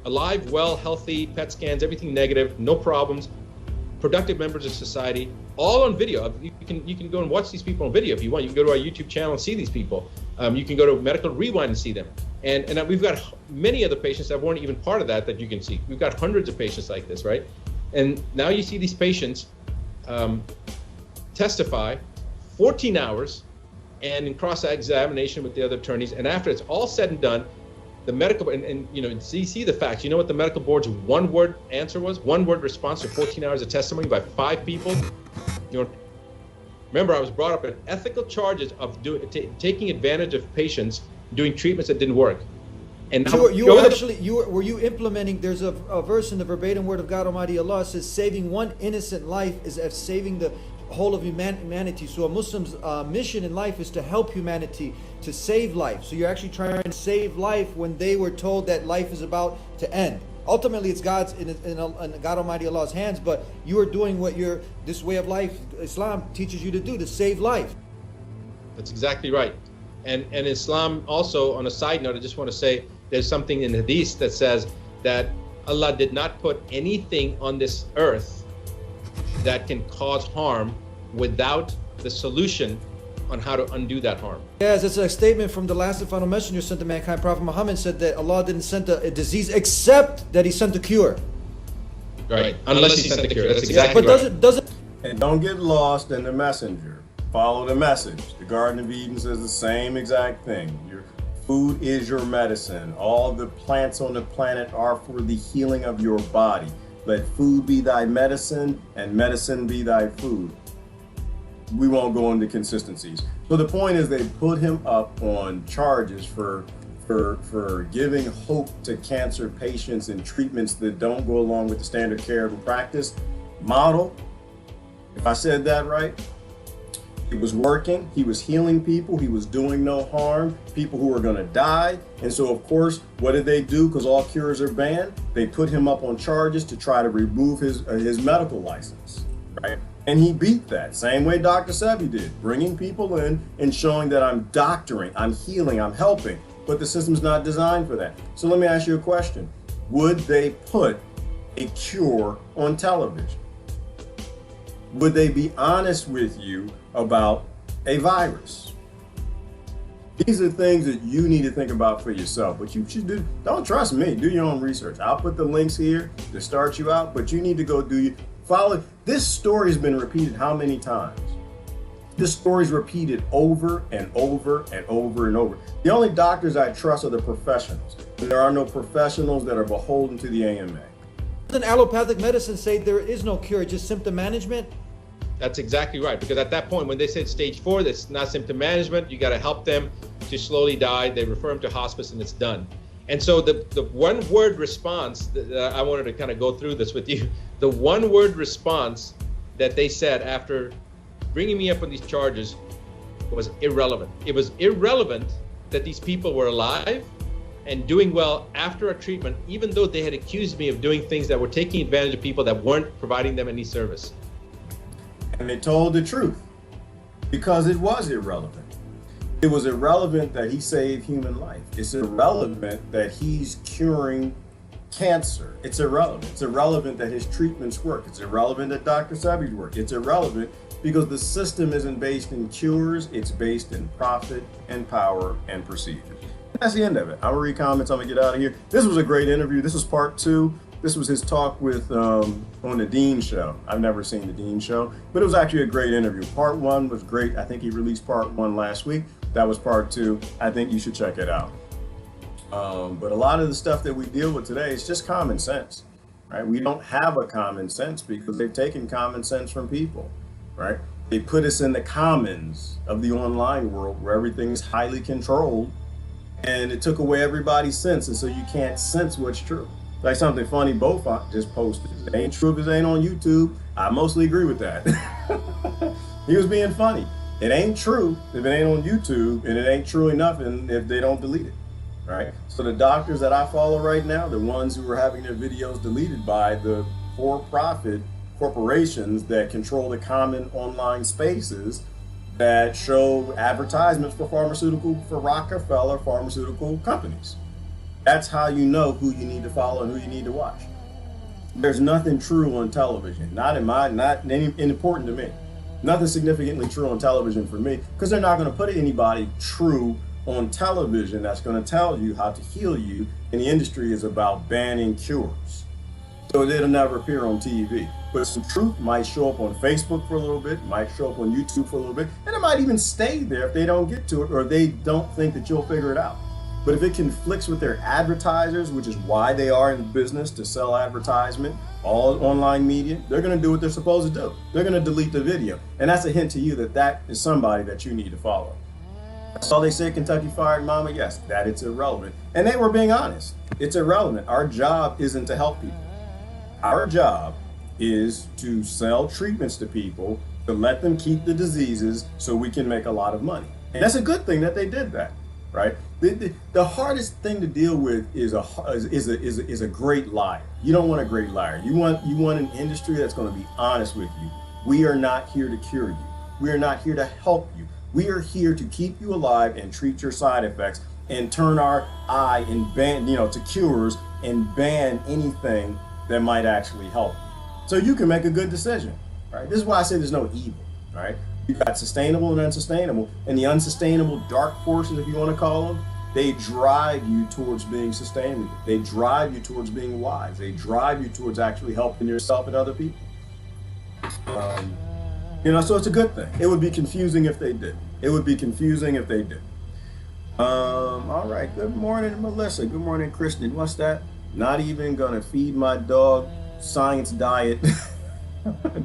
alive, well, healthy, PET scans, everything negative, no problems, productive members of society, all on video. You can go and watch these people on video if you want. You can go to our YouTube channel and see these people. You can go to Medical Rewind and see them. And we've got many other patients that weren't even part of that you can see. We've got hundreds of patients like this, right? And now you see these patients testify 14 hours and in cross-examination with the other attorneys. And after it's all said and done, the medical, and you know, see the facts. You know what the medical board's one-word answer was? One-word response to 14 hours of testimony by 5 people. You know, remember, I was brought up in ethical charges of taking advantage of patients doing treatments that didn't work. And were you implementing? There's a verse in the verbatim word of God Almighty Allah says, saving one innocent life is as saving the whole of humanity. So a Muslim's mission in life is to help humanity, to save life. So you're actually trying to save life when they were told that life is about to end. Ultimately, it's God's in God Almighty Allah's hands, but you are doing what this way of life, Islam teaches you to do, to save life. That's exactly right. And Islam also, on a side note, I just want to say there's something in Hadith that says that Allah did not put anything on this earth that can cause harm without the solution on how to undo that harm. Yes, it's a statement from the last and final messenger sent to mankind. Prophet Muhammad said that Allah didn't send a disease except that He sent a cure. Right. Unless He sent the cure. That's exactly right. But doesn't. And don't get lost in the messenger. Follow the message. The Garden of Eden says the same exact thing. Your food is your medicine. All the plants on the planet are for the healing of your body. let food be thy medicine and medicine be thy food. We won't go into consistencies. So the point is they put him up on charges for giving hope to cancer patients and treatments that don't go along with the standard care and practice model. If I said that right, it was working. He was healing people. He was doing no harm. People who were going to die. And so, of course, what did they do? Because all cures are banned. They put him up on charges to try to remove his medical license, right? And he beat that, same way Dr. Sebi did, bringing people in and showing that I'm doctoring, I'm healing, I'm helping, but the system's not designed for that. So let me ask you a question. Would they put a cure on television? Would they be honest with you about a virus? These are things that you need to think about for yourself, but you should do, don't trust me, do your own research. I'll put the links here to start you out, but you need to go follow. This story has been repeated how many times? This story's repeated over and over and over and over. The only doctors I trust are the professionals. And there are no professionals that are beholden to the AMA. Doesn't allopathic medicine say there is no cure, just symptom management? That's exactly right. Because at that point, when they said stage 4, that's not symptom management. You got to help them to slowly die. They refer them to hospice and it's done. And so the one word response that I wanted to kind of go through this with you, the one word response that they said after bringing me up on these charges was irrelevant. It was irrelevant that these people were alive and doing well after a treatment, even though they had accused me of doing things that were taking advantage of people that weren't providing them any service. And they told the truth because it was irrelevant. It was irrelevant that he saved human life. It's irrelevant that he's curing cancer. It's irrelevant. It's irrelevant that his treatments work. It's irrelevant that Dr. Sebi's work. It's irrelevant because the system isn't based in cures. It's based in profit and power and procedures. That's the end of it. I'm gonna read comments. I'm gonna get out of here. This was a great interview. This was part 2. This was his talk with on the Deen show. I've never seen the Deen show, but it was actually a great interview. Part 1 was great. I think he released part 1 last week. That was part 2. I think you should check it out. But a lot of the stuff that we deal with today is just common sense, right? We don't have a common sense because they've taken common sense from people, right? They put us in the commons of the online world where everything is highly controlled, and it took away everybody's sense, and so you can't sense what's true. Like something funny Bofont just posted. It ain't true if it ain't on YouTube. I mostly agree with that. He was being funny. It ain't true if it ain't on YouTube, and it ain't true enough and if they don't delete it, right? So the doctors that I follow right now, the ones who are having their videos deleted by the for-profit corporations that control the common online spaces that show advertisements for Rockefeller pharmaceutical companies. That's how you know who you need to follow and who you need to watch. There's nothing true on television, not important to me. Nothing significantly true on television for me, because they're not going to put anybody true on television that's going to tell you how to heal you, and the industry is about banning cures. So it'll never appear on TV. But some truth might show up on Facebook for a little bit, might show up on YouTube for a little bit, and it might even stay there if they don't get to it or they don't think that you'll figure it out. But if it conflicts with their advertisers, which is why they are in business to sell advertisement, all online media, they're going to do what they're supposed to do. They're going to delete the video. And that's a hint to you that that is somebody that you need to follow. That's all they say, Kentucky fired mama. Yes, that it's irrelevant. And they were being honest. It's irrelevant. Our job isn't to help people. Our job is to sell treatments to people, to let them keep the diseases so we can make a lot of money. And that's a good thing that they did that, right? The hardest thing to deal with is a great liar. You don't want a great liar. You want an industry that's going to be honest with you. We are not here to cure you. We are not here to help you. We are here to keep you alive and treat your side effects and turn our eye and ban, to cures and ban anything that might actually help you. So you can make a good decision, right? This is why I say there's no evil, right? You got sustainable and unsustainable, and the unsustainable dark forces, if you want to call them, they drive you towards being sustainable. They drive you towards being wise. They drive you towards actually helping yourself and other people. So it's a good thing. It would be confusing if they did. It would be confusing if they did. All right. Good morning, Melissa. Good morning, Kristen. What's that? Not even gonna feed my dog science diet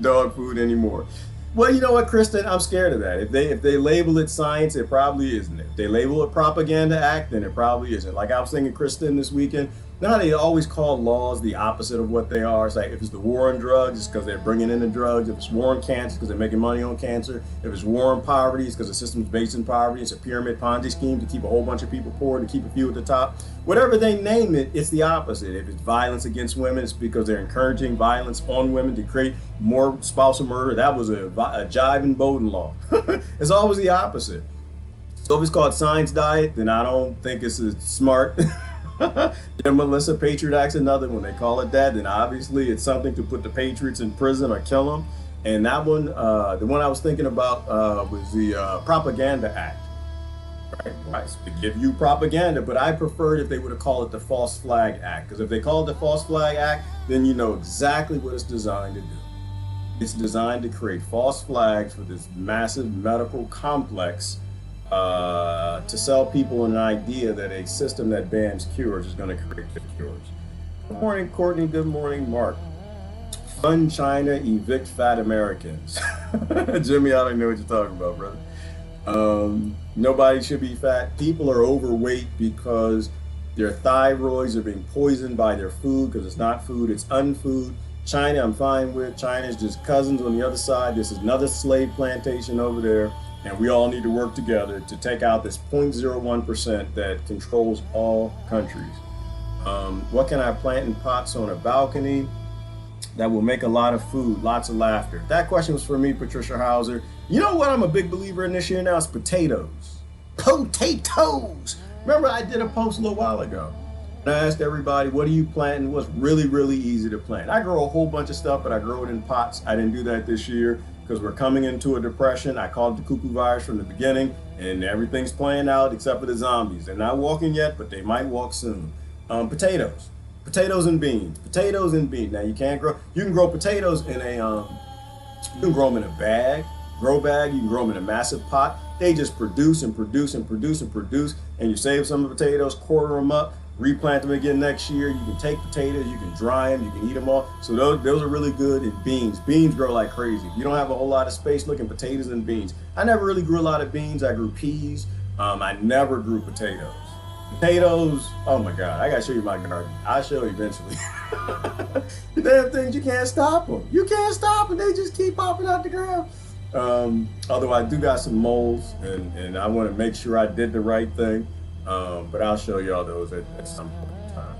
dog food anymore. Well, you know what, Kristen? I'm scared of that. If they label it science, it probably isn't. If they label it propaganda act, then it probably isn't. Like I was thinking, Kristen, this weekend, now they always call laws the opposite of what they are. It's like if it's the war on drugs, it's because they're bringing in the drugs. If it's war on cancer, because they're making money on cancer. If it's war on poverty, it's because the system's based in poverty. It's a pyramid Ponzi scheme to keep a whole bunch of people poor, to keep a few at the top. Whatever they name it, it's the opposite. If it's violence against women, it's because they're encouraging violence on women to create more spousal murder. That was a Jive and Bowden law. It's always the opposite. So if it's called science diet, then I don't think it's as smart. Yeah, Melissa, Patriot Act's another one. They call it that, then obviously it's something to put the patriots in prison or kill them. And that one, the one I was thinking about was the Propaganda Act. Right, to give you propaganda, but I preferred if they would have called it the False Flag Act, because if they call it the False Flag Act, then you know exactly what it's designed to do. It's designed to create false flags for this massive medical complex to sell people an idea that a system that bans cures is going to create the cures. Good morning, Courtney. Good morning, Mark. Fund China, evict fat Americans. Jimmy, I don't know what you're talking about, brother. Nobody should be fat. People are overweight because their thyroids are being poisoned by their food, because it's not food, it's unfood. China, I'm fine with. China is just cousins on the other side. This is another slave plantation over there. And we all need to work together to take out this 0.01% that controls all countries. What can I plant in pots on a balcony that will make a lot of food, lots of laughter? That question was for me, Patricia Hauser. You know what I'm a big believer in this year now? It's potatoes. Potatoes! Remember I did a post a little while ago. And I asked everybody, what are you planting? What's really, really easy to plant? I grow a whole bunch of stuff, but I grow it in pots. I didn't do that this year because we're coming into a depression. I called it the cuckoo virus from the beginning, and everything's playing out except for the zombies. They're not walking yet, but they might walk soon. Potatoes. Potatoes and beans. Potatoes and beans. Now you can grow potatoes in a, you can grow them in a bag, grow bag. You can grow them in a massive pot. They just produce and produce and produce and produce, and you save some of the potatoes, quarter them up, replant them again next year. You can take potatoes, you can dry them, you can eat them all. So those are really good. And beans. Beans grow like crazy. If you don't have a whole lot of space, looking potatoes and beans. I never really grew a lot of beans. I grew peas. I never grew potatoes. Potatoes, oh my God, I gotta show you my garden. I'll show you eventually. The damn things, you can't stop them. You can't stop them. They just keep popping out the ground. Although I do got some moles, and I want to make sure I did the right thing. But I'll show y'all those at some point in time.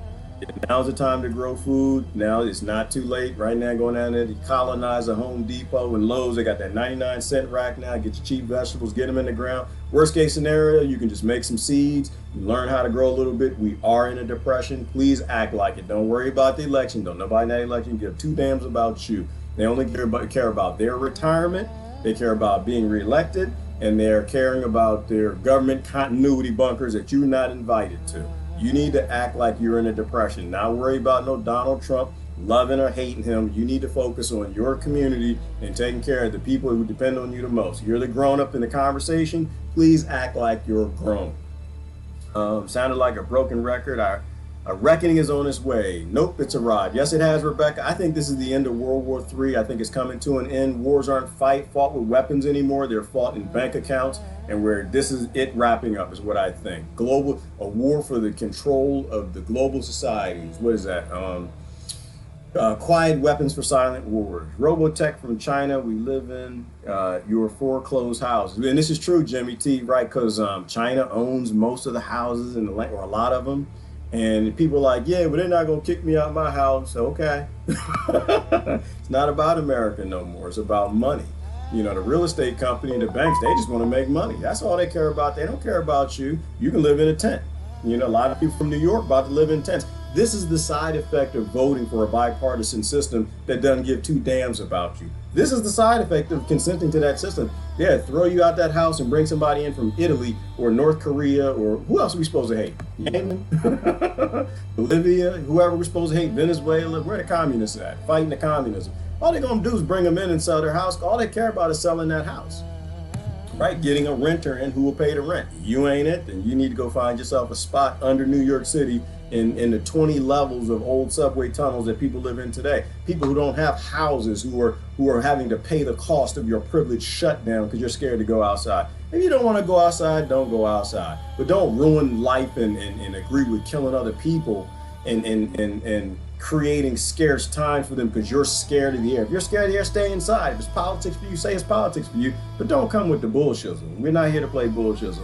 Now's the time to grow food. Now it's not too late. Right now, going down there to Colonizer, Home Depot, and Lowe's. They got that 99-cent rack now. Get your cheap vegetables, get them in the ground. Worst case scenario, you can just make some seeds, learn how to grow a little bit. We are in a depression. Please act like it. Don't worry about the election. Don't nobody in that election give two damns about you. They only care about their retirement. They care about being reelected, and they're caring about their government continuity bunkers that you're not invited to. You need to act like you're in a depression. Not worry about no Donald Trump, loving or hating him. You need to focus on your community and taking care of the people who depend on you the most. You're the grown up in the conversation. Please act like you're grown. Sounded like a broken record. A reckoning is on its way. Nope, it's arrived. Yes, it has, Rebecca. I think this is the end of World War III. I think it's coming to an end. Wars aren't fought with weapons anymore. They're fought in bank accounts, and where this is it wrapping up is what I think. A war for the control of the global societies. What is that? Quiet weapons for silent wars. Robotech from China. We live in your foreclosed houses. And this is true, Jimmy T, right? Because China owns most of the houses in the land, or a lot of them. And people are like, yeah, but they're not going to kick me out of my house. Okay. It's not about America no more. It's about money. You know, the real estate company and the banks, they just want to make money. That's all they care about. They don't care about you. You can live in a tent. You know, a lot of people from New York about to live in tents. This is the side effect of voting for a bipartisan system that doesn't give two damns about you. This is the side effect of consenting to that system. Yeah, throw you out that house and bring somebody in from Italy or North Korea, or who else are we supposed to hate? Yemen? Bolivia? Whoever we're supposed to hate? Venezuela? Where the communists at? Fighting the communism. All they're going to do is bring them in and sell their house. All they care about is selling that house. right? Getting a renter in who will pay the rent. You ain't it, then you need to go find yourself a spot under New York City in the 20 levels of old subway tunnels that people live in today. People who don't have houses, who are having to pay the cost of your privilege shutdown because you're scared to go outside. If you don't want to go outside, don't go outside. But don't ruin life and agree with killing other people and creating scarce time for them because you're scared of the air. If you're scared of the air, stay inside. If it's politics for you, say it's politics for you. But don't come with the bullshit. We're not here to play bullshit.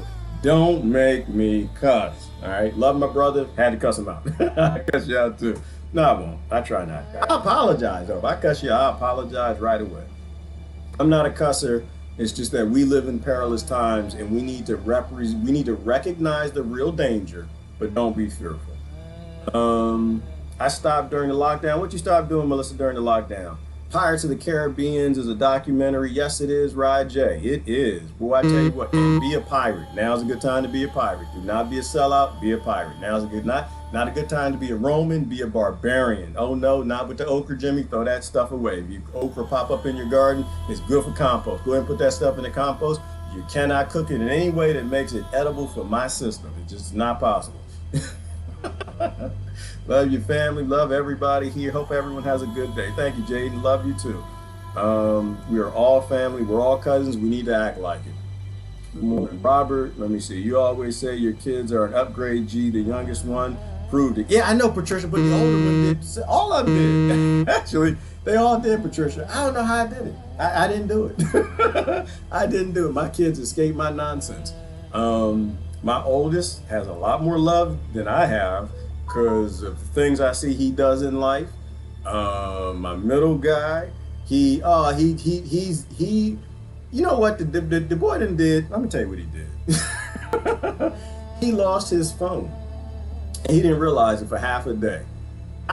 Don't make me cuss. All right, love my brother, had to cuss him out. I cuss you out too. No, I won't. I try not. I apologize though. If I cuss you, I apologize right away. I'm not a cusser. It's just that we live in perilous times, and we need to recognize the real danger, but don't be fearful. I stopped during the lockdown. What you stopped doing, Melissa, during the lockdown? Pirates of the Caribbean is a documentary. Yes, it is, Rod J. It is. Boy, I tell you what, and be a pirate. Now's a good time to be a pirate. Do not be a sellout, be a pirate. Now's a good not a good time to be a Roman, be a barbarian. Oh no, not with the okra, Jimmy. Throw that stuff away. If you okra pop up in your garden, it's good for compost. Go ahead and put that stuff in the compost. You cannot cook it in any way that makes it edible for my system. It's just not possible. Love your family, love everybody here. Hope everyone has a good day. Thank you, Jaden. Love you too. We are all family. We're all cousins. We need to act like it. Good morning, Robert. Let me see. You always say your kids are an upgrade, G. The youngest one proved it. Yeah, I know, Patricia, but the older one did. All of them did. Actually, they all did, Patricia. I don't know how I did it. I didn't do it. I didn't do it. My kids escaped my nonsense. My oldest has a lot more love than I have, because of the things I see he does in life. My middle guy, you know what the boy done did? Let me tell you what he did. He lost his phone. And he didn't realize it for half a day.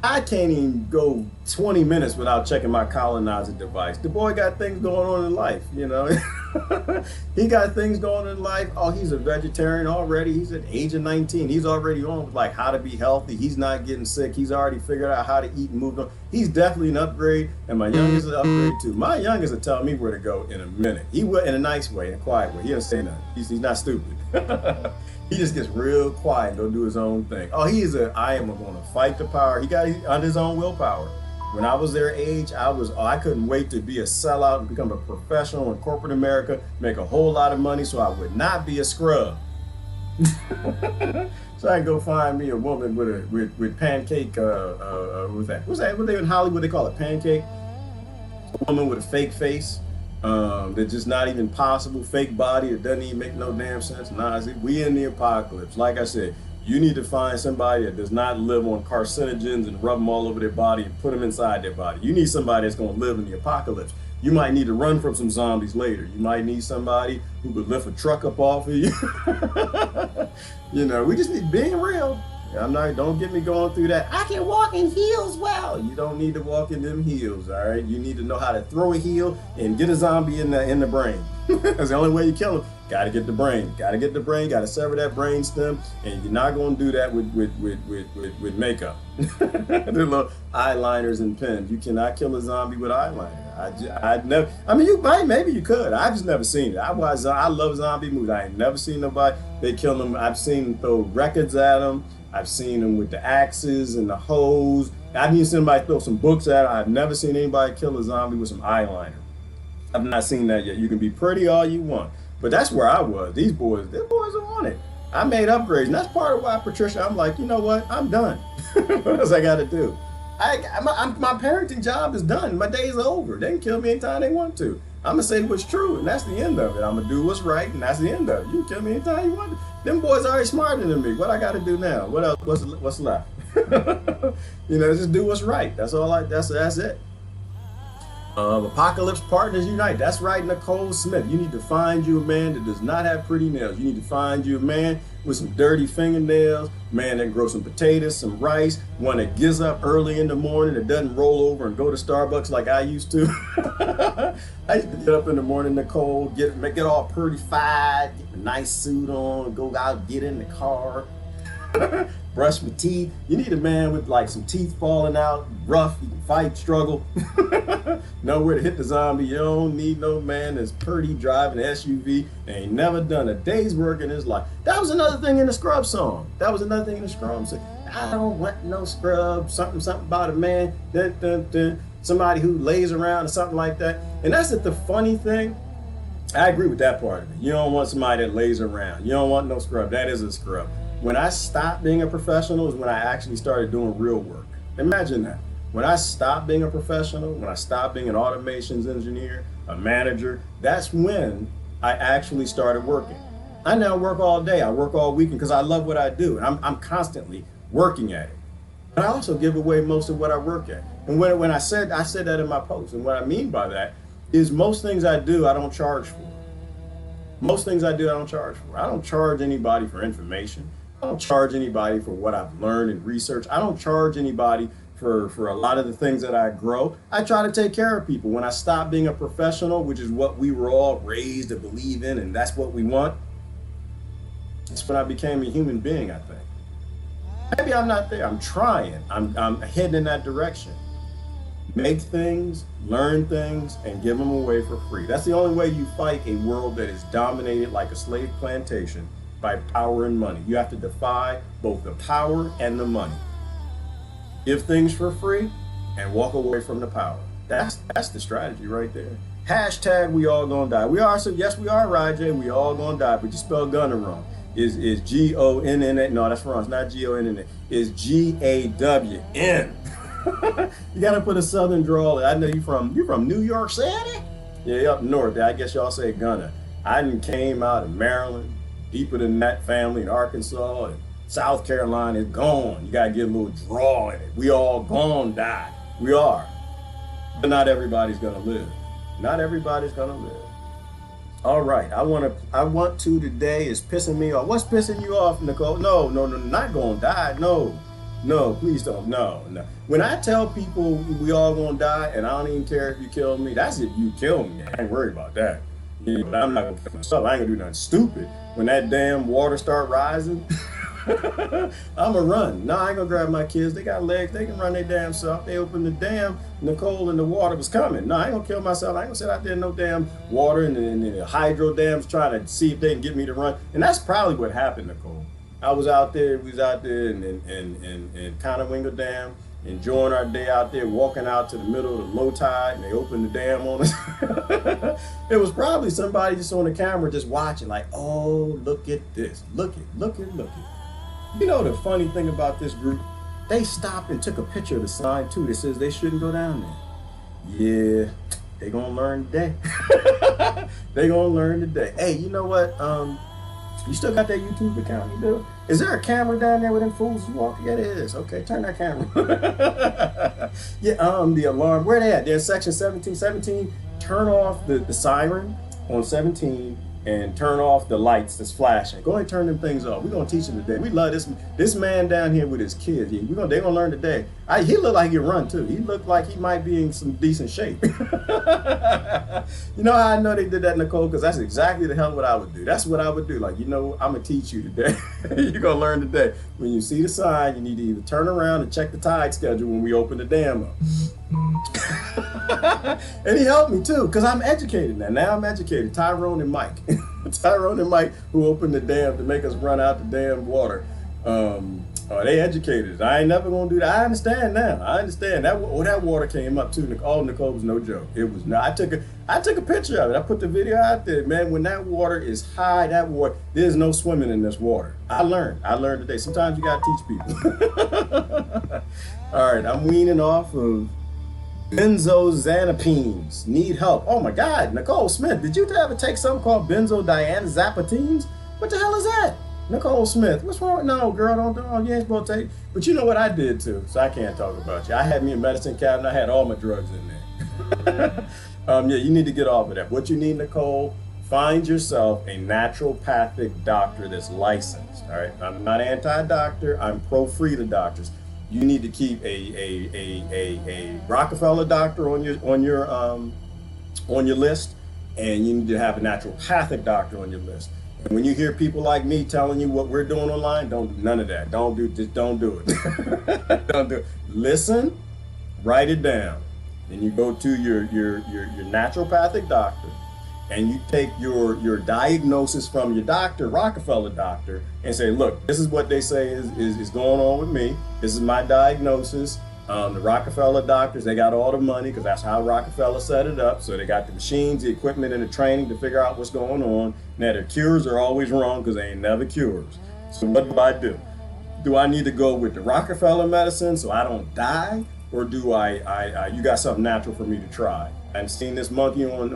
I can't even go 20 minutes without checking my Colonizer device. The boy got things going on in life, you know. He got things going on in life. Oh, he's a vegetarian already. He's at age of 19. He's already on with like how to be healthy. He's not getting sick. He's already figured out how to eat and move on. He's definitely an upgrade, and my youngest is an upgrade too. My youngest will tell me where to go in a minute. He will, in a nice way, in a quiet way. He doesn't say nothing. He's not stupid. He just gets real quiet and go do his own thing. Oh, I am going to fight the power. He got under his own willpower. When I was their age, I couldn't wait to be a sellout and become a professional in corporate America, make a whole lot of money so I would not be a scrub. So I can go find me a woman with pancake, what's that? What they in Hollywood, they call it pancake? A woman with a fake face. That's just not even possible, fake body that doesn't even make no damn sense. Nah, we in the apocalypse. Like I said, you need to find somebody that does not live on carcinogens and rub them all over their body and put them inside their body. You need somebody that's going to live in the apocalypse. You might need to run from some zombies later. You might need somebody who could lift a truck up off of you. You know, we just need being real. Don't get me going through that. I can walk in heels well. You don't need to walk in them heels, all right? You need to know how to throw a heel and get a zombie in the brain. That's the only way you kill him. Gotta get the brain. Gotta get the brain. Gotta sever that brain stem. And you're not gonna do that with makeup. The little eyeliners and pens. You cannot kill a zombie with eyeliner. I'd never. I mean, you might. Maybe you could. I've just never seen it. I love zombie movies. I ain't never seen nobody. They kill them. I've seen them throw records at them. I've seen them with the axes and the hose. I've even seen somebody throw some books at them. I've never seen anybody kill a zombie with some eyeliner. I've not seen that yet. You can be pretty all you want. But that's where I was. These boys are on it. I made upgrades. And that's part of why, Patricia, I'm like, you know what? I'm done. What else I got to do? My parenting job is done. My days are over. They can kill me anytime they want to. I'm going to say what's true, and that's the end of it. I'm going to do what's right, and that's the end of it. You can kill me anytime you want to. Them boys are already smarter than me. What I got to do now? What else? What's left? You know, just do what's right. That's all. That's it. Apocalypse Partners Unite. That's right, Nicole Smith. You need to find you a man that does not have pretty nails. You need to find you a man with some dirty fingernails, man that can grow some potatoes, some rice, one that gets up early in the morning, that doesn't roll over and go to Starbucks like I used to. I used to get up in the morning, Nicole, get all pretty-fied, get a nice suit on, go out, get in the car, brush my teeth. You need a man with like some teeth falling out, rough, you can fight, struggle, nowhere to hit the zombie. You don't need no man that's pretty driving an SUV, ain't never done a day's work in his life. That was another thing in the Scrub song. That was another thing in the Scrub song. I don't want no scrub, something about a man, dun, dun, dun, somebody who lays around or something like that. And that's the funny thing. I agree with that part of it. You don't want somebody that lays around. You don't want no scrub. That is a scrub. When I stopped being a professional is when I actually started doing real work. Imagine that. When I stopped being a professional, when I stopped being an automations engineer, a manager, that's when I actually started working. I now work all day. I work all weekend because I love what I do. And I'm constantly working at it. But I also give away most of what I work at. And when I said that in my post, and what I mean by that is most things I do, I don't charge for. Most things I do, I don't charge for. I don't charge anybody for information. I don't charge anybody for what I've learned and research. I don't charge anybody for a lot of the things that I grow. I try to take care of people. When I stopped being a professional, which is what we were all raised to believe in, and that's what we want, that's when I became a human being, I think. Maybe I'm not there. I'm trying. I'm heading in that direction. Make things, learn things, and give them away for free. That's the only way you fight a world that is dominated like a slave plantation by power and money. You have to defy both the power and the money. Give things for free and walk away from the power. That's the strategy right there. Hashtag we all gonna die. We are, so yes, we are, Rajay. We all gonna die, but you spell gunner wrong. Is G-O-N-N-A. No, that's wrong. It's not G-O-N-N-A. It's G-A-W-N. You gotta put a southern drawl. I know you from New York City? Yeah, up north. I guess y'all say gunner. I done came out of Maryland, deeper than that family in Arkansas, and South Carolina is gone. You gotta get a little draw in it. We all gonna die. We are. But not everybody's gonna live. Not everybody's gonna live. All right, I want to today is pissing me off. What's pissing you off, Nicole? No, not gonna die. No, please don't. No. When I tell people we all gonna die, and I don't even care if you kill me, that's if you kill me. I ain't worried about that. You know, I'm not gonna kill myself. I ain't gonna do nothing stupid. When that damn water start rising, I'ma run. No, I ain't gonna grab my kids. They got legs. They can run their damn self. They opened the dam. Nicole, and the water was coming. No, I ain't gonna kill myself. I ain't gonna sit out there in no damn water and the hydro dams trying to see if they can get me to run. And that's probably what happened, Nicole. We was out there in Conowingo Dam, enjoying our day out there, walking out to the middle of the low tide, and they opened the dam on us. It was probably somebody just on the camera just watching, like, oh, look at this. Look it. You know the funny thing about this group? They stopped and took a picture of the sign, too, that says they shouldn't go down there. Yeah, they gonna learn today. They gonna learn today. Hey, you know what? You still got that YouTube account, you do? Is there a camera down there with them fools walking? Yeah, there is. Okay, turn that camera. Yeah, the alarm, where they at? They're in section 17. 17, turn off the siren on 17 and turn off the lights that's flashing. Go ahead and turn them things off. We're gonna teach them today. We love this man down here with his kids. They're gonna learn today. He looked like he can run too. He looked like he might be in some decent shape. You know how I know they did that, Nicole? Because that's exactly the hell what I would do. That's what I would do. Like, you know, I'm gonna teach you today. You're gonna learn today. When you see the sign, you need to either turn around and check the tide schedule when we open the dam up. And he helped me too, because I'm educated now. Now I'm educated. Tyrone and Mike. Tyrone and Mike, who opened the dam to make us run out the damn water. They educated us. I ain't never gonna do that. I understand now. I understand that. That water came up too. All Nicole was no joke. It was not. I took a picture of it. I put the video out there, man. When that water is high, that water, there's no swimming in this water. I learned today. Sometimes you gotta teach people. All right, I'm weaning off of benzodiazepines. Need help. Oh my God, Nicole Smith, did you ever take something called benzodiazepines? What the hell is that? Nicole Smith, what's wrong? No, girl, don't, you ain't supposed to take. But you know what I did too, so I can't talk about you. I had me a medicine cabinet. I had all my drugs in there. Yeah, you need to get off of that. What you need, Nicole, find yourself a naturopathic doctor that's licensed, all right? I'm not anti-doctor. I'm pro-free to doctors. You need to keep a Rockefeller doctor on your list, and you need to have a naturopathic doctor on your list. And when you hear people like me telling you what we're doing online, none of that. Just don't do it. Don't do it. Listen, write it down. Then you go to your naturopathic doctor, and you take your diagnosis from your doctor, Rockefeller doctor, and say, look, this is what they say is going on with me. This is my diagnosis. The Rockefeller doctors, they got all the money because that's how Rockefeller set it up. So they got the machines, the equipment, and the training to figure out what's going on. Now, their cures are always wrong because they ain't never cures. So what do? Do I need to go with the Rockefeller medicine so I don't die? Or do I you got something natural for me to try? I've seen this monkey on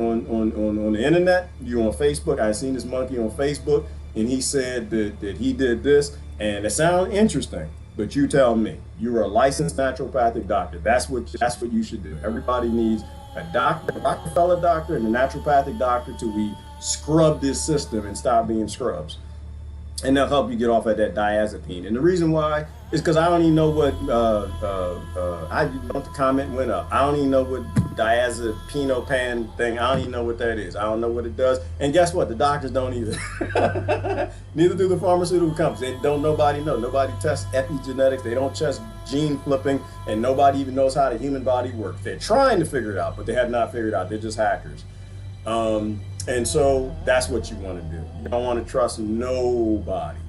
the internet, you on Facebook. I've seen this monkey on Facebook, and he said that he did this, and it sounds interesting. But you tell me, you're a licensed naturopathic doctor. That's what you should do. Everybody needs a doctor, a Rockefeller doctor, and a naturopathic doctor till we scrub this system and stop being scrubs. And they'll help you get off of that diazepine. And the reason why is because I don't even know what I want the comment went up. I don't even know what diazepinopan thing. I don't even know what that is. I don't know what it does. And guess what? The doctors don't either. Neither do the pharmaceutical companies. Nobody know. Nobody tests epigenetics. They don't test gene flipping, and nobody even knows how the human body works. They're trying to figure it out, but they have not figured it out. They're just hackers. And so that's what you want to do. You don't want to trust nobody,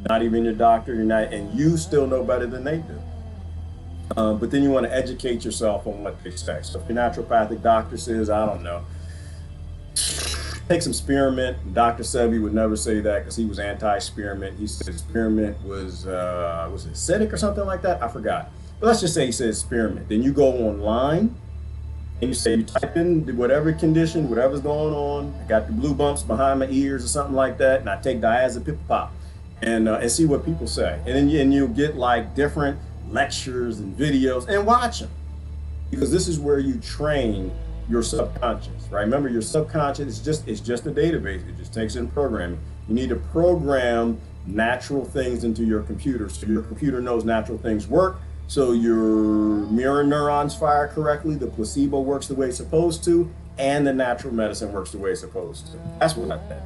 not even your doctor. And you still know better than they do. But then you want to educate yourself on what they say. So if your naturopathic doctor says, I don't know, take some spearmint. Dr. Sebi would never say that because he was anti-spearmint. He said spearmint was it acidic or something like that? I forgot. But let's just say he says spearmint. Then you go online and you type in whatever condition, whatever's going on. I got the blue bumps behind my ears or something like that, and I take diazepam and see what people say. And then you'll get like different lectures and videos and watch them, because this is where you train your subconscious, right? Remember, your subconscious is just a database. It just takes in programming. You need to program natural things into your computer so your computer knows natural things work. So your mirror neurons fire correctly, the placebo works the way it's supposed to, and the natural medicine works the way it's supposed to. That's what I think.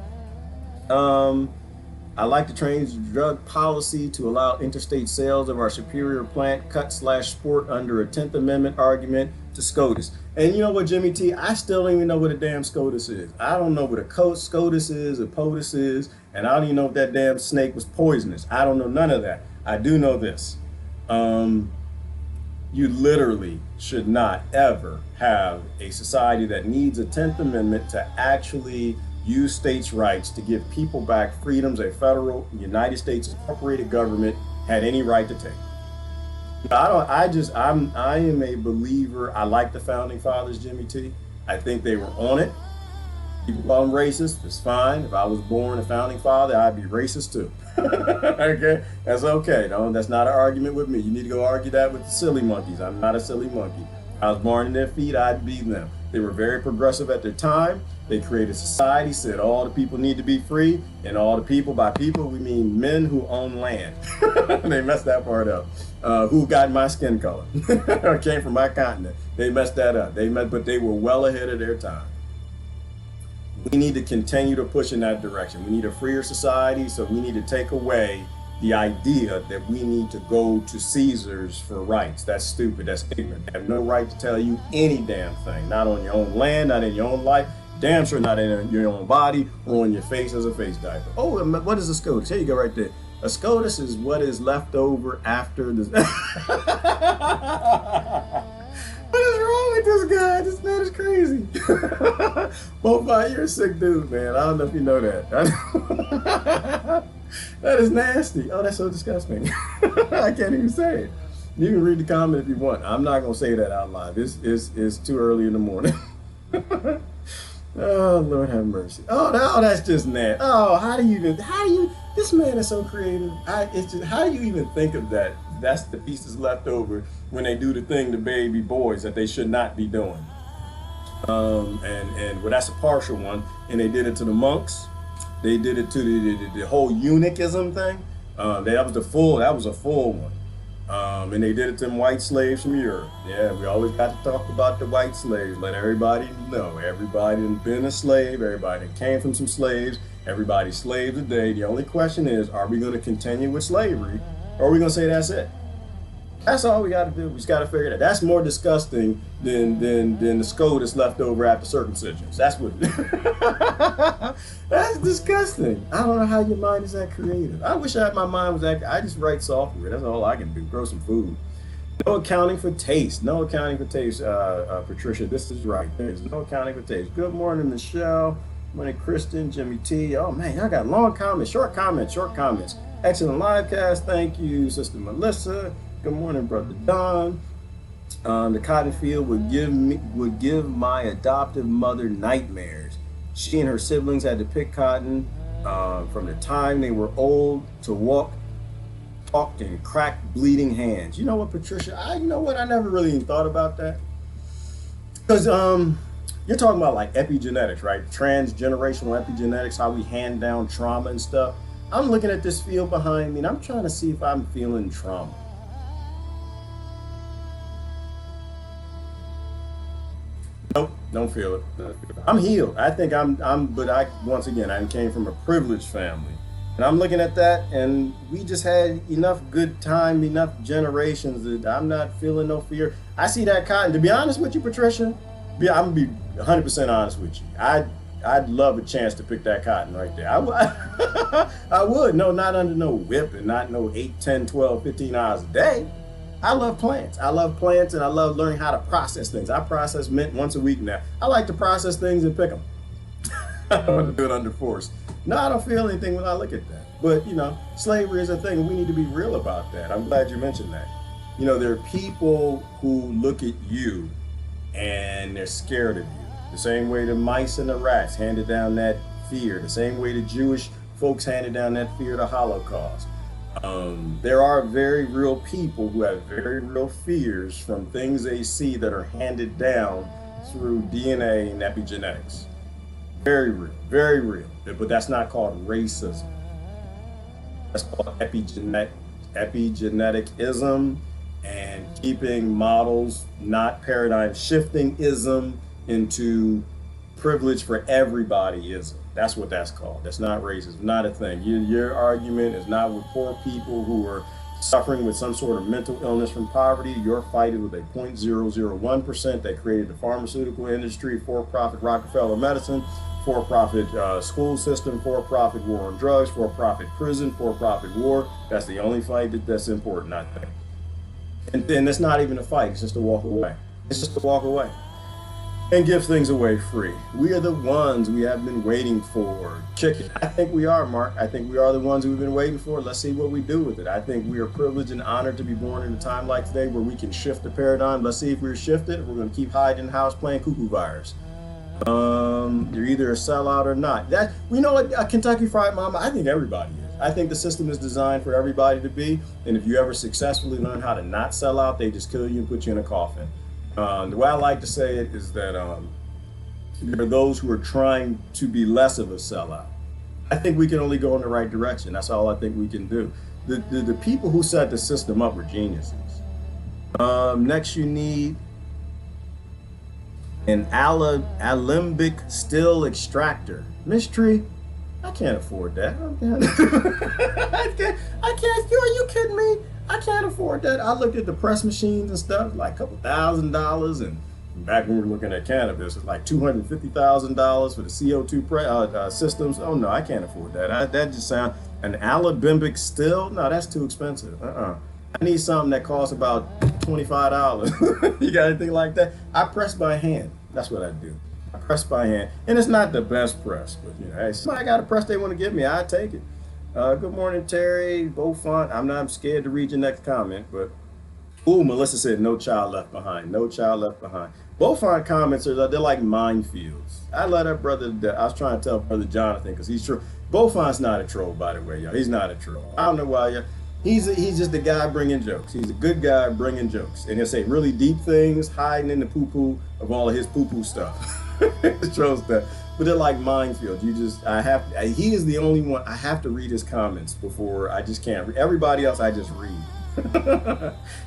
I like to change drug policy to allow interstate sales of our superior plant cut/sport under a 10th Amendment argument to SCOTUS. And you know what, Jimmy T, I still don't even know what a damn SCOTUS is. I don't know what a SCOTUS is, a POTUS is, and I don't even know if that damn snake was poisonous. I don't know none of that. I do know this. You literally should not ever have a society that needs a 10th Amendment to actually use states' rights to give people back freedoms a federal United States incorporated government had any right to take. I am a believer. I like the founding fathers, Jimmy T. I think they were on it. People call them racist. It's fine. If I was born a founding father, I'd be racist too. Okay, that's okay. No, that's not an argument with me. You need to go argue that with the silly monkeys. I'm not a silly monkey. I was born in their feet. I'd be them. They were very progressive at their time. They created society, said all the people need to be free, and all the people, by people we mean men who own land. They messed that part up. Who got my skin color or came from my continent. They messed that up. But they were well ahead of their time. We need to continue to push in that direction. We need a freer society, so we need to take away the idea that we need to go to Caesars for rights. That's stupid. That's ignorant. They have no right to tell you any damn thing. Not on your own land, not in your own life. Damn sure not in your own body or on your face as a face diaper. Oh, what is a SCOTUS? Here you go right there. A SCOTUS is what is left over after the... What is wrong with this guy? This man is crazy. Both you're a sick dude, man. I don't know if you know that. That is nasty. Oh, that's so disgusting. I can't even say it. You can read the comment if you want. I'm not going to say that out loud. It's too early in the morning. Oh, Lord have mercy. Oh, no, that's just nasty. Oh, this man is so creative. How do you even think of that? That's the pieces left over when they do the thing to baby boys that they should not be doing. Well, that's a partial one. And they did it to the monks. They did it to the whole eunuchism thing. That was a full one. And they did it to them white slaves from Europe. Yeah, we always got to talk about the white slaves. Let everybody know. Everybody had been a slave. Everybody came from some slaves. Everybody's slaves today. The only question is, are we going to continue with slavery, or are we going to say that's it? That's all we got to do. We just got to figure it out. That's more disgusting than the skull that's left over after circumcisions. That's what. That's disgusting. I don't know how your mind is that creative. I wish my mind was that. I just write software. That's all I can do. Grow some food. No accounting for taste. No accounting for taste. Patricia, this is right. There's no accounting for taste. Good morning, Michelle. Good morning, Kristen, Jimmy T. Oh man, y'all got long comments, short comments, short comments. Excellent live cast. Thank you, Sister Melissa. Good morning, Brother Don. The cotton field would give my adoptive mother nightmares. She and her siblings had to pick cotton from the time they were old to walk, talk, and crack bleeding hands. You know what, Patricia? You know what? I never really even thought about that. Because you're talking about like epigenetics, right? Transgenerational epigenetics, how we hand down trauma and stuff. I'm looking at this field behind me and I'm trying to see if I'm feeling trauma. Nope, don't feel it. I'm healed. I think but once again, I came from a privileged family. And I'm looking at that, and we just had enough good time, enough generations that I'm not feeling no fear. I see that cotton. To be honest with you, Patricia, I'm gonna be 100% honest with you. I'd love a chance to pick that cotton right there. I would. No, not under no whip and not no 8, 10, 12, 15 hours a day. I love plants. I love plants, and I love learning how to process things. I process mint once a week now. I like to process things and pick them. I don't want to do it under force. No, I don't feel anything when I look at that. But, you know, slavery is a thing, and we need to be real about that. I'm glad you mentioned that. You know, there are people who look at you, and they're scared of you. The same way the mice and the rats handed down that fear. The same way the Jewish folks handed down that fear of the Holocaust. There are very real people who have very real fears from things they see that are handed down through DNA and epigenetics. Very real, very real. But that's not called racism. That's called epigeneticism and keeping models, not paradigm shifting ism, into privilege for everybody ism. That's what that's called. That's not racism, not a thing. Your argument is not with poor people who are suffering with some sort of mental illness from poverty. Your fight is with a 0.001% that created the pharmaceutical industry, for-profit Rockefeller medicine, for-profit school system, for-profit war on drugs, for-profit prison, for-profit war. That's the only fight that's important, I think. And then it's not even a fight, it's just a walk away. It's just a walk away. And give things away free. We are the ones we have been waiting for. Chicken. I think we are, Mark. I think we are the ones we've been waiting for. Let's see what we do with it. I think we are privileged and honored to be born in a time like today where we can shift the paradigm. Let's see if we're shifted. We're going to keep hiding in the house playing cuckoo virus. You're either a sellout or not. That, you know what, Kentucky Fried Mama, I think everybody is. I think the system is designed for everybody to be. And if you ever successfully learn how to not sell out, they just kill you and put you in a coffin. The way I like to say it is that there are those who are trying to be less of a sellout. I think we can only go in the right direction. That's all I think we can do. The people who set the system up were geniuses. Next, you need an alembic still extractor. Miss Tree, I can't afford that. I can't. Are you kidding me? I can't afford that. I looked at the press machines and stuff, like a couple $1,000s, and back when we were looking at cannabis, it's like $250,000 for the CO2 systems. Oh no, I can't afford that. That just sounds, an alembic still? No, that's too expensive. I need something that costs about $25. You got anything like that? I press by hand. That's what I do. I press by hand, and it's not the best press, but you know, hey, somebody got a press they want to give me, I take it. Good morning, Terry. Beaufont. I'm scared to read your next comment, but ooh, Melissa said no child left behind. No child left behind. Beaufont comments they're like minefields. I let that brother. I was trying to tell Brother Jonathan because he's true. Beaufont's not a troll, by the way, y'all. He's not a troll. I don't know why y'all. He's just a guy bringing jokes. He's a good guy bringing jokes, and he'll say really deep things, hiding in the poo-poo of all of his poo-poo stuff. Troll stuff. But they're like minefields. He is the only one, I have to read his comments before, I just can't. Everybody else, I just read.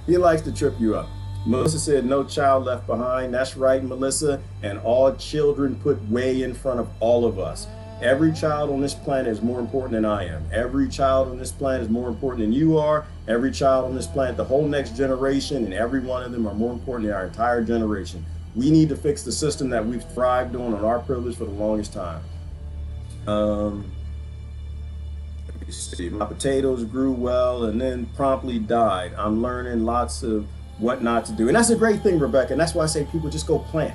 He likes to trip you up. Melissa said, no child left behind. That's right, Melissa. And all children put way in front of all of us. Every child on this planet is more important than I am. Every child on this planet is more important than you are. Every child on this planet, the whole next generation, and every one of them are more important than our entire generation. We need to fix the system that we've thrived on our privilege for the longest time. Let me see. My potatoes grew well and then promptly died. I'm learning lots of what not to do. And that's a great thing, Rebecca. And that's why I say people just go plant.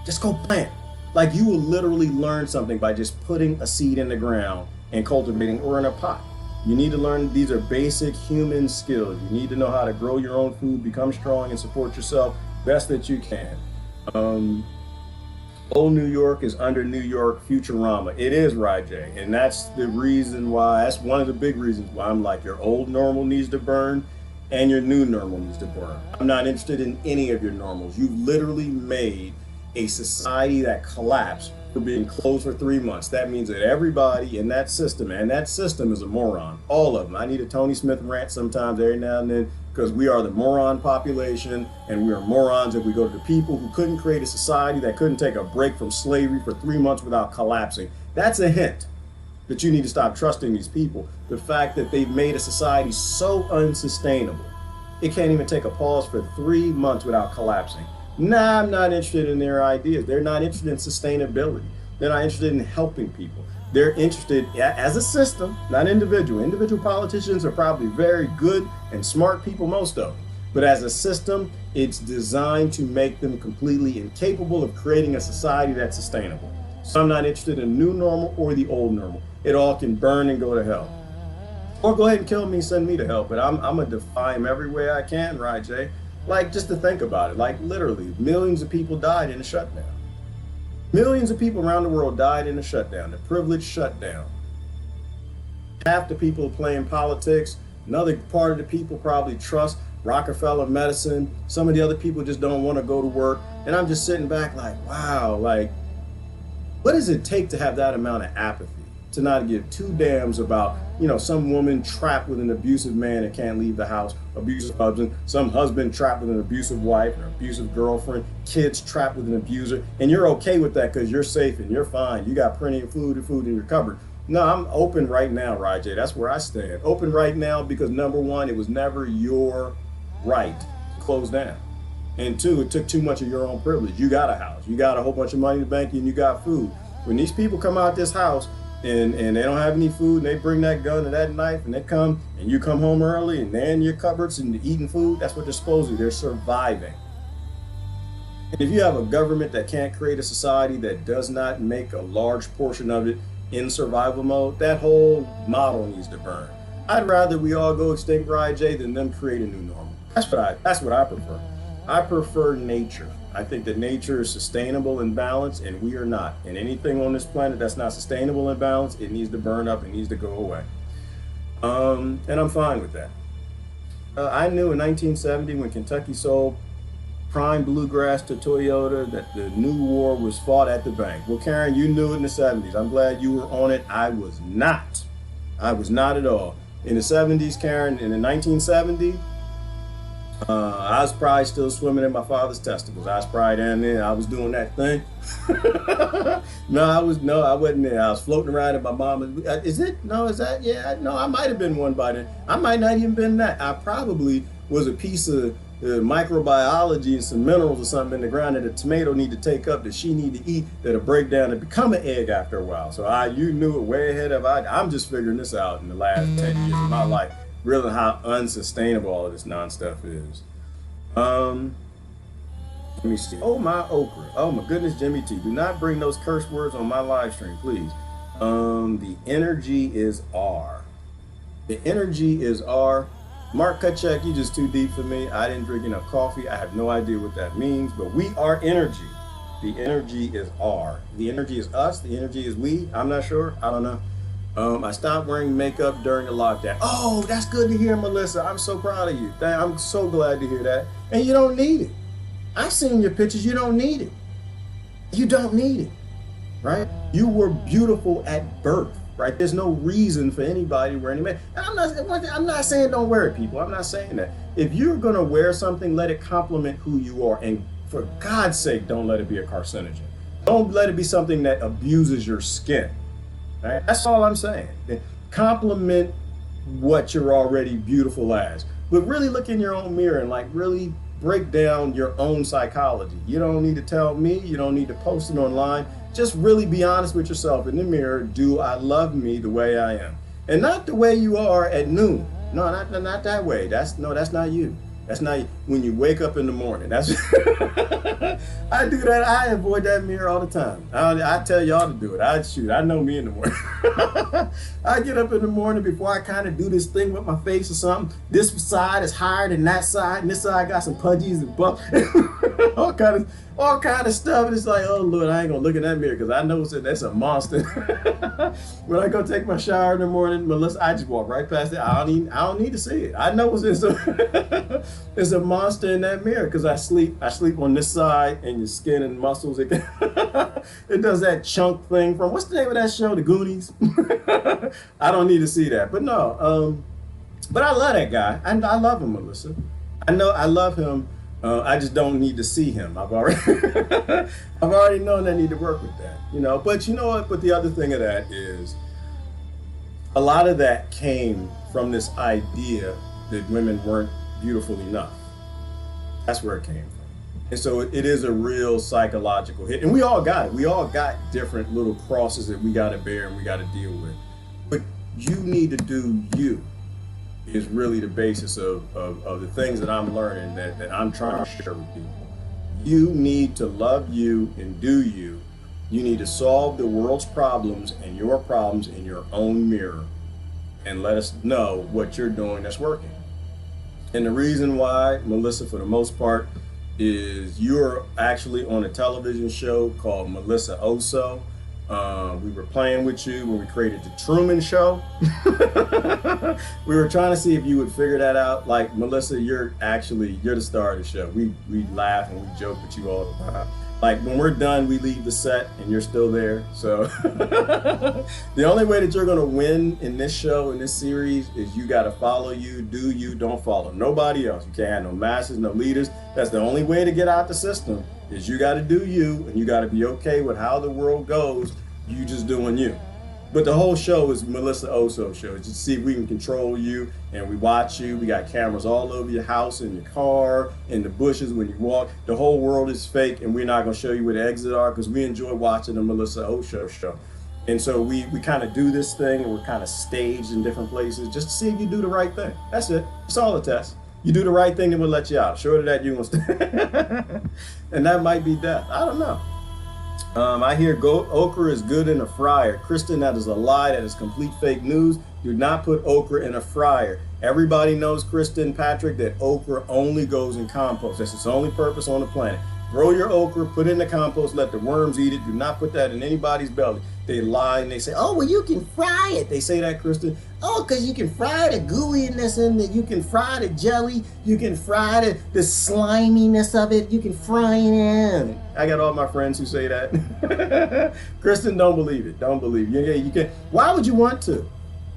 Just go plant. Like, you will literally learn something by just putting a seed in the ground and cultivating, or in a pot. You need to learn, these are basic human skills. You need to know how to grow your own food, become strong, and support yourself best that you can. Old New York is under New York Futurama. It is, Rajay. And that's the reason why, that's one of the big reasons why I'm like, your old normal needs to burn and your new normal needs to burn. I'm not interested in any of your normals. You've literally made a society that collapsed for being closed for 3 months. That means that everybody in that system, and that system is a moron, all of them. I need a Tony Smith rant sometimes every now and then, because we are the moron population, and we are morons if we go to the people who couldn't create a society that couldn't take a break from slavery for 3 months without collapsing. That's a hint that you need to stop trusting these people. The fact that they've made a society so unsustainable, it can't even take a pause for 3 months without collapsing. Nah, I'm not interested in their ideas. They're not interested in sustainability. They're not interested in helping people. They're interested as a system, not individual. Individual politicians are probably very good and smart people, most of them. But as a system, it's designed to make them completely incapable of creating a society that's sustainable. So I'm not interested in new normal or the old normal. It all can burn and go to hell. Or go ahead and kill me, send me to hell. But I'm gonna defy them every way I can, Rajay. Like, just to think about it, like literally millions of people died in the shutdown. Millions of people around the world died in the shutdown, the privileged shutdown. Half the people are playing politics. Another part of the people probably trust Rockefeller medicine. Some of the other people just don't want to go to work. And I'm just sitting back like, wow, like, what does it take to have that amount of apathy? To not give two damns about, you know, some woman trapped with an abusive man and can't leave the house, abusive husband, some husband trapped with an abusive wife, an abusive girlfriend, kids trapped with an abuser, and you're okay with that because you're safe and you're fine. You got plenty of food in your cupboard. No, I'm open right now, Rajay. That's where I stand. Open right now because, number one, it was never your right to close down. And two, it took too much of your own privilege. You got a house, you got a whole bunch of money in the bank, and you got food. When these people come out this house, and they don't have any food, and they bring that gun and that knife, and they come, and you come home early, and they're in your cupboards and eating food, that's what they're supposed to do. They're surviving. And if you have a government that can't create a society that does not make a large portion of it in survival mode, that whole model needs to burn. I'd rather we all go extinct, Rajay, than them create a new normal. That's what I prefer. I prefer nature. I think that nature is sustainable and balanced, and we are not. And anything on this planet that's not sustainable and balanced, it needs to burn up, it needs to go away. And I'm fine with that. I knew in 1970 when Kentucky sold prime bluegrass to Toyota that the new war was fought at the bank. Well, Karen, you knew it in the 70s. I'm glad you were on it. I was not. I was not at all. In the 70s, Karen, in the 1970s, I was probably still swimming in my father's testicles. I was probably down there. I was doing that thing. No, I wasn't there. I was floating around in my mama's. I might have been one by then. I might not even been that. I probably was a piece of microbiology and some minerals or something in the ground that a tomato need to take up that she need to eat that'll break down and become an egg after a while. So you knew it way ahead of I'm just figuring this out in the last 10 years of my life. Really how unsustainable all of this non-stuff is. Let me see. Oh, my okra. Oh, my goodness, Jimmy T. Do not bring those curse words on my live stream, please. The energy is R. The energy is R. Mark Kutchek, you just too deep for me. I didn't drink enough coffee. I have no idea what that means, but we are energy. The energy is R. The energy is us. The energy is we. I'm not sure. I don't know. I stopped wearing makeup during the lockdown. Oh, that's good to hear, Melissa. I'm so proud of you. I'm so glad to hear that. And you don't need it. I've seen your pictures. You don't need it. You don't need it, right? You were beautiful at birth, right? There's no reason for anybody to wear any makeup. I'm not saying don't wear it, people. I'm not saying that. If you're going to wear something, let it complement who you are. And for God's sake, don't let it be a carcinogen. Don't let it be something that abuses your skin. Right? That's all I'm saying. Compliment what you're already beautiful as, but really look in your own mirror and like really break down your own psychology. You don't need to tell me, you don't need to post it online. Just really be honest with yourself in the mirror. Do I love me the way I am? And not the way you are at noon. No, not that way. That's not you. That's not when you wake up in the morning. That's I do that. I avoid that mirror all the time. I tell y'all to do it. I know me in the morning. I get up in the morning before I kind of do this thing with my face or something. This side is higher than that side, and this side got some pudgies and bumps, all kind of stuff. And it's like, oh Lord, I ain't gonna look in that mirror because I know that's a monster. When I go take my shower in the morning, Melissa, I just walk right past it. I don't need to see it. I know it's a monster in that mirror because I sleep on this side, and your skin and muscles, it does that chunk thing from, what's the name of that show, The Goonies? I don't need to see that, but no, but I love that guy. I love him, Melissa. I know I love him. I just don't need to see him. I've already known I need to work with that, you know. But you know what? But the other thing of that is, a lot of that came from this idea that women weren't beautiful enough. That's where it came from. And so it is a real psychological hit. And we all got it. We all got different little crosses that we got to bear and we got to deal with. But you need to do you is really the basis of the things that I'm learning that I'm trying to share with people. You need to love you and do you. You need to solve the world's problems and your problems in your own mirror and let us know what you're doing that's working. And the reason why, Melissa, for the most part, is you're actually on a television show called Melissa Oso. We were playing with you when we created the Truman Show. We were trying to see if you would figure that out. Like, Melissa, you're the star of the show. We laugh and we joke with you all the time. Like, when we're done, we leave the set and you're still there. So the only way that you're gonna win in this show, in this series, is you gotta follow you, do you, don't follow nobody else. You can't have no masters, no leaders. That's the only way to get out the system, is you gotta do you, and you gotta be okay with how the world goes, you just doing you. But the whole show is Melissa Oso show. Just to see if we can control you, and we watch you. We got cameras all over your house, in your car, in the bushes when you walk. The whole world is fake, and we're not gonna show you where the exits are because we enjoy watching the Melissa Oso show. And so we kind of do this thing, and we're kind of staged in different places just to see if you do the right thing. That's it. It's all a test. You do the right thing, then we'll let you out. Short of that, you're gonna stay. And that might be death. I don't know. I hear okra is good in a fryer. Kristen, that is a lie. That is complete fake news. Do not put okra in a fryer. Everybody knows, Kristen, Patrick, that okra only goes in compost. That's its only purpose on the planet. Grow your okra, put it in the compost, let the worms eat it. Do not put that in anybody's belly. They lie and they say, oh, well, you can fry it. They say that, Kristen. Oh, because you can fry the gooiness in it. You can fry the jelly. You can fry the sliminess of it. You can fry it in. I got all my friends who say that. Kristen, don't believe it. Don't believe it. You can. Why would you want to?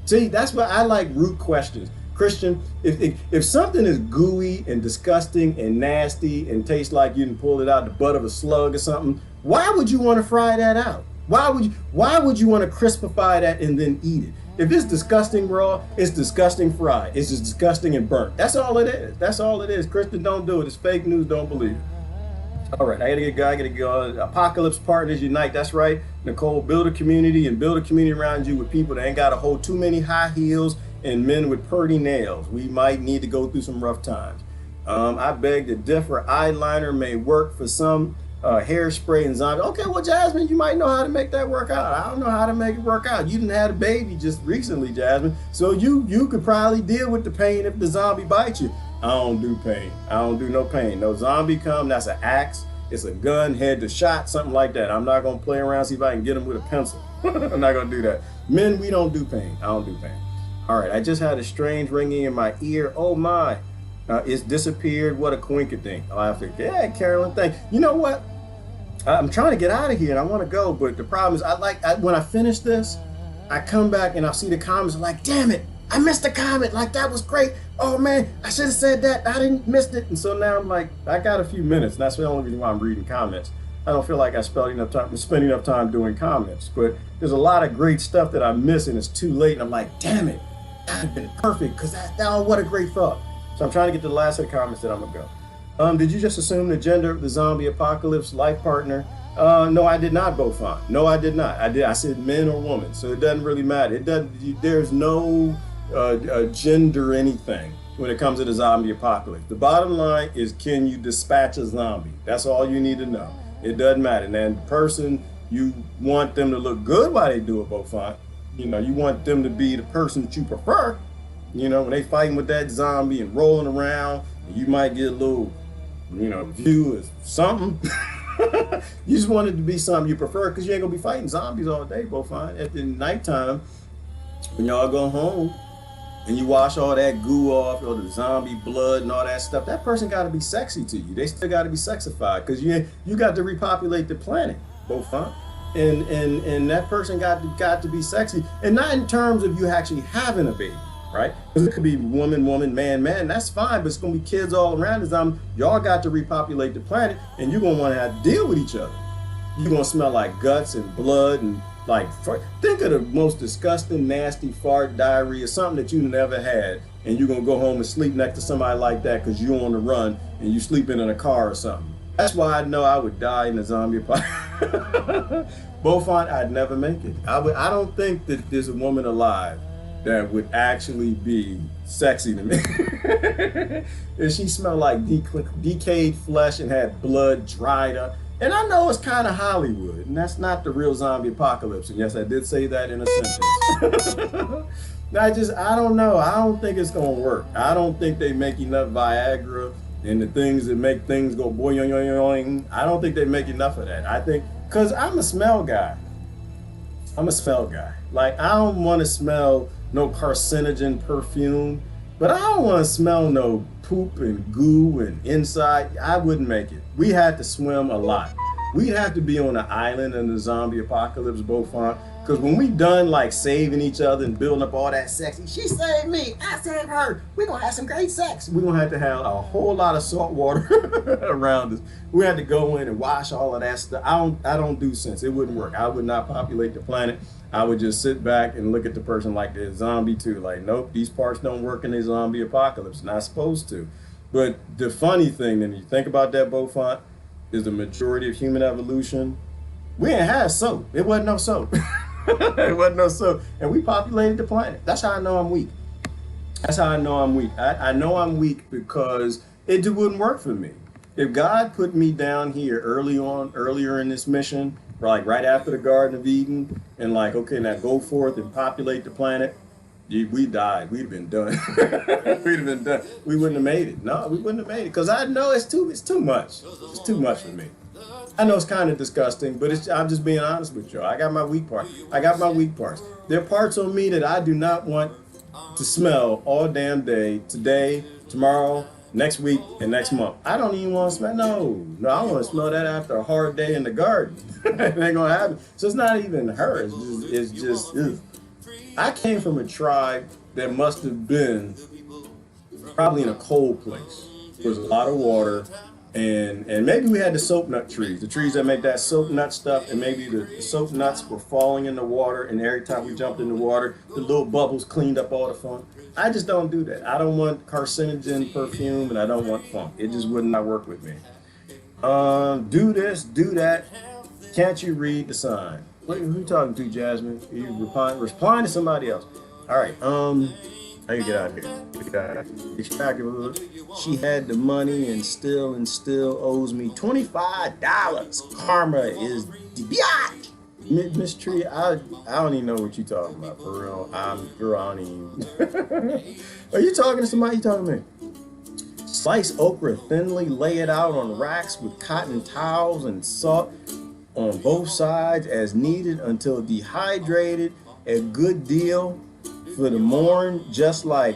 See, that's why I like root questions. Christian, if something is gooey and disgusting and nasty and tastes like you can pull it out the butt of a slug or something, why would you want to fry that out? Why would you want to crispify that and then eat it? If it's disgusting raw, it's disgusting fried. It's just disgusting and burnt. That's all it is. That's all it is. Christian, don't do it. It's fake news. Don't believe it. All right, I gotta go. Apocalypse Partners Unite. That's right, Nicole. Build a community and build a community around you with people that ain't got to hold too many high heels and men with purty nails. We might need to go through some rough times. I beg to differ. Eyeliner may work for some. Hairspray and zombie. Okay, well, Jasmine, you might know how to make that work out. I don't know how to make it work out. You didn't have a baby just recently, Jasmine, so you could probably deal with the pain if the zombie bites you. I don't do pain. I don't do no pain. No zombie come, that's an axe. It's a gun, head to shot, something like that. I'm not gonna play around, see if I can get him with a pencil. I'm not gonna do that. Men, we don't do pain. I don't do pain. All right, I just had a strange ringing in my ear. Oh my, it's disappeared. What a coinkydink. I have to, yeah, Carolyn, thank you. You know what? I'm trying to get out of here and I want to go, but the problem is when I finish this, I come back and I see the comments like, damn it, I missed the comment. Like, that was great. Oh man, I should have said that. I didn't miss it. And so now I'm like, I got a few minutes. And that's the only reason why I'm reading comments. I don't feel like I spending enough time doing comments. But there's a lot of great stuff that I miss, and it's too late. And I'm like, damn it, that'd have been perfect, because what a great thought. So I'm trying to get to the last of the comments that I'm gonna go. Did you just assume the gender of the zombie apocalypse life partner? No, I did not, Beaufont. No, I did not. I said men or woman, so it doesn't really matter. There's no gender anything when it comes to the zombie apocalypse. The bottom line is, can you dispatch a zombie? That's all you need to know. It doesn't matter. And then the person, you want them to look good while they do it, Beaufont. You know, you want them to be the person that you prefer. You know, when they fighting with that zombie and rolling around, you might get a little, view of something. You just want it to be something you prefer, because you ain't gonna be fighting zombies all day, Beaufont. At the nighttime, when y'all go home and you wash all that goo off, all the zombie blood and all that stuff, that person got to be sexy to you. They still got to be sexified, because you got to repopulate the planet, Beaufont. And that person got to be sexy, and not in terms of you actually having a baby, right? Because it could be woman, man. That's fine, but it's gonna be kids all around the zombie. Y'all got to repopulate the planet, and you're gonna want to have to deal with each other. You're gonna smell like guts and blood and think of the most disgusting, nasty fart, diarrhea, something that you never had, and you're gonna go home and sleep next to somebody like that because you're on the run and you sleeping in a car or something. That's why I know I would die in the zombie apocalypse. Beaufont, I'd never make it. I don't think that there's a woman alive that would actually be sexy to me. If she smelled like decayed flesh and had blood dried up. And I know it's kind of Hollywood, and that's not the real zombie apocalypse. And yes, I did say that in a sentence. I don't know. I don't think it's gonna work. I don't think they make enough Viagra and the things that make things go boing, yoing, yoing. I don't think they make enough of that. I think, because I'm a smell guy. Like, I don't want to smell no carcinogen perfume, but I don't want to smell no poop and goo and inside. I wouldn't make it. We had to swim a lot. We'd have to be on an island in the zombie apocalypse, Beaufont, because when we done like saving each other and building up all that sexy, she saved me, I saved her, we're gonna have some great sex. We're gonna have to have a whole lot of salt water around us. We had to go in and wash all of that stuff. I don't do sense. It wouldn't work. I would not populate the planet. I would just sit back and look at the person like they're a zombie too. Like, nope, these parts don't work in a zombie apocalypse. Not supposed to. But the funny thing, and you think about that, Beaufont, is the majority of human evolution, we ain't had soap. It wasn't no soap. It wasn't no soap. And we populated the planet. That's how I know I'm weak. I know I'm weak because it wouldn't work for me. If God put me down here earlier in this mission, like right after the Garden of Eden, and like, okay, now go forth and populate the planet, we died. We'd have been done. We'd have been done. We wouldn't have made it. No, we wouldn't have made it, because I know it's too much. It's too much for me. I know it's kind of disgusting, but I'm just being honest with you. I got my weak parts. There are parts on me that I do not want to smell all damn day, today, tomorrow, next week, and next month. I don't even want to smell. No, I want to smell that after a hard day in the garden. It ain't gonna happen. So it's not even her. It's just ugh. I came from a tribe that must have been probably in a cold place. There was a lot of water, and maybe we had the soap nut trees, the trees that make that soap nut stuff, and maybe the soap nuts were falling in the water, and every time we jumped in the water, the little bubbles cleaned up all the funk. I just don't do that. I don't want carcinogen perfume, and I don't want funk. It just would not work with me. Do this, do that. Can't you read the sign? Who you talking to, Jasmine? Are you replying to somebody else? All right. How you get out of here? Extractive. She had the money and still owes me $25. Karma is the biatch. Miss Tree, I don't even know what you talking about, for real. I don't even. Are you talking to somebody? You talking to me? Slice okra thinly, lay it out on racks with cotton towels and salt on both sides as needed until dehydrated. A good deal for the morn, just like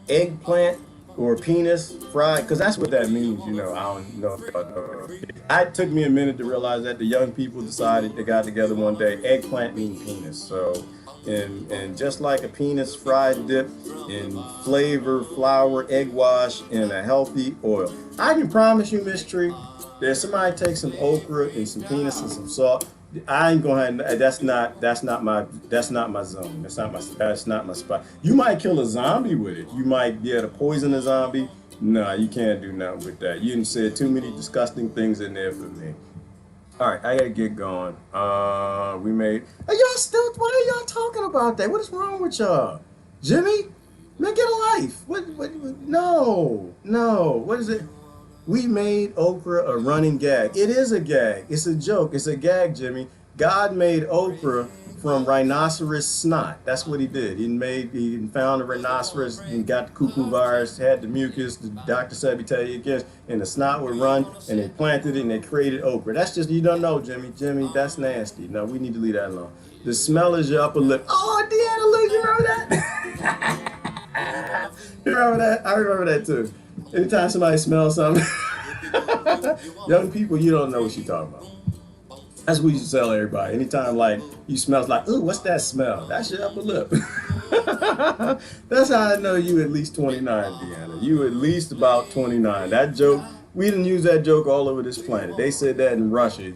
eggplant or penis fried, because that's what that means, I don't know if y'all know. It took me a minute to realize that the young people decided they got together one day. Eggplant means penis, so and just like a penis fried dip in flavor, flour, egg wash, and a healthy oil. I can promise you, Miss Tree, that somebody take some okra and some penis and some salt. I ain't gonna. That's not my zone. That's not my spot. You might kill a zombie with it. You might to poison a zombie. No, you can't do nothing with that. You done said too many disgusting things in there for me. All right, I gotta get going. We made. Are y'all still? Why are y'all talking about that? What is wrong with y'all, Jimmy? Man, get a life. What? No. What is it? We made okra a running gag. It is a gag. It's a joke. It's a gag, Jimmy. God made okra from rhinoceros snot. That's what he did. He found a rhinoceros and got the cuckoo virus, had the mucus. The doctor said, "We tell you again," and the snot would run, and they planted it and they created okra. That's just, you don't know, Jimmy. Jimmy, that's nasty. No, we need to leave that alone. The smell is your upper lip. Oh, Deanna, look, you remember that? You remember that? I remember that too. Anytime somebody smells something, young people, you don't know what you're talking about. That's what we used to tell everybody. Anytime like you smell like, ooh, what's that smell? That's your upper lip. That's how I know you at least 29, Deanna. You at least about 29. That joke, we didn't use that joke all over this planet. They said that in Russia.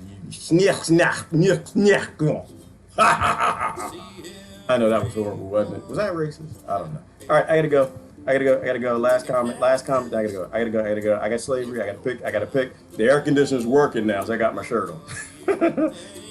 I know that was horrible, wasn't it? Was that racist? I don't know. All right, I gotta go. Last comment. I gotta go. I got slavery. I gotta pick. The air conditioner's working now, so I got my shirt on.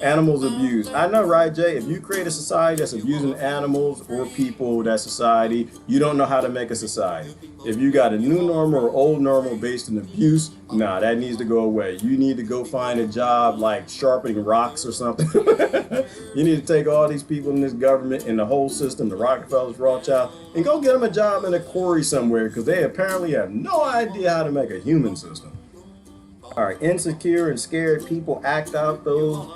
Animals abused. I know, right, Jay? If you create a society that's abusing animals or people, that society, you don't know how to make a society. If you got a new normal or old normal based in abuse, nah, that needs to go away. You need to go find a job like sharpening rocks or something. You need to take all these people in this government and the whole system, the Rockefellers, Rothschild, and go get them a job in a quarry somewhere, because they apparently have no idea how to make a human system. All right, insecure and scared people act out those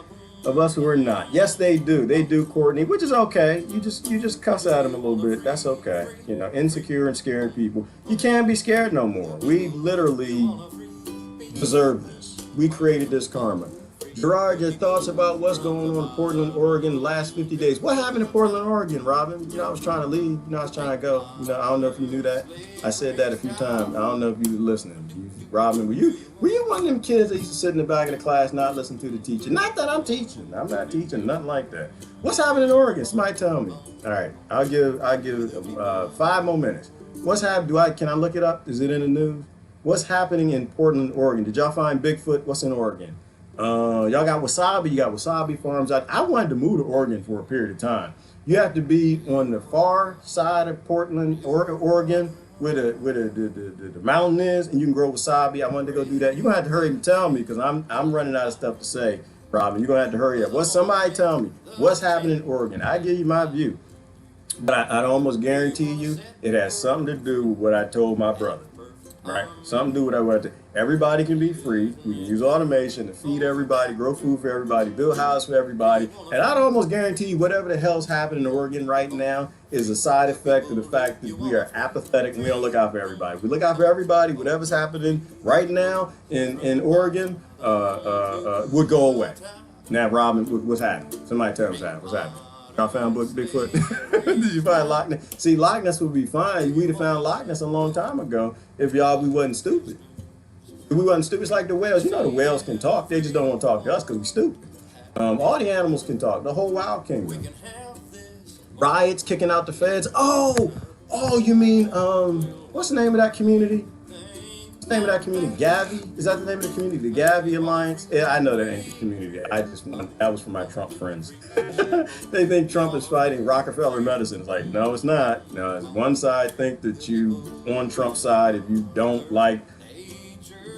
of us who are not. Yes, they do. They do, Courtney, which is okay. You just cuss at them a little bit. That's okay. You know, insecure and scared people. You can't be scared no more. We literally deserve this. We created this karma. Gerard, your thoughts about what's going on in Portland, Oregon the last 50 days. What happened in Portland, Oregon, Robin? You know, I was trying to leave. You know, I was trying to go. You know, I don't know if you knew that. I said that a few times. I don't know if you were listening. Robin, were you one of them kids that used to sit in the back of the class not listen to the teacher? Not that I'm teaching. I'm not teaching, nothing like that. What's happening in Oregon? Somebody tell me. All right, I'll give 5 more minutes. What's happening? Can I look it up? Is it in the news? What's happening in Portland, Oregon? Did y'all find Bigfoot? What's in Oregon? Y'all got wasabi. You got wasabi farms out. I wanted to move to Oregon for a period of time. You have to be on the far side of Portland, Oregon, where the mountain is, and you can grow wasabi. I wanted to go do that. You're gonna have to hurry and tell me, because I'm running out of stuff to say, Robin. You're gonna have to hurry up. Somebody tell me what's happening in Oregon? I give you my view, but I'd almost guarantee you it has something to do with what I told my brother. Right? Something to do with what I want to. Everybody can be free. We can use automation to feed everybody, grow food for everybody, build houses for everybody. And I'd almost guarantee you whatever the hell's happening in Oregon right now is a side effect of the fact that we are apathetic and we don't look out for everybody. If we look out for everybody, whatever's happening right now in Oregon would go away. Now, Robin, what's happening? Somebody tell us what's happening. Y'all found Bigfoot? Did you find Loch Ness? See, Loch Ness would be fine. We'd have found Loch Ness a long time ago if we wasn't stupid. If we wasn't stupid, it's like the whales. You know the whales can talk. They just don't want to talk to us because we're stupid. All the animals can talk. The whole wild kingdom. Riots, kicking out the feds. Oh, you mean, what's the name of that community? What's the name of that community? Gavi? Is that the name of the community? The Gavi Alliance? Yeah, I know that ain't the community. That was for my Trump friends. They think Trump is fighting Rockefeller medicine. It's like, no, it's not. No, one side think that you on Trump's side if you don't like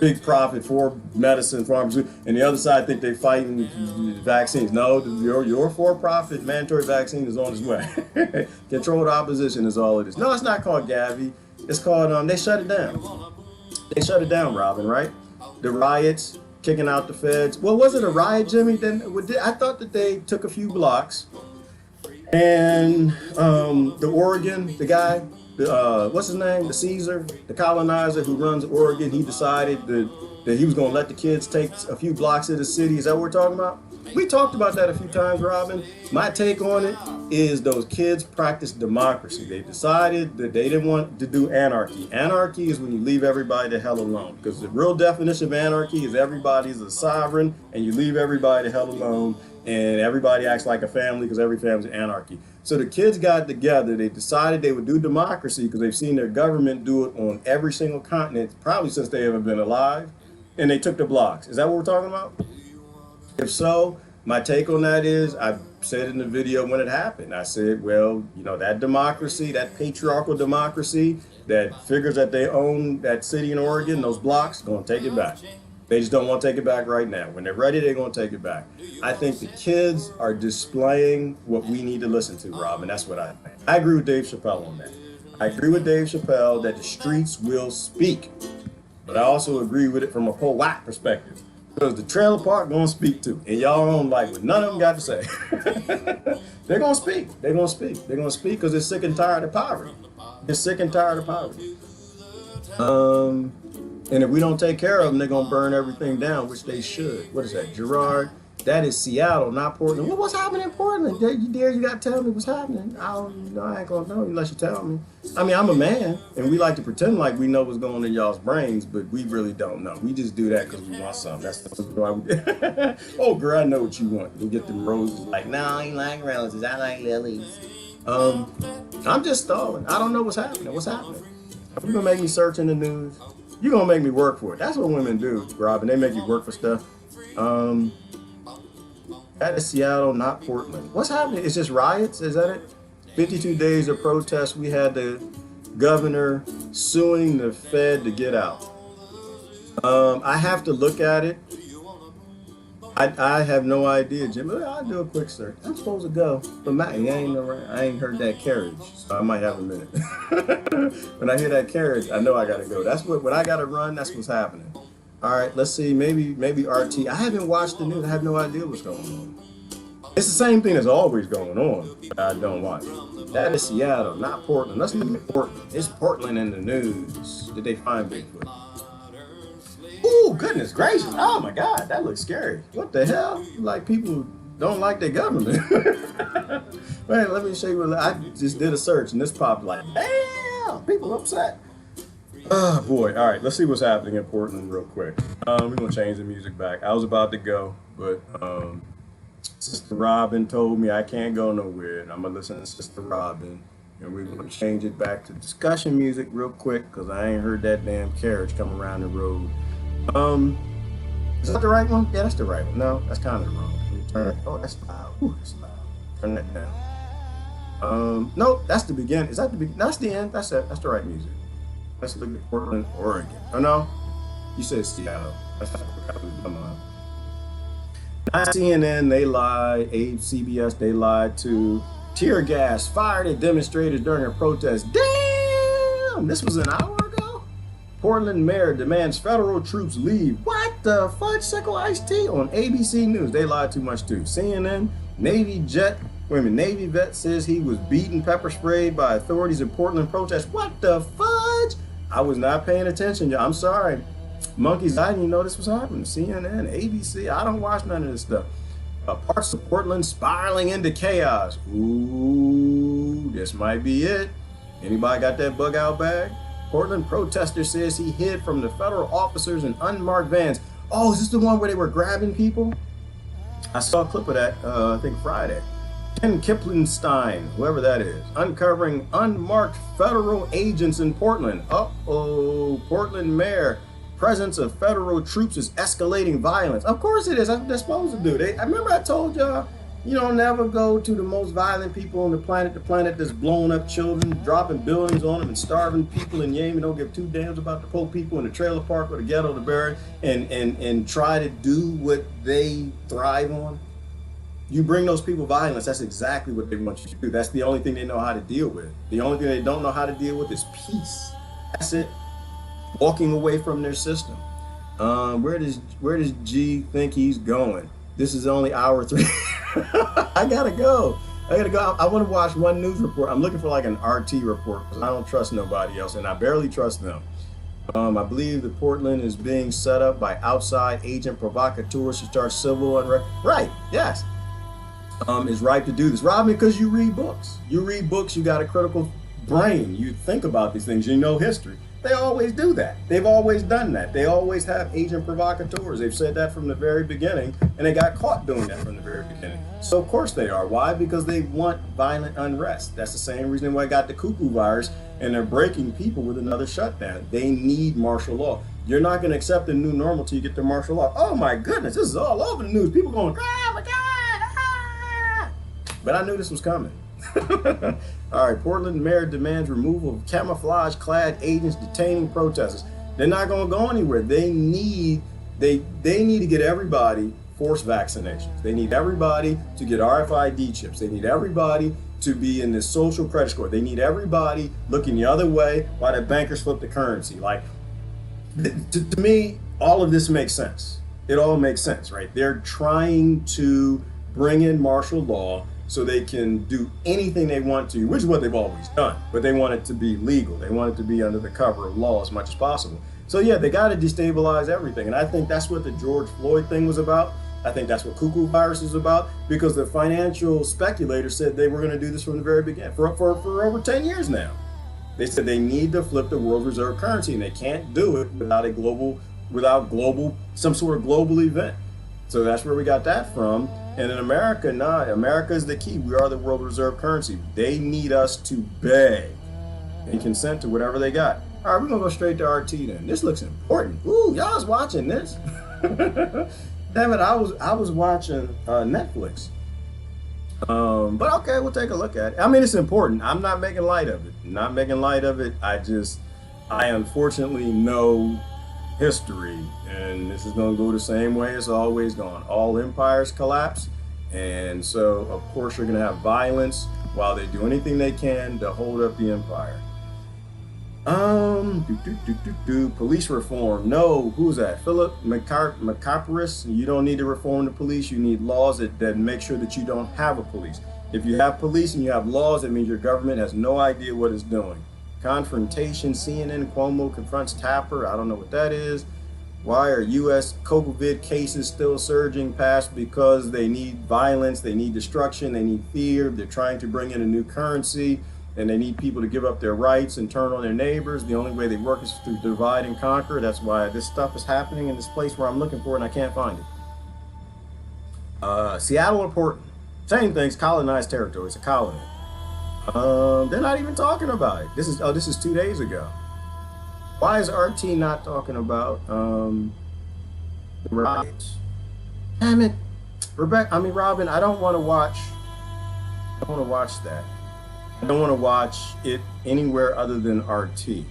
big profit for medicine, pharmaceuticals, and the other side think they're fighting vaccines. No, your for-profit mandatory vaccine is on its way. Controlled opposition is all it is. No, it's not called Gavi. It's called, they shut it down. They shut it down, Robin, right? The riots, kicking out the feds. Well, was it a riot, Jimmy? Then I thought that they took a few blocks, and the Oregon, the guy, what's his name? The Caesar, the colonizer who runs Oregon, he decided that he was going to let the kids take a few blocks of the city. Is that what we're talking about? We talked about that a few times, Robin. My take on it is those kids practice democracy. They decided that they didn't want to do anarchy. Anarchy is when you leave everybody the hell alone. Because the real definition of anarchy is everybody's a sovereign and you leave everybody the hell alone and everybody acts like a family because every family's anarchy. So the kids got together. They decided they would do democracy because they've seen their government do it on every single continent, probably since they ever been alive. And they took the blocks. Is that what we're talking about? If so, my take on that is, I said in the video when it happened, I said, well, you know, that democracy, that patriarchal democracy that figures that they own that city in Oregon, those blocks, going to take it back. They just don't want to take it back right now. When they're ready, they're going to take it back. I think the kids are displaying what we need to listen to, Rob, and that's what I think. I agree with Dave Chappelle on that. I agree with Dave Chappelle that the streets will speak, but I also agree with it from a pro-white perspective. Because the trailer park gonna speak too, and y'all don't like what none of them got to say. They're gonna speak. They're gonna speak. They're gonna speak because they're sick and tired of poverty. They're sick and tired of poverty. And if we don't take care of them, they're gonna burn everything down, which they should. What is that, Gerard? That is Seattle, not Portland. Well, what's happening in Portland? You gotta tell me what's happening. I ain't gonna know unless you tell me. I mean, I'm a man, and we like to pretend like we know what's going on in y'all's brains, but we really don't know. We just do that because we want something. That's why we oh, girl, I know what you want. You get them roses. Like, no, I ain't like roses. I like lilies. I'm just stalling. I don't know what's happening. What's happening? You're gonna make me search in the news. You're gonna make me work for it. That's what women do, Robin. They make you work for stuff. That is Seattle, not Portland. What's happening? It's just riots? Is that it? 52 days of protest. We had the governor suing the Fed to get out. I have to look at it. I have no idea, Jim. I'll do a quick search. I'm supposed to go, but I ain't heard that carriage, so I might have a minute. When I hear that carriage, I know I gotta go. That's when I gotta run. That's what's happening. All right, let's see. Maybe RT. I haven't watched the news. I have no idea what's going on. It's the same thing that's always going on, but I don't watch it. That is Seattle, not Portland. Let's look at Portland. It's Portland in the news. Did they find Bigfoot? Ooh, goodness gracious. Oh my God, that looks scary. What the hell? Like people don't like their government. Wait, let me show you what I just did a search and this popped like, damn, people upset. Oh boy. All right, let's see what's happening in Portland real quick. We're gonna change the music back. I was about to go, but Sister Robin told me I can't go nowhere. And I'm gonna listen to Sister Robin, and we're gonna change it back to discussion music real quick because I ain't heard that damn carriage come around the road. Is that the right one? Yeah, that's the right one. No, that's kind of wrong. Turn it. Oh, that's loud. Ooh, that's loud. Turn that down. No, that's the beginning. Is that the beginning? That's the end. That's it. That's the right music. Let's look at Portland, Oregon. Oh no, you said Seattle. That's not come on. CNN, they lied. CBS, they lied too. Tear gas fired at demonstrators during a protest. Damn, this was an hour ago. Portland mayor demands federal troops leave. What the fudge sickle iced tea on ABC News? They lied too much too. CNN, Navy vet says he was beaten, pepper sprayed by authorities in Portland protest. What the fudge? I was not paying attention. I'm sorry. Monkeys, I didn't even know this was happening. CNN, ABC, I don't watch none of this stuff. Parts of Portland spiraling into chaos. Ooh, this might be it. Anybody got that bug out bag? Portland protester says he hid from the federal officers in unmarked vans. Oh, is this the one where they were grabbing people? I saw a clip of that, I think Friday. Ken Kiplenstein, whoever that is, uncovering unmarked federal agents in Portland. Uh-oh, Portland mayor. Presence of federal troops is escalating violence. Of course it is. That's what they're supposed to do. I remember I told y'all, you don't never go to the most violent people on the planet that's blowing up children, dropping buildings on them and starving people in Yemen. Don't give two damns about the poor people in the trailer park or the ghetto, the barrack, and try to do what they thrive on. You bring those people violence, that's exactly what they want you to do. That's the only thing they know how to deal with. The only thing they don't know how to deal with is peace. That's it. Walking away from their system. Where does G think he's going? This is only hour 3. I gotta go. I want to watch one news report. I'm looking for like an RT report because I don't trust nobody else and I barely trust them. I believe that Portland is being set up by outside agent provocateurs to start civil unrest. Right, yes. Is right to do this. Robin, because you read books. You read books, you got a critical brain. You think about these things, you know history. They always do that. They've always done that. They always have agent provocateurs. They've said that from the very beginning, and they got caught doing that from the very beginning. So of course they are. Why? Because they want violent unrest. That's the same reason why I got the cuckoo virus, and they're breaking people with another shutdown. They need martial law. You're not going to accept the new normal till you get the martial law. Oh my goodness, this is all over the news. People going, oh my God, ah! But I knew this was coming. All right, Portland mayor demands removal of camouflage-clad agents detaining protesters. They're not going to go anywhere. They need to get everybody forced vaccinations. They need everybody to get RFID chips. They need everybody to be in this social credit score. They need everybody looking the other way while the bankers flip the currency. Like, to me, all of this makes sense. It all makes sense, right? They're trying to bring in martial law so they can do anything they want to, which is what they've always done, but they want it to be legal. They want it to be under the cover of law as much as possible. So yeah, they got to destabilize everything. And I think that's what the George Floyd thing was about. I think that's what cuckoo virus is about, because the financial speculators said they were going to do this from the very beginning, for over 10 years now. They said they need to flip the world reserve currency, and they can't do it without some sort of global event. So that's where we got that from. And in America, America is the key. We are the world reserve currency. They need us to beg and consent to whatever they got. All right, we're gonna go straight to RT then. This looks important. Ooh, y'all was watching this. Damn it, I was watching Netflix. But okay, we'll take a look at it. I mean, it's important. I'm not making light of it. Not making light of it. I unfortunately know history, and this is going to go the same way it's always gone. All empires collapse, and so of course you're going to have violence while they do anything they can to hold up the empire. Police reform. No, who's that? Philip McCarparis. You don't need to reform the police. You need laws that make sure that you don't have a police. If you have police and you have laws, that means your government has no idea what it's doing. Confrontation, CNN, Cuomo confronts Tapper. I don't know what that is. Why are U.S. COVID cases still surging past? Because they need violence, they need destruction, they need fear. They're trying to bring in a new currency, and they need people to give up their rights and turn on their neighbors. The only way they work is through divide and conquer. That's why this stuff is happening in this place where I'm looking for it and I can't find it. Seattle or Portland. Same things, colonized territory. It's a colony. They're not even talking about it. This is 2 days ago. Why is RT not talking about the riots? Damn it, Robin, I don't want to watch that. I don't want to watch it anywhere other than RT.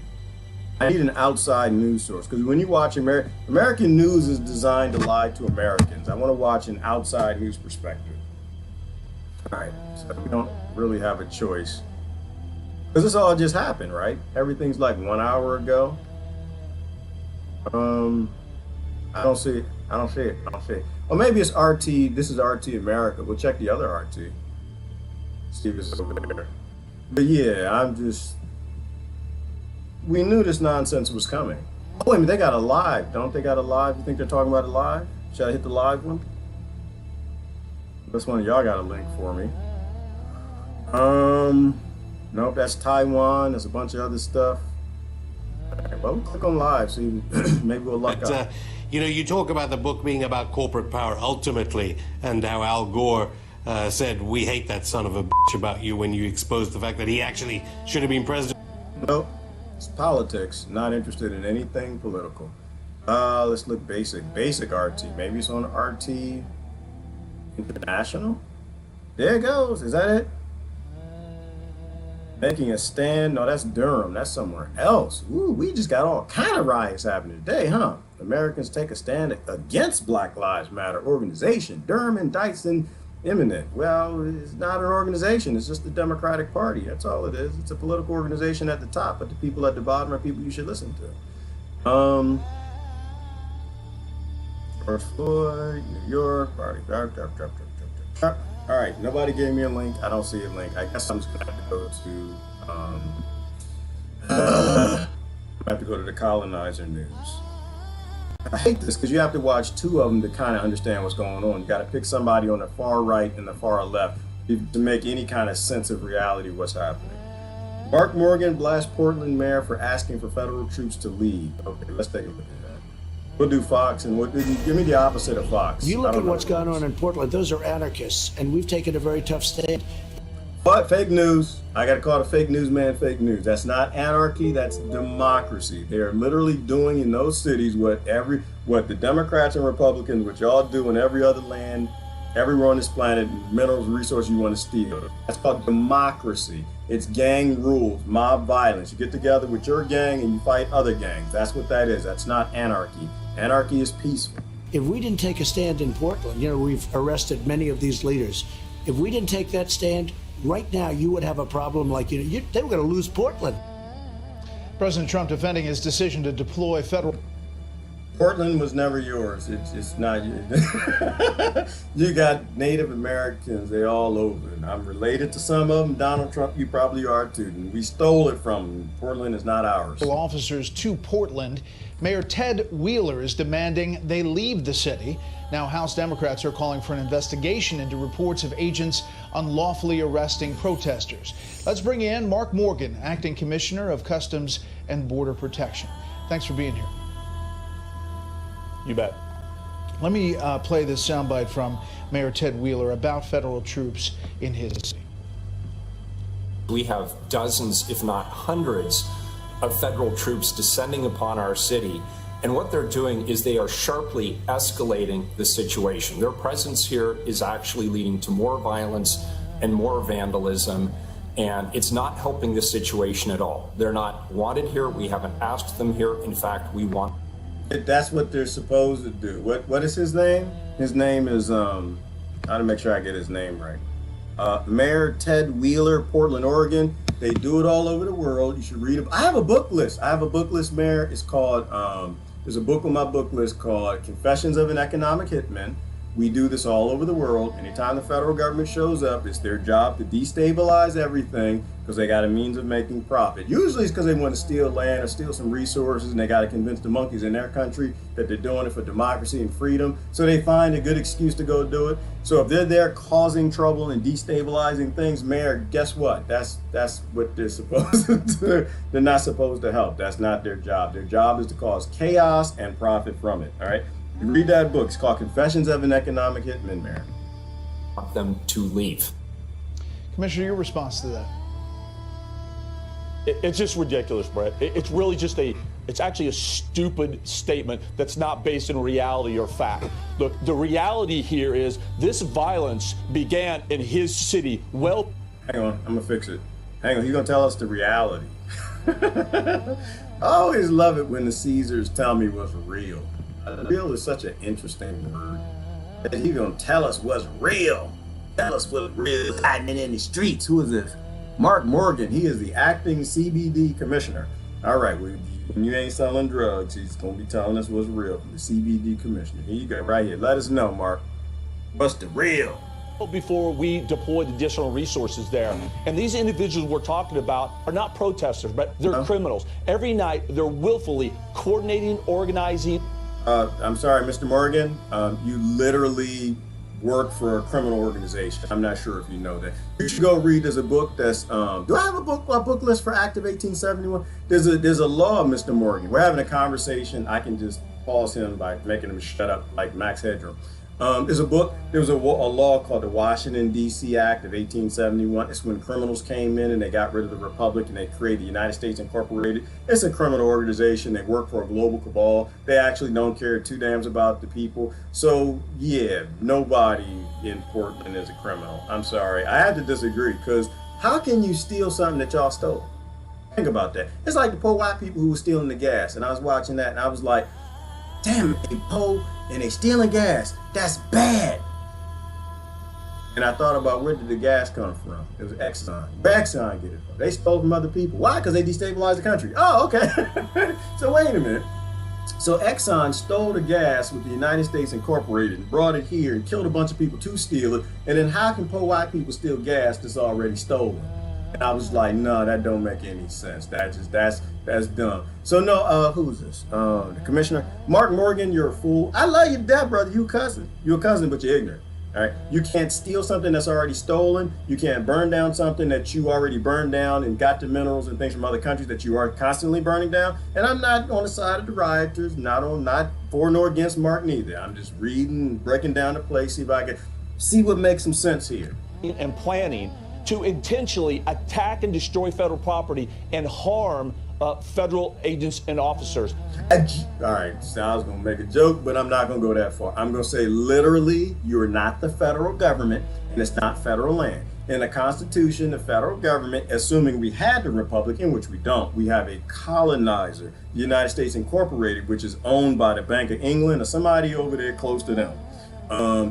I need an outside news source, because when you watch American news is designed to lie to Americans. I want to watch an outside news perspective. All right, so we don't really have a choice, because this all just happened, right? Everything's like 1 hour ago. I don't see it. Or maybe it's RT. This is RT America. We'll check the other RT. See if it's over there. But yeah, we knew this nonsense was coming. Oh, wait a minute, they got a live. Don't they got a live? You think they're talking about a live? Should I hit the live one? This one of y'all got a link for me. Nope, that's Taiwan. There's a bunch of other stuff. Right, well, we'll click on live, see, maybe we'll luck up. You talk about the book being about corporate power ultimately, and how Al Gore said, "We hate that son of a bitch about you," when you exposed the fact that he actually should have been president. Nope, it's politics. Not interested in anything political. Let's look basic RT. Maybe it's on RT International. There it goes. Is that it? Making a stand. No, that's Durham. That's somewhere else. Ooh, we just got all kind of riots happening today, huh? Americans take a stand against Black Lives Matter organization. Durham indicts an imminent. Well, it's not an organization. It's just the Democratic Party. That's all it is. It's a political organization at the top, but the people at the bottom are people you should listen to. George Floyd, New York, party. All right, nobody gave me a link. I don't see a link. I guess I'm just gonna have to go to I have to go to the Colonizer news. I hate this because you have to watch two of them to kind of understand what's going on. You got to pick somebody on the far right and the far left to make any kind of sense of reality what's happening. Mark Morgan blasts Portland mayor for asking for federal troops to leave. Okay, let's take a look at that. We'll do Fox, and give me the opposite of Fox. You look at what's going on in Portland, those are anarchists, and we've taken a very tough stand. But fake news. I got to call it fake news, man. Fake news. That's not anarchy. That's democracy. They are literally doing in those cities what the Democrats and Republicans, which y'all do in every other land, everywhere on this planet, minerals, resources you want to steal. That's called democracy. It's gang rules, mob violence. You get together with your gang and you fight other gangs. That's what that is. That's not anarchy. Anarchy is peaceful. If we didn't take a stand in Portland, we've arrested many of these leaders. If we didn't take that stand, right now you would have a problem like, they were going to lose Portland. President Trump defending his decision to deploy federal... Portland was never yours. It's not you. You got Native Americans, they all over. And I'm related to some of them. Donald Trump, you probably are too. And we stole it from them. Portland is not ours. Officers to Portland. Mayor Ted Wheeler is demanding they leave the city. Now, House Democrats are calling for an investigation into reports of agents unlawfully arresting protesters. Let's bring in Mark Morgan, Acting Commissioner of Customs and Border Protection. Thanks for being here. You bet. Let me play this soundbite from Mayor Ted Wheeler about federal troops in his city. We have dozens, if not hundreds, of federal troops descending upon our city. And what they're doing is they are sharply escalating the situation. Their presence here is actually leading to more violence and more vandalism, and it's not helping the situation at all. They're not wanted here. We haven't asked them here. In fact, we want. That's what they're supposed to do. What is his name? His name is, I gotta make sure I get his name right. Mayor Ted Wheeler, Portland, Oregon. They do it all over the world. You should read it. I have a book list. Mayor. It's called, there's a book on my book list called Confessions of an Economic Hitman. We do this all over the world. Anytime the federal government shows up, it's their job to destabilize everything because they got a means of making profit. Usually it's because they want to steal land or steal some resources, and they got to convince the monkeys in their country that they're doing it for democracy and freedom. So they find a good excuse to go do it. So if they're there causing trouble and destabilizing things, Mayor, guess what? That's what they're supposed to do. They're not supposed to help. That's not their job. Their job is to cause chaos and profit from it. All right. You read that book. It's called Confessions of an Economic Hitman, Mayor. Want them to leave. Commissioner, your response to that? It's just ridiculous, Brett. It's really just it's actually a stupid statement that's not based in reality or fact. Look, the reality here is this violence began in his city. Well, hang on, I'm gonna fix it. Hang on, he's gonna tell us the reality. I always love it when the Caesars tell me what's real. Real is such an interesting word. That he's gonna tell us what's real. Tell us what's real happening in the streets. Who is this? Mark Morgan. He is the acting CBD commissioner. All right, when you ain't selling drugs, he's gonna be telling us what's real from the CBD commissioner. Here you go, right here. Let us know, Mark. What's the real? Before we deployed additional resources there. And these individuals we're talking about are not protesters, but they're criminals. Every night, they're willfully coordinating, organizing. I'm sorry, Mr. Morgan. You literally work for a criminal organization. I'm not sure if you know that. You should go read. There's a book that's. Do I have a book list for Active 1871? There's a law, Mr. Morgan. We're having a conversation. I can just pause him by making him shut up like Max Headroom. There's a book. There was a law called the Washington, D.C. Act of 1871. It's when criminals came in and they got rid of the Republic and they created the United States Incorporated. It's a criminal organization. They work for a global cabal. They actually don't care too damn about the people. So, yeah, nobody in Portland is a criminal. I'm sorry. I had to disagree because how can you steal something that y'all stole? Think about that. It's like the poor white people who were stealing the gas. And I was watching that and I was like, damn it, they poor and they stealing gas. That's bad. And I thought about where did the gas come from? It was Exxon. Where Exxon get it from? They stole from other people. Why? Because they destabilized the country. Oh, okay. So wait a minute. So Exxon stole the gas with the United States Incorporated and brought it here and killed a bunch of people to steal it. And then how can poor white people steal gas that's already stolen? And I was like, no, that don't make any sense. That's dumb. So no, who's this? The commissioner, Mark Morgan. You're a fool. I love you to death, brother. You a cousin, but you're ignorant. All right, you can't steal something that's already stolen. You can't burn down something that you already burned down and got the minerals and things from other countries that you are constantly burning down. And I'm not on the side of the rioters, not for nor against Mark neither. I'm just reading, breaking down the play, see if I can see what makes some sense here. And planning to intentionally attack and destroy federal property and harm federal agents and officers. All right, so I was going to make a joke, but I'm not going to go that far. I'm going to say literally, you're not the federal government, and it's not federal land. In the Constitution, the federal government, assuming we had the Republic, in which we don't, we have a colonizer, the United States Incorporated, which is owned by the Bank of England or somebody over there close to them.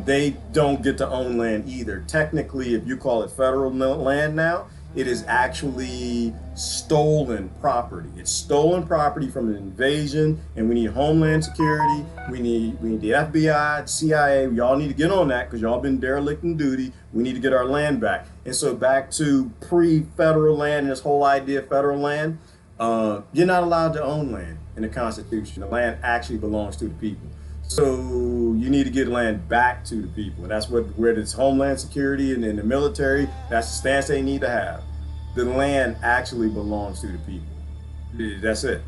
They don't get to own land either. Technically, if you call it federal land now, it is actually stolen property. It's stolen property from an invasion, and we need Homeland Security. We need the FBI, CIA. We all need to get on that because y'all been derelict in duty. We need to get our land back. And so back to pre-federal land and this whole idea of federal land, you're not allowed to own land in the Constitution. The land actually belongs to the people. So you need to get land back to the people. And that's where this Homeland Security and the military, that's the stance they need to have. The land actually belongs to the people. That's it.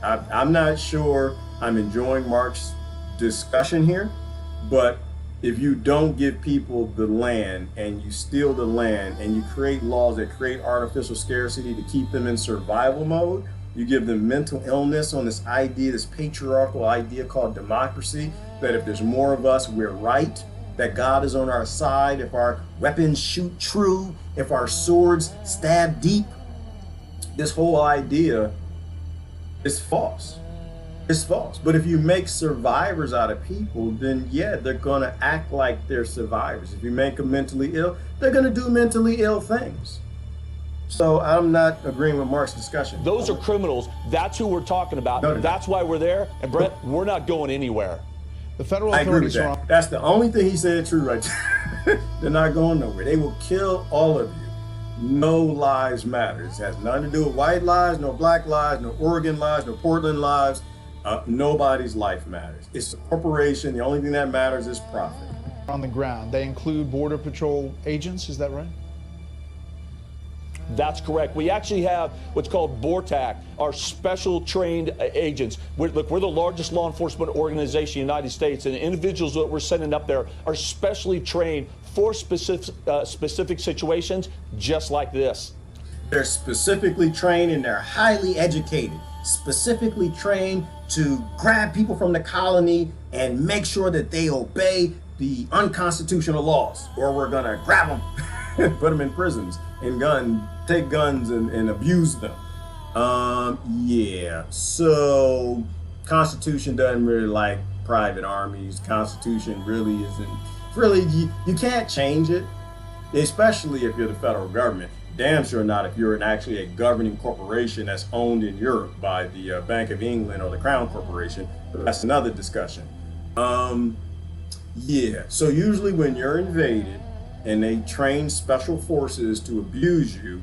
I'm not sure I'm enjoying Mark's discussion here, but if you don't give people the land and you steal the land and you create laws that create artificial scarcity to keep them in survival mode, you give them mental illness on this idea, this patriarchal idea called democracy, that if there's more of us, we're right, that God is on our side, if our weapons shoot true, if our swords stab deep. This whole idea is false. It's false. But if you make survivors out of people, then yeah, they're gonna act like they're survivors. If you make them mentally ill, they're gonna do mentally ill things. So I'm not agreeing with Mark's discussion. Those are criminals. That's who we're talking about. No, that's why we're there. And Brett, we're not going anywhere. The federal I agree with authorities are that. That's the only thing he said true right there. They're not going nowhere. They will kill all of you. No lives matter. It has nothing to do with white lives, no black lives, no Oregon lives, no Portland lives. Nobody's life matters. It's a corporation. The only thing that matters is profit. on the ground. They include Border Patrol agents, is that right? That's correct. We actually have what's called BORTAC, our special trained agents. Look, we're the largest law enforcement organization in the United States, and the individuals that we're sending up there are specially trained for specific situations just like this. They're specifically trained and they're highly educated, specifically trained to grab people from the colony and make sure that they obey the unconstitutional laws, or we're gonna grab them and put them in prisons and take guns and abuse them. Yeah, so Constitution doesn't really like private armies. Constitution really isn't, you can't change it, especially if you're the federal government. Damn sure not if you're actually a governing corporation that's owned in Europe by the Bank of England or the Crown Corporation. But that's another discussion. Yeah, so usually when you're invaded and they train special forces to abuse you,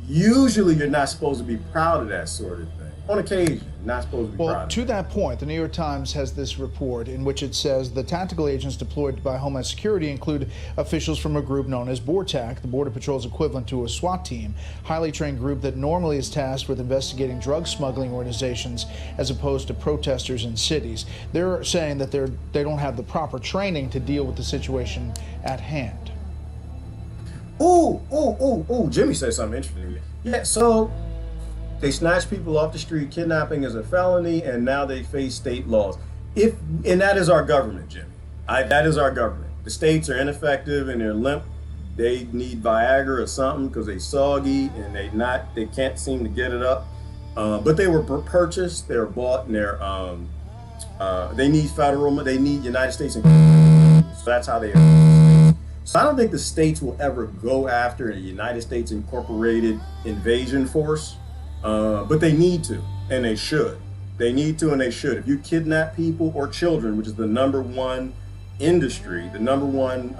usually you're not supposed to be proud of that sort of thing. On occasion, not supposed to be proud of it. Well, to that point, the New York Times has this report in which it says the tactical agents deployed by Homeland Security include officials from a group known as BORTAC, the Border Patrol's equivalent to a SWAT team, highly trained group that normally is tasked with investigating drug smuggling organizations as opposed to protesters in cities. They're saying that they don't have the proper training to deal with the situation at hand. Oh, Jimmy said something interesting. Yeah, so they snatch people off the street, kidnapping is a felony, and now they face state laws. And that is our government, Jimmy. That is our government. The states are ineffective and they're limp. They need Viagra or something because they soggy and they can't seem to get it up. But they were purchased, they were bought, and they need they need United States. So that's how they are. So I don't think the states will ever go after a United States Incorporated invasion force. But they need to, and they should. They need to, and they should. If you kidnap people or children, which is the #1 industry, the number one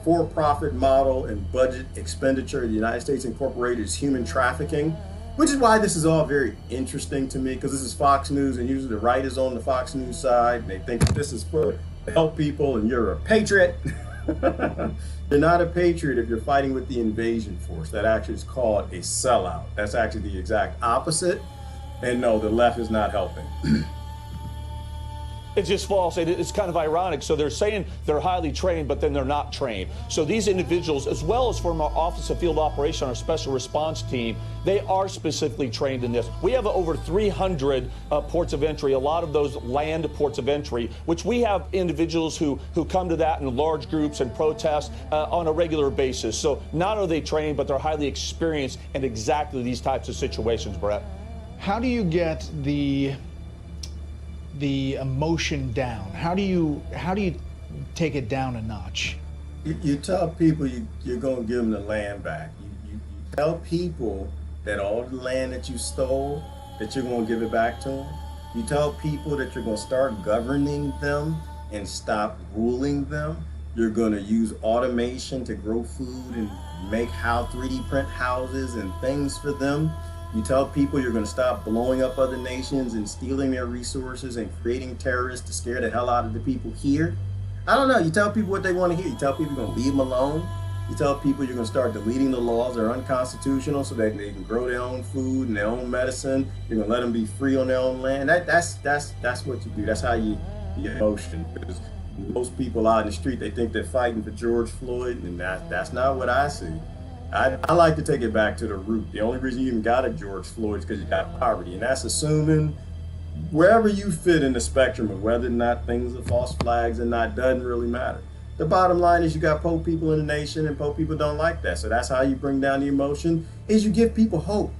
for-profit model and budget expenditure of the United States Incorporated is human trafficking, which is why this is all very interesting to me, because this is Fox News, and usually the right is on the Fox News side, and they think this is for to help people and you're a patriot. You're not a patriot if you're fighting with the invasion force. That actually is called a sellout. That's actually the exact opposite. And no, the left is not helping. It's just false. It's kind of ironic. So they're saying they're highly trained, but then they're not trained. So these individuals, as well as from our Office of Field Operation, our special response team, they are specifically trained in this. We have over 300 ports of entry, a lot of those land ports of entry, which we have individuals who come to that in large groups and protest on a regular basis. So not are they trained, but they're highly experienced in exactly these types of situations, Brett. How do you get the emotion down? How do you take it down a notch? You tell people you're going to give them the land back. You tell people that all the land that you stole, that you're going to give it back to them. You tell people that you're going to start governing them and stop ruling them. You're going to use automation to grow food and make 3D print houses and things for them. You tell people you're going to stop blowing up other nations and stealing their resources and creating terrorists to scare the hell out of the people here. I don't know. You tell people what they want to hear. You tell people you're going to leave them alone. You tell people you're going to start deleting the laws that are unconstitutional so that they can grow their own food and their own medicine. You're going to let them be free on their own land. That's what you do. That's how you get emotion. Because most people out in the street, they think they're fighting for George Floyd, and that's not what I see. I like to take it back to the root. The only reason you even got a George Floyd is because you got poverty, and that's assuming wherever you fit in the spectrum of whether or not things are false flags or not doesn't really matter. The bottom line is you got poor people in the nation, and poor people don't like that. So that's how you bring down the emotion, is you give people hope.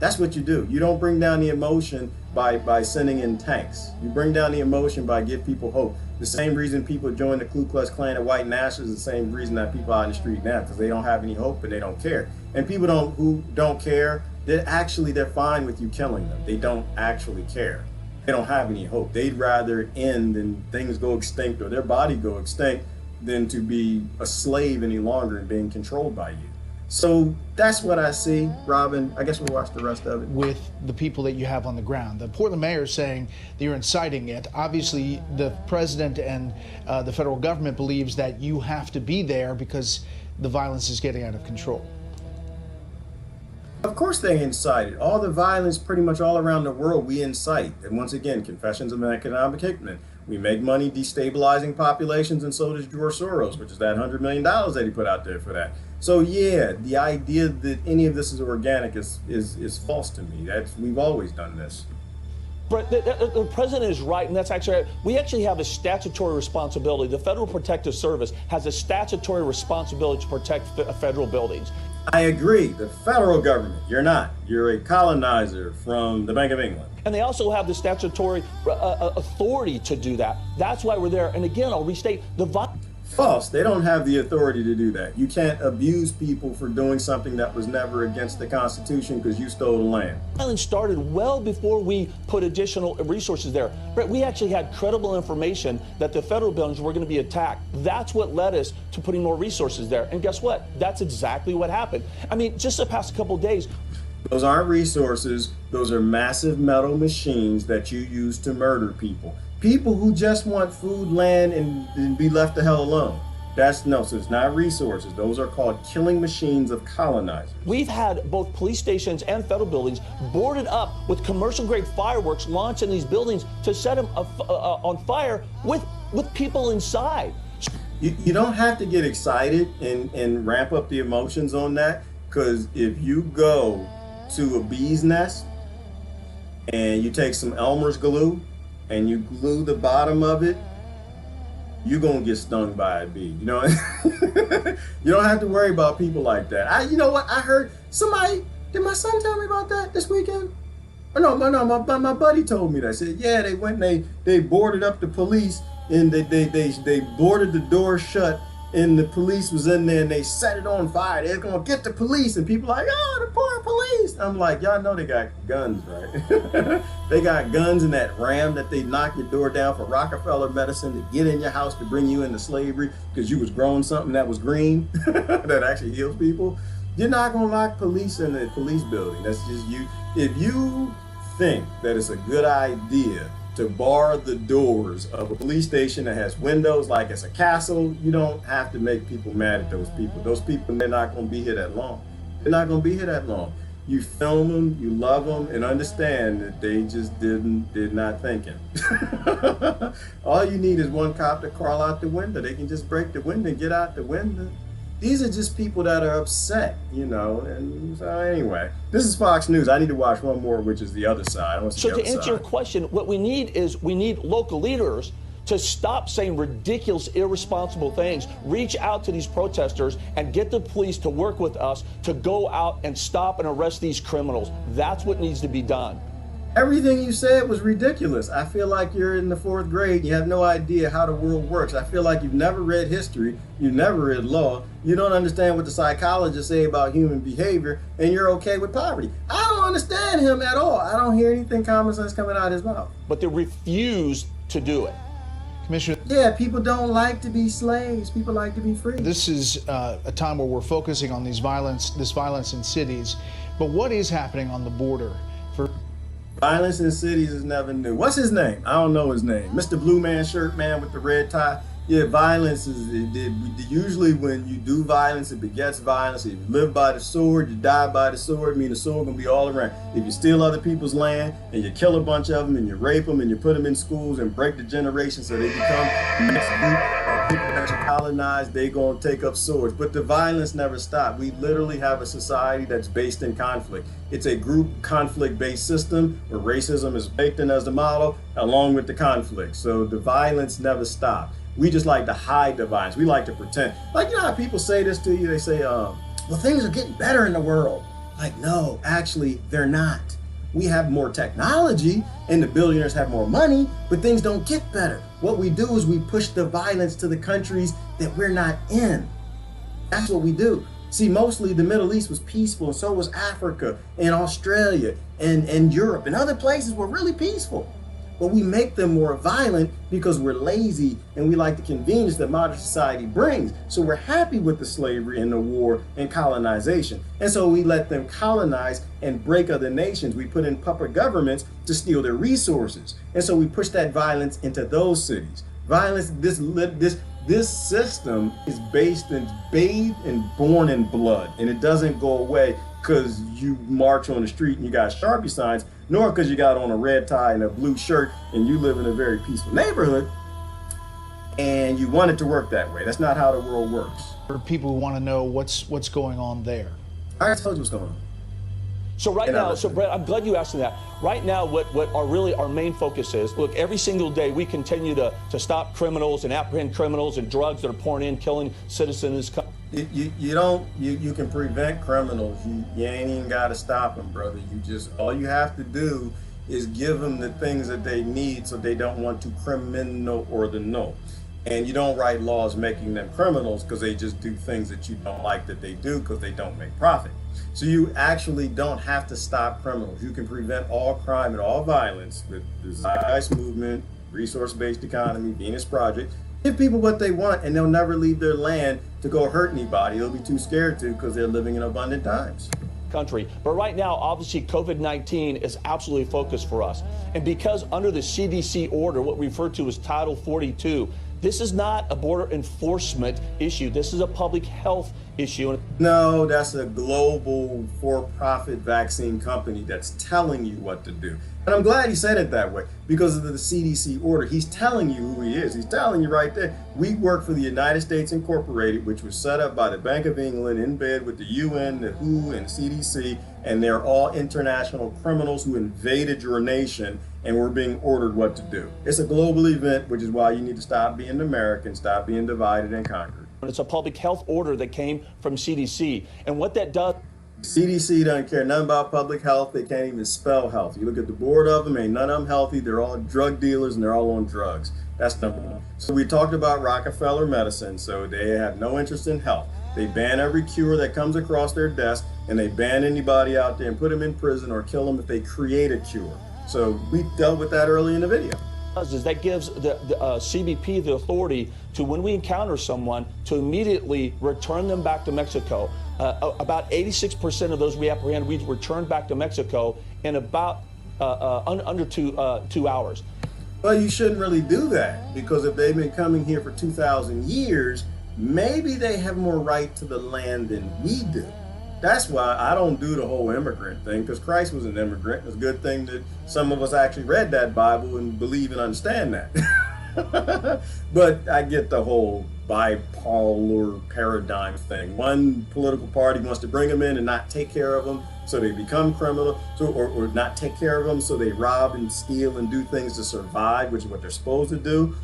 That's what you do. You don't bring down the emotion by sending in tanks. You bring down the emotion by giving people hope. The same reason people join the Ku Klux Klan and white nationalists is the same reason that people out in the street now, because they don't have any hope and they don't care. And people who don't care, they're fine with you killing them. They don't actually care. They don't have any hope. They'd rather end and things go extinct or their body go extinct than to be a slave any longer and being controlled by you. So that's what I see, Robin. I guess we'll watch the rest of it. With the people that you have on the ground. The Portland mayor is saying that you're inciting it. Obviously, the president and the federal government believes that you have to be there because the violence is getting out of control. Of course they incite it. All the violence pretty much all around the world we incite. And once again, Confessions of an Economic Hitman. We make money destabilizing populations, and so does George Soros, which is that $100 million that he put out there for that. So yeah, the idea that any of this is organic is false to me. We've always done this. But the president is right, and that's actually right. We actually have a statutory responsibility. The Federal Protective Service has a statutory responsibility to protect federal buildings. I agree. The federal government, you're not. You're a colonizer from the Bank of England. And they also have the statutory authority to do that. That's why we're there. And again, I'll restate, False. They don't have the authority to do that. You can't abuse people for doing something that was never against the Constitution because you stole the land. Violence started well before we put additional resources there. But we actually had credible information that the federal buildings were going to be attacked. That's what led us to putting more resources there. And guess what? That's exactly what happened. I mean, just the past couple of days. Those aren't resources. Those are massive metal machines that you use to murder people. People who just want food, land, and be left the hell alone. So it's not resources. Those are called killing machines of colonizers. We've had both police stations and federal buildings boarded up with commercial-grade fireworks launched in these buildings to set them on fire with people inside. You don't have to get excited and ramp up the emotions on that, because if you go to a bee's nest and you take some Elmer's glue and you glue the bottom of it, you're gonna get stung by a bee. You know, you don't have to worry about people like that. You know what? I heard somebody. Did my son tell me about that this weekend? Oh, no, my buddy told me that. Said, yeah, they went and they boarded up the police and they boarded the door shut and the police was in there and they set it on fire. They're gonna get the police, and people like, oh, the poor police. I'm like, y'all know they got guns, right? They got guns in that ram that they knock your door down for Rockefeller medicine to get in your house to bring you into slavery because you was growing something that was green that actually heals people. You're not gonna lock police in a police building. That's just you. If you think that it's a good idea to bar the doors of a police station that has windows like it's a castle, you don't have to make people mad at those people. Those people, they're not going to be here that long. They're not going to be here that long. You film them, you love them, and understand that they just did not thinking. All you need is one cop to crawl out the window. They can just break the window and get out the window. These are just people that are upset, you know. And so anyway, this is Fox News. I need to watch one more, which is the other side. I want to see So to answer your question, what we need is we need local leaders to stop saying ridiculous, irresponsible things, reach out to these protesters and get the police to work with us to go out and stop and arrest these criminals. That's what needs to be done. Everything you said was ridiculous. I feel like you're in the 4th grade and you have no idea how the world works. I feel like you've never read history, you've never read law, you don't understand what the psychologists say about human behavior, and you're okay with poverty. I don't understand him at all. I don't hear anything common sense coming out of his mouth. But they refuse to do it. Commissioner, yeah, people don't like to be slaves. People like to be free. This is a time where we're focusing on this violence in cities. But what is happening on the border? Violence in cities is never new. What's his name? I don't know his name. Mr. Blue Man Shirt Man with the red tie. Yeah, violence is usually when you do violence, it begets violence. If you live by the sword, you die by the sword. I mean, the sword gonna be all around. If you steal other people's land and you kill a bunch of them and you rape them and you put them in schools and break the generation so they become the next group of people that you colonize, they gonna take up swords. But the violence never stopped. We literally have a society that's based in conflict. It's a group conflict-based system where racism is baked in as the model along with the conflict. So the violence never stopped. We just like to hide the violence. We like to pretend. Like, you know how people say this to you? They say, well, things are getting better in the world. Like, no, actually, they're not. We have more technology and the billionaires have more money, but things don't get better. What we do is we push the violence to the countries that we're not in. That's what we do. See, mostly the Middle East was peaceful, and so was Africa and Australia and Europe and other places were really peaceful. But we make them more violent because we're lazy and we like the convenience that modern society brings. So we're happy with the slavery and the war and colonization. And so we let them colonize and break other nations. We put in puppet governments to steal their resources. And so we push that violence into those cities. Violence, this system is bathed and born in blood, and it doesn't go away because you march on the street and you got Sharpie signs, nor because you got on a red tie and a blue shirt and you live in a very peaceful neighborhood and you want it to work that way. That's not how the world works. For people who want to know what's going on there. I already told you what's going on. So right now, so Brett, I'm glad you asked me that. Right now, what our main focus is, look, every single day we continue to stop criminals and apprehend criminals and drugs that are pouring in, killing citizens. You can prevent criminals. You ain't even got to stop them, brother. All you have to do is give them the things that they need so they don't want to criminal or the no. And you don't write laws making them criminals because they just do things that you don't like that they do because they don't make profit. So you actually don't have to stop criminals. You can prevent all crime and all violence with the Zeitgeist movement, resource-based economy, Venus Project. Give people what they want and they'll never leave their land to go hurt anybody. They'll be too scared to because they're living in abundant times. Country. But right now, obviously, COVID-19 is absolutely focused for us. And because under the CDC order, what we refer to as Title 42, this is not a border enforcement issue. This is a public health issue. No, that's a global for-profit vaccine company that's telling you what to do. And I'm glad he said it that way because of the CDC order. He's telling you who he is. He's telling you right there. We work for the United States Incorporated, which was set up by the Bank of England in bed with the UN, the WHO, and CDC, and they're all international criminals who invaded your nation and we're being ordered what to do. It's a global event, which is why you need to stop being American, stop being divided and conquered. It's a public health order that came from CDC. And what that does... CDC doesn't care nothing about public health. They can't even spell health. You look at the board of them, ain't none of them healthy. They're all drug dealers and they're all on drugs. That's number one. So we talked about Rockefeller medicine. So they have no interest in health. They ban every cure that comes across their desk, and they ban anybody out there and put them in prison or kill them if they create a cure. So we dealt with that early in the video. Is that gives the CBP the authority to, when we encounter someone, to immediately return them back to Mexico. About 86% of those we apprehend, we return back to Mexico in about under 2 hours. Well, you shouldn't really do that, because if they've been coming here for 2,000 years, maybe they have more right to the land than we do. That's why I don't do the whole immigrant thing, because Christ was an immigrant. It's a good thing that some of us actually read that Bible and believe and understand that. But I get the whole bipolar paradigm thing. One political party wants to bring them in and not take care of them, so they become criminal, or not take care of them, so they rob and steal and do things to survive, which is what they're supposed to do.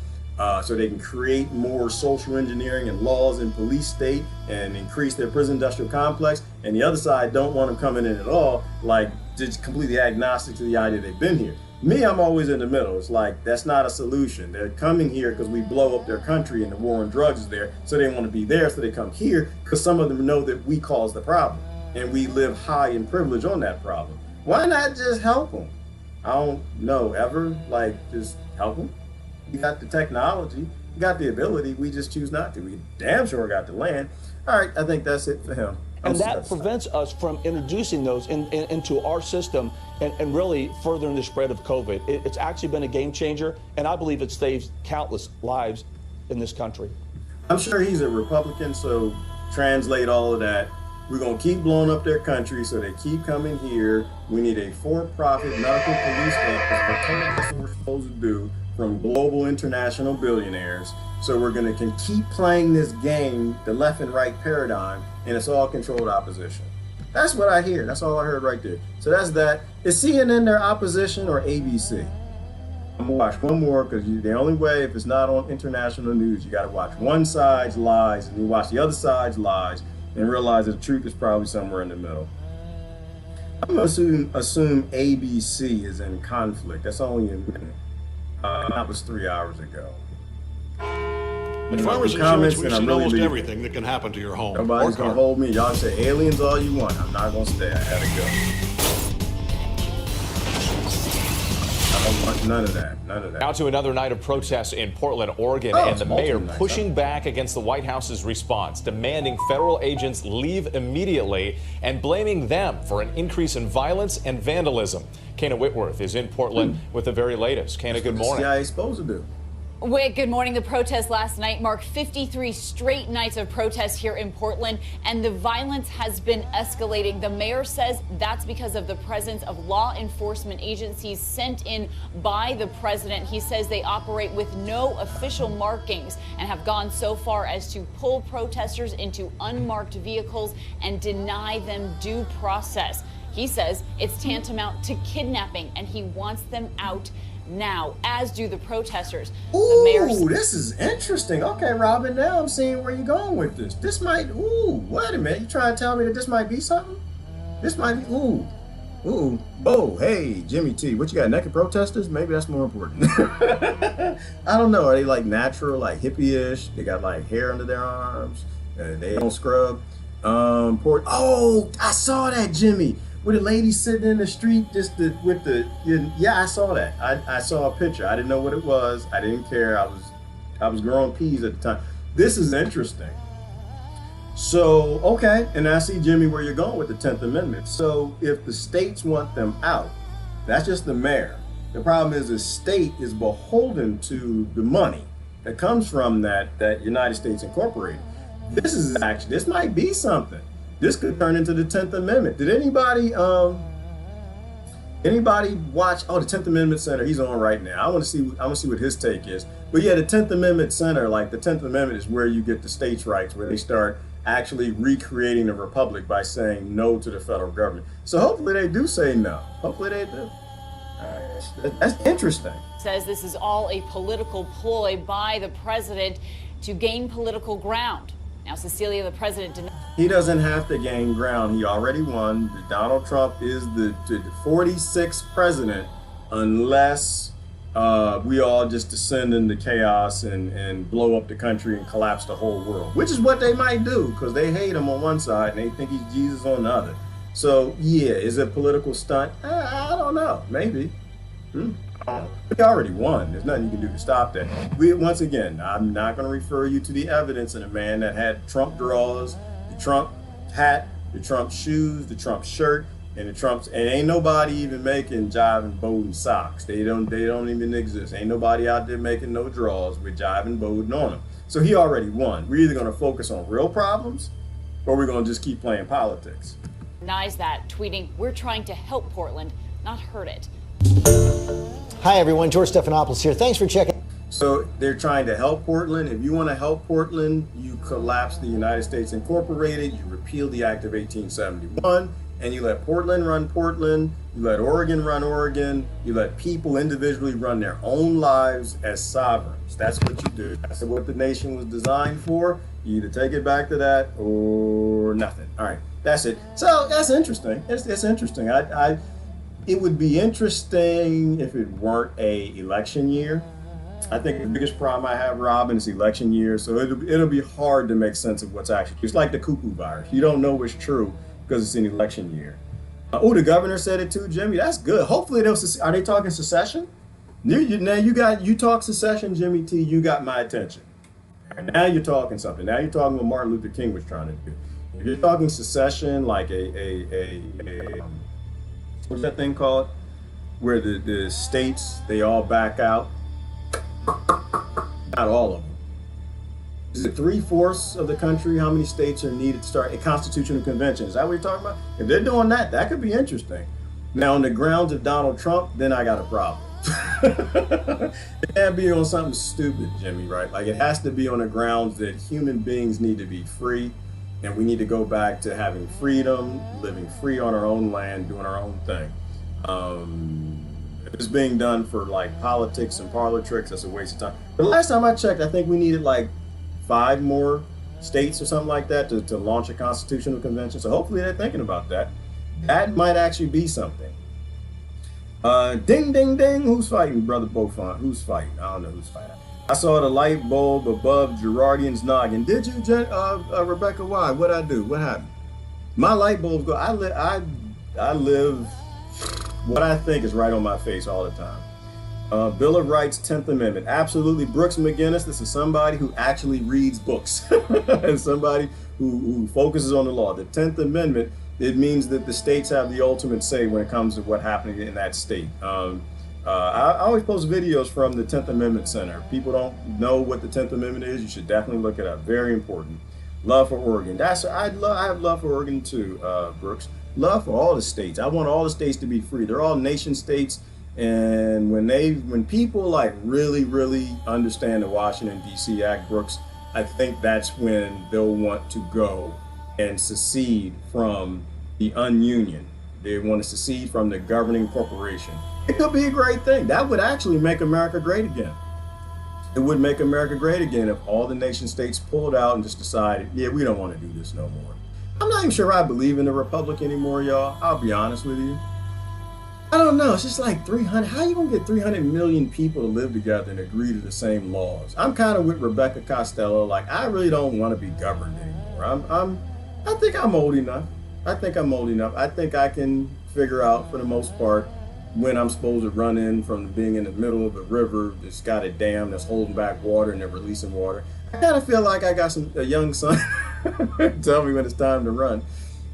So they can create more social engineering and laws in police state and increase their prison industrial complex. And the other side don't want them coming in at all, like just completely agnostic to the idea they've been here. Me, I'm always in the middle. It's like, that's not a solution. They're coming here because we blow up their country and the war on drugs is there. So they want to be there, so they come here, because some of them know that we cause the problem. And we live high in privilege on that problem. Why not just help them? I don't know, ever, like, just help them? We got the technology, we got the ability, we just choose not to. We damn sure got the land. All right, I think that's it for him. And that prevents us from introducing those into our system and really furthering the spread of COVID. It's actually been a game changer, and I believe it saves countless lives in this country. I'm sure he's a Republican, so translate all of that. We're going to keep blowing up their country, so they keep coming here. We need a for-profit medical police state, that's what we're supposed to do, from global international billionaires. So we're going to keep playing this game, the left and right paradigm, and it's all controlled opposition. That's what I hear. That's all I heard right there. So that's that. Is CNN their opposition or ABC? I'm going to watch one more, because the only way, if it's not on international news, you got to watch one side's lies and you watch the other side's lies and realize that the truth is probably somewhere in the middle. I'm going to assume ABC is in conflict. That's only a minute. That was 3 hours ago. At Farmers Insurance, we've seen almost everything that can happen to your home. Nobody's going to hold me. Y'all say aliens all you want. I'm not going to stay. I had to go. I don't want none of that. None of that. Now to another night of protests in Portland, Oregon, and the mayor pushing back against the White House's response, demanding federal agents leave immediately and blaming them for an increase in violence and vandalism. Kana Whitworth is in Portland with the very latest. Kana, good morning. CIA is supposed to do. Whit, good morning. The protests last night marked 53 straight nights of protests here in Portland, and the violence has been escalating. The mayor says that's because of the presence of law enforcement agencies sent in by the president. He says they operate with no official markings and have gone so far as to pull protesters into unmarked vehicles and deny them due process. He says it's tantamount to kidnapping, and he wants them out now, as do the protesters. Ooh, this is interesting. Okay, Robin, now I'm seeing where you're going with this. This might, wait a minute. You trying to tell me that this might be something? This might be, oh, hey, Jimmy T, what you got, naked protesters? Maybe that's more important. I don't know. Are they like natural, like hippie-ish? They got like hair under their arms. They don't scrub. I saw that, Jimmy. With a lady sitting in the street, I saw that. I saw a picture. I didn't know what it was. I didn't care. I was growing peas at the time. This is interesting. So, okay, and I see, Jimmy, where you're going with the 10th Amendment. So if the states want them out, that's just the mayor. The problem is the state is beholden to the money that comes from that United States Incorporated. This might be something. This could turn into the 10th Amendment. Did anybody watch? Oh, the 10th Amendment Center. He's on right now. I want to see what his take is. But yeah, the 10th Amendment Center, like the 10th Amendment is where you get the states' rights, where they start actually recreating the republic by saying no to the federal government. So hopefully they do say no. Hopefully they do. That's interesting. Says this is all a political ploy by the president to gain political ground. Now, Cecilia, the president denied. He doesn't have to gain ground. He already won. Donald Trump is the 46th president unless we all just descend into chaos and blow up the country and collapse the whole world, which is what they might do because they hate him on one side and they think he's Jesus on the other. So yeah, is it a political stunt? I don't know. Maybe. He already won. There's nothing you can do to stop that. Once again, I'm not going to refer you to the evidence of a man that had Trump drawers, the Trump hat, the Trump shoes, the Trump shirt, and the Trumps. And ain't nobody even making Jive and Bowden socks. They don't even exist. Ain't nobody out there making no drawers with Jive and Bowden on them. So he already won. We're either going to focus on real problems, or we're going to just keep playing politics. Denies that, tweeting, "We're trying to help Portland, not hurt it." Hi, everyone. George Stephanopoulos here. Thanks for checking. So they're trying to help Portland. If you want to help Portland, you collapse the United States Incorporated, you repeal the Act of 1871, and you let Portland run Portland, you let Oregon run Oregon, you let people individually run their own lives as sovereigns. That's what you do. That's what the nation was designed for. You either take it back to that or nothing. All right, that's it. So that's interesting. It's interesting. It would be interesting if it weren't a election year. I think the biggest problem I have, Robin, is election year. So it'll be hard to make sense of what's actually. It's like the cuckoo virus. You don't know what's true because it's an election year. The governor said it too, Jimmy. That's good. Hopefully are they talking secession? Now you talk secession, Jimmy T. You got my attention. And now you're talking something. Now you're talking what Martin Luther King was trying to do. If you're talking secession, like what's that thing called? Where the states, they all back out. Not all of them. Is it 3/4 of the country? How many states are needed to start a constitutional convention? Is that what you're talking about? If they're doing that, that could be interesting. Now, on the grounds of Donald Trump, then I got a problem. It can't be on something stupid, Jimmy, right? Like it has to be on the grounds that human beings need to be free. And we need to go back to having freedom, living free on our own land, doing our own thing. If it's being done for like politics and parlor tricks, that's a waste of time. But last time I checked, I think we needed like 5 more states or something like that to launch a constitutional convention. So hopefully they're thinking about that. That might actually be something. Ding, ding, ding. Who's fighting, Brother Beaufont? Who's fighting? I don't know who's fighting. I saw the light bulb above Girardian's noggin. Did you, Rebecca? Why? What'd I do? What happened? My light bulbs go. I live what I think is right on my face all the time. Bill of Rights, 10th Amendment. Absolutely. Brooks McGinnis, this is somebody who actually reads books and somebody who focuses on the law. The 10th Amendment, it means that the states have the ultimate say when it comes to what's happening in that state. I always post videos from the 10th Amendment Center. If people don't know what the 10th Amendment is, you should definitely look it up. Very important. Love for Oregon. I have love for Oregon too, Brooks. Love for all the states. I want all the states to be free. They're all nation states. And when people like really understand the Washington D.C. Act, Brooks, I think that's when they'll want to go and secede from the ununion. They want to secede from the governing corporation. It could be a great thing. That would actually make America great again. It would make America great again if all the nation states pulled out and just decided, yeah, we don't want to do this no more. I'm not even sure I believe in the Republic anymore, y'all. I'll be honest with you. I don't know. It's just like 300. How you gonna get 300 million people to live together and agree to the same laws? I'm kind of with Rebecca Costello. Like, I really don't want to be governed anymore. I think I'm old enough. I think I can figure out, for the most part, when I'm supposed to run in from being in the middle of a river that's got a dam that's holding back water and they're releasing water. I kind of feel like I got a young son tell me when it's time to run.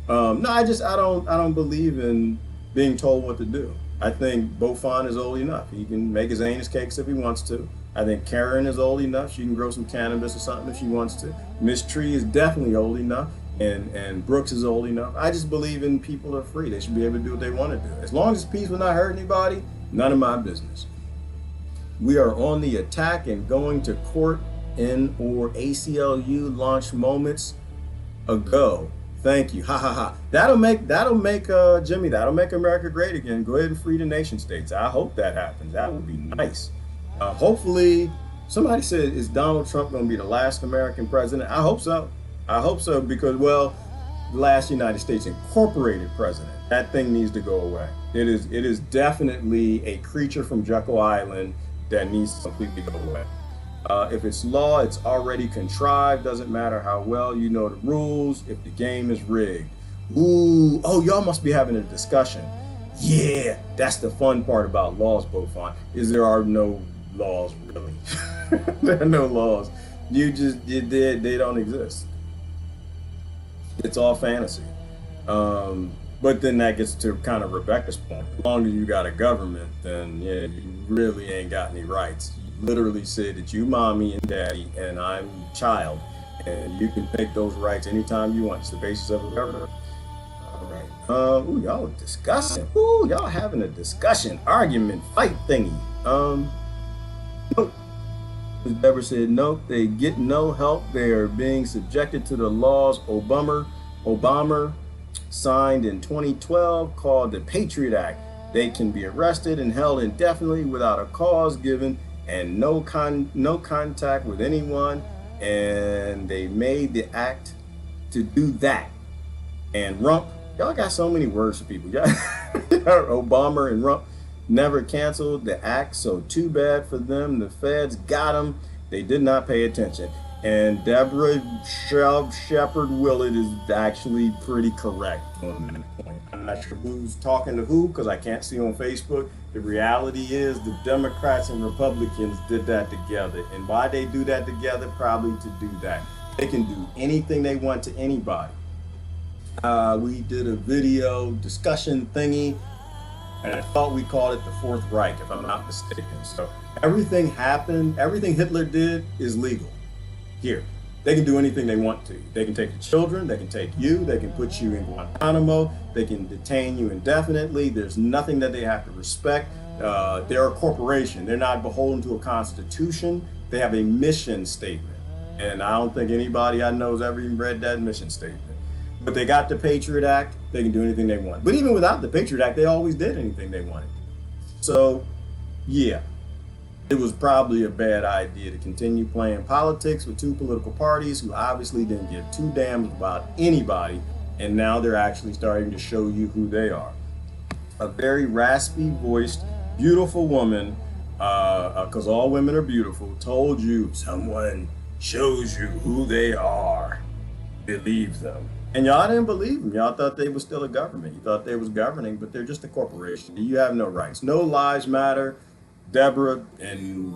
No, I don't believe in being told what to do. I think Beaufont is old enough. He can make his anus cakes if he wants to. I think Karen is old enough. She can grow some cannabis or something if she wants to. Miss Tree is definitely old enough. And Brooks is old enough. I just believe in people are free. They should be able to do what they want to do. As long as peace will not hurt anybody, none of my business. We are on the attack and going to court in or ACLU launched moments ago. Thank you. Ha ha ha. That'll make Jimmy, that'll make America great again. Go ahead and free the nation states. I hope that happens. That would be nice. Hopefully, somebody said, is Donald Trump going to be the last American president? I hope so. I hope so, because, well, the last United States Incorporated president, that thing needs to go away. It is definitely a creature from Jekyll Island that needs to completely go away. If it's law, it's already contrived. Doesn't matter how well you know the rules. If the game is rigged. Ooh, oh, y'all must be having a discussion. Yeah, that's the fun part about laws, Beaufont, is there are no laws, really. There are no laws. They don't exist. It's all fantasy. But then that gets to kind of Rebecca's point. As long as you got a government, then yeah, you really ain't got any rights. You literally say that you mommy and daddy and I'm child, and you can take those rights anytime you want. It's the basis of a government. All right. Ooh, y'all are discussing. Ooh, y'all having a discussion, argument, fight thingy. Nope. As Deborah said, nope, they get no help. They are being subjected to the laws Obama signed in 2012 called the Patriot Act. They can be arrested and held indefinitely without a cause given and no contact with anyone. And they made the act to do that. And rump, y'all got so many words for people. Obama and rump never canceled the act, so too bad for them. The feds got them. They did not pay attention. And Deborah Shepard Willett is actually pretty correct on that point. I'm not sure who's talking to who because I can't see on Facebook. The reality is the Democrats and Republicans did that together. And why they do that together? Probably to do that. They can do anything they want to anybody. We did a video discussion thingy, and I thought we called it the Fourth Reich, if I'm not mistaken. So everything happened, everything Hitler did is legal. Here, they can do anything they want to. They can take the children, they can take you, they can put you in Guantanamo, they can detain you indefinitely. There's nothing that they have to respect. They're a corporation. They're not beholden to a constitution. They have a mission statement. And I don't think anybody I know has ever even read that mission statement. But they got the Patriot Act, they can do anything they want. But even without the Patriot Act, they always did anything they wanted. So, yeah. It was probably a bad idea to continue playing politics with two political parties who obviously didn't give two damns about anybody, and now they're actually starting to show you who they are. A very raspy voiced, beautiful woman, because all women are beautiful, told you someone shows you who they are. Believe them. And y'all didn't believe them. Y'all thought they were still a government. You thought they was governing, but they're just a corporation. You have no rights. No lives matter. Deborah, and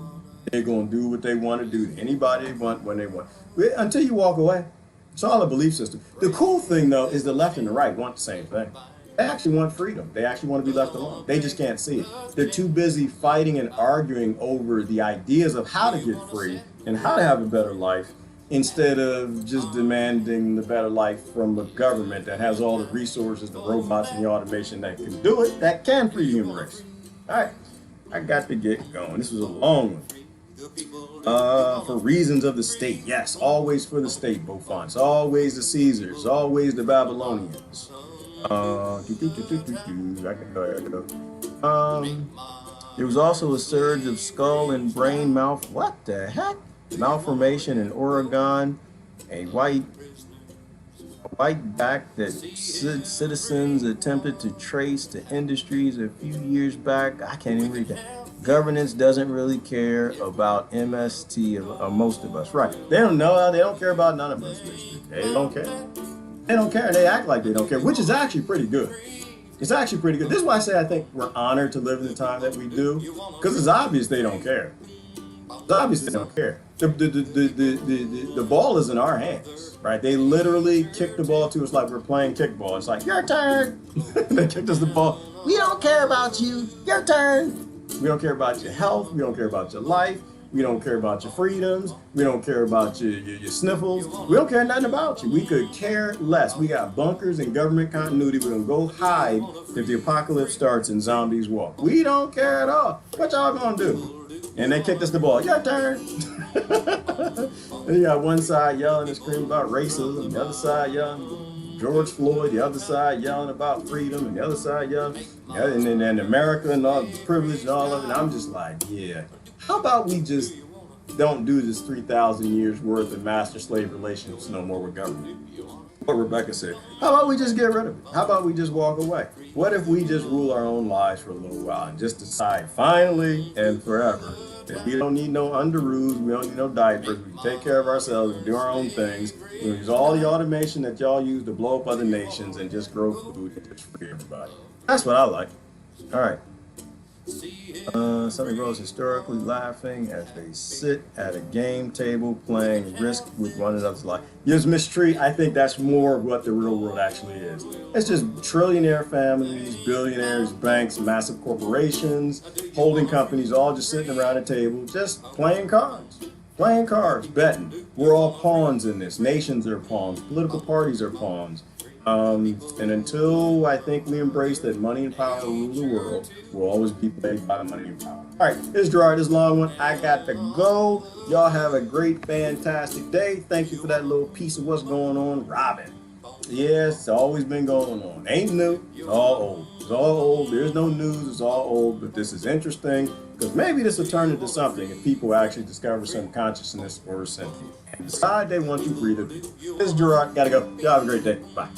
they're going to do what they want to do to anybody they want when they want. Until you walk away. It's all a belief system. The cool thing, though, is the left and the right want the same thing. They actually want freedom. They actually want to be left alone. They just can't see it. They're too busy fighting and arguing over the ideas of how to get free and how to have a better life instead of just demanding the better life from a government that has all the resources, the robots, and the automation that can do it, that can free the human race. All right. I got to get going. This was a long one. For reasons of the state. Yes, always for the state, Beaufonts. Always the Caesars. Always the Babylonians. There was also a surge of skull and brain what the heck? Malformation in Oregon. A white back that citizens attempted to trace to industries a few years back. I can't even read that. Governance doesn't really care about MST, most of us. Right. They don't know. They don't care about none of us. They don't care. They don't care. They act like they don't care, which is actually pretty good. It's actually pretty good. This is why I say I think we're honored to live in the time that we do, because it's obvious they don't care. It's obvious they don't care. The ball is in our hands, right? They literally kicked the ball to us like we're playing kickball. It's like, your turn. They kicked us the ball. We don't care about you. Your turn. We don't care about your health. We don't care about your life. We don't care about your freedoms. We don't care about your sniffles. We don't care nothing about you. We could care less. We got bunkers and government continuity. We're going to go hide if the apocalypse starts and zombies walk. We don't care at all. What y'all going to do? And they kicked us the ball. Your turn. And you got one side yelling and screaming about racism, the other side yelling George Floyd, the other side yelling about freedom, and the other side yelling, and America and all the privilege and all of it. And I'm just like, yeah. How about we just don't do this 3,000 years worth of master slave relationships no more with government? What Rebecca said. How about we just get rid of it? How about we just walk away? What if we just rule our own lives for a little while and just decide finally and forever We don't need no underoos. We don't need no diapers. We can take care of ourselves and do our own things. We use all the automation that y'all use to blow up other nations and just grow food and just free everybody. That's what I like. All right. Something grows historically laughing as they sit at a game table playing Risk with one another's life. Yes, Miss Tree, I think that's more of what the real world actually is. It's just trillionaire families, billionaires, banks, massive corporations, holding companies, all just sitting around a table, just playing cards. Playing cards, betting. We're all pawns in this. Nations are pawns. Political parties are pawns. And until I think we embrace that money and power rule the world, we'll always be played by the money and power. All right, this is Gerard, this long one. I got to go. Y'all have a great, fantastic day. Thank you for that little piece of what's going on, Robin. Yes, it's always been going on. Ain't new. It's all old. It's all old. There's no news. It's all old. But this is interesting because maybe this will turn into something if people actually discover some consciousness or sentient and decide they want to breathe it. This is Gerard. Gotta go. Y'all have a great day. Bye.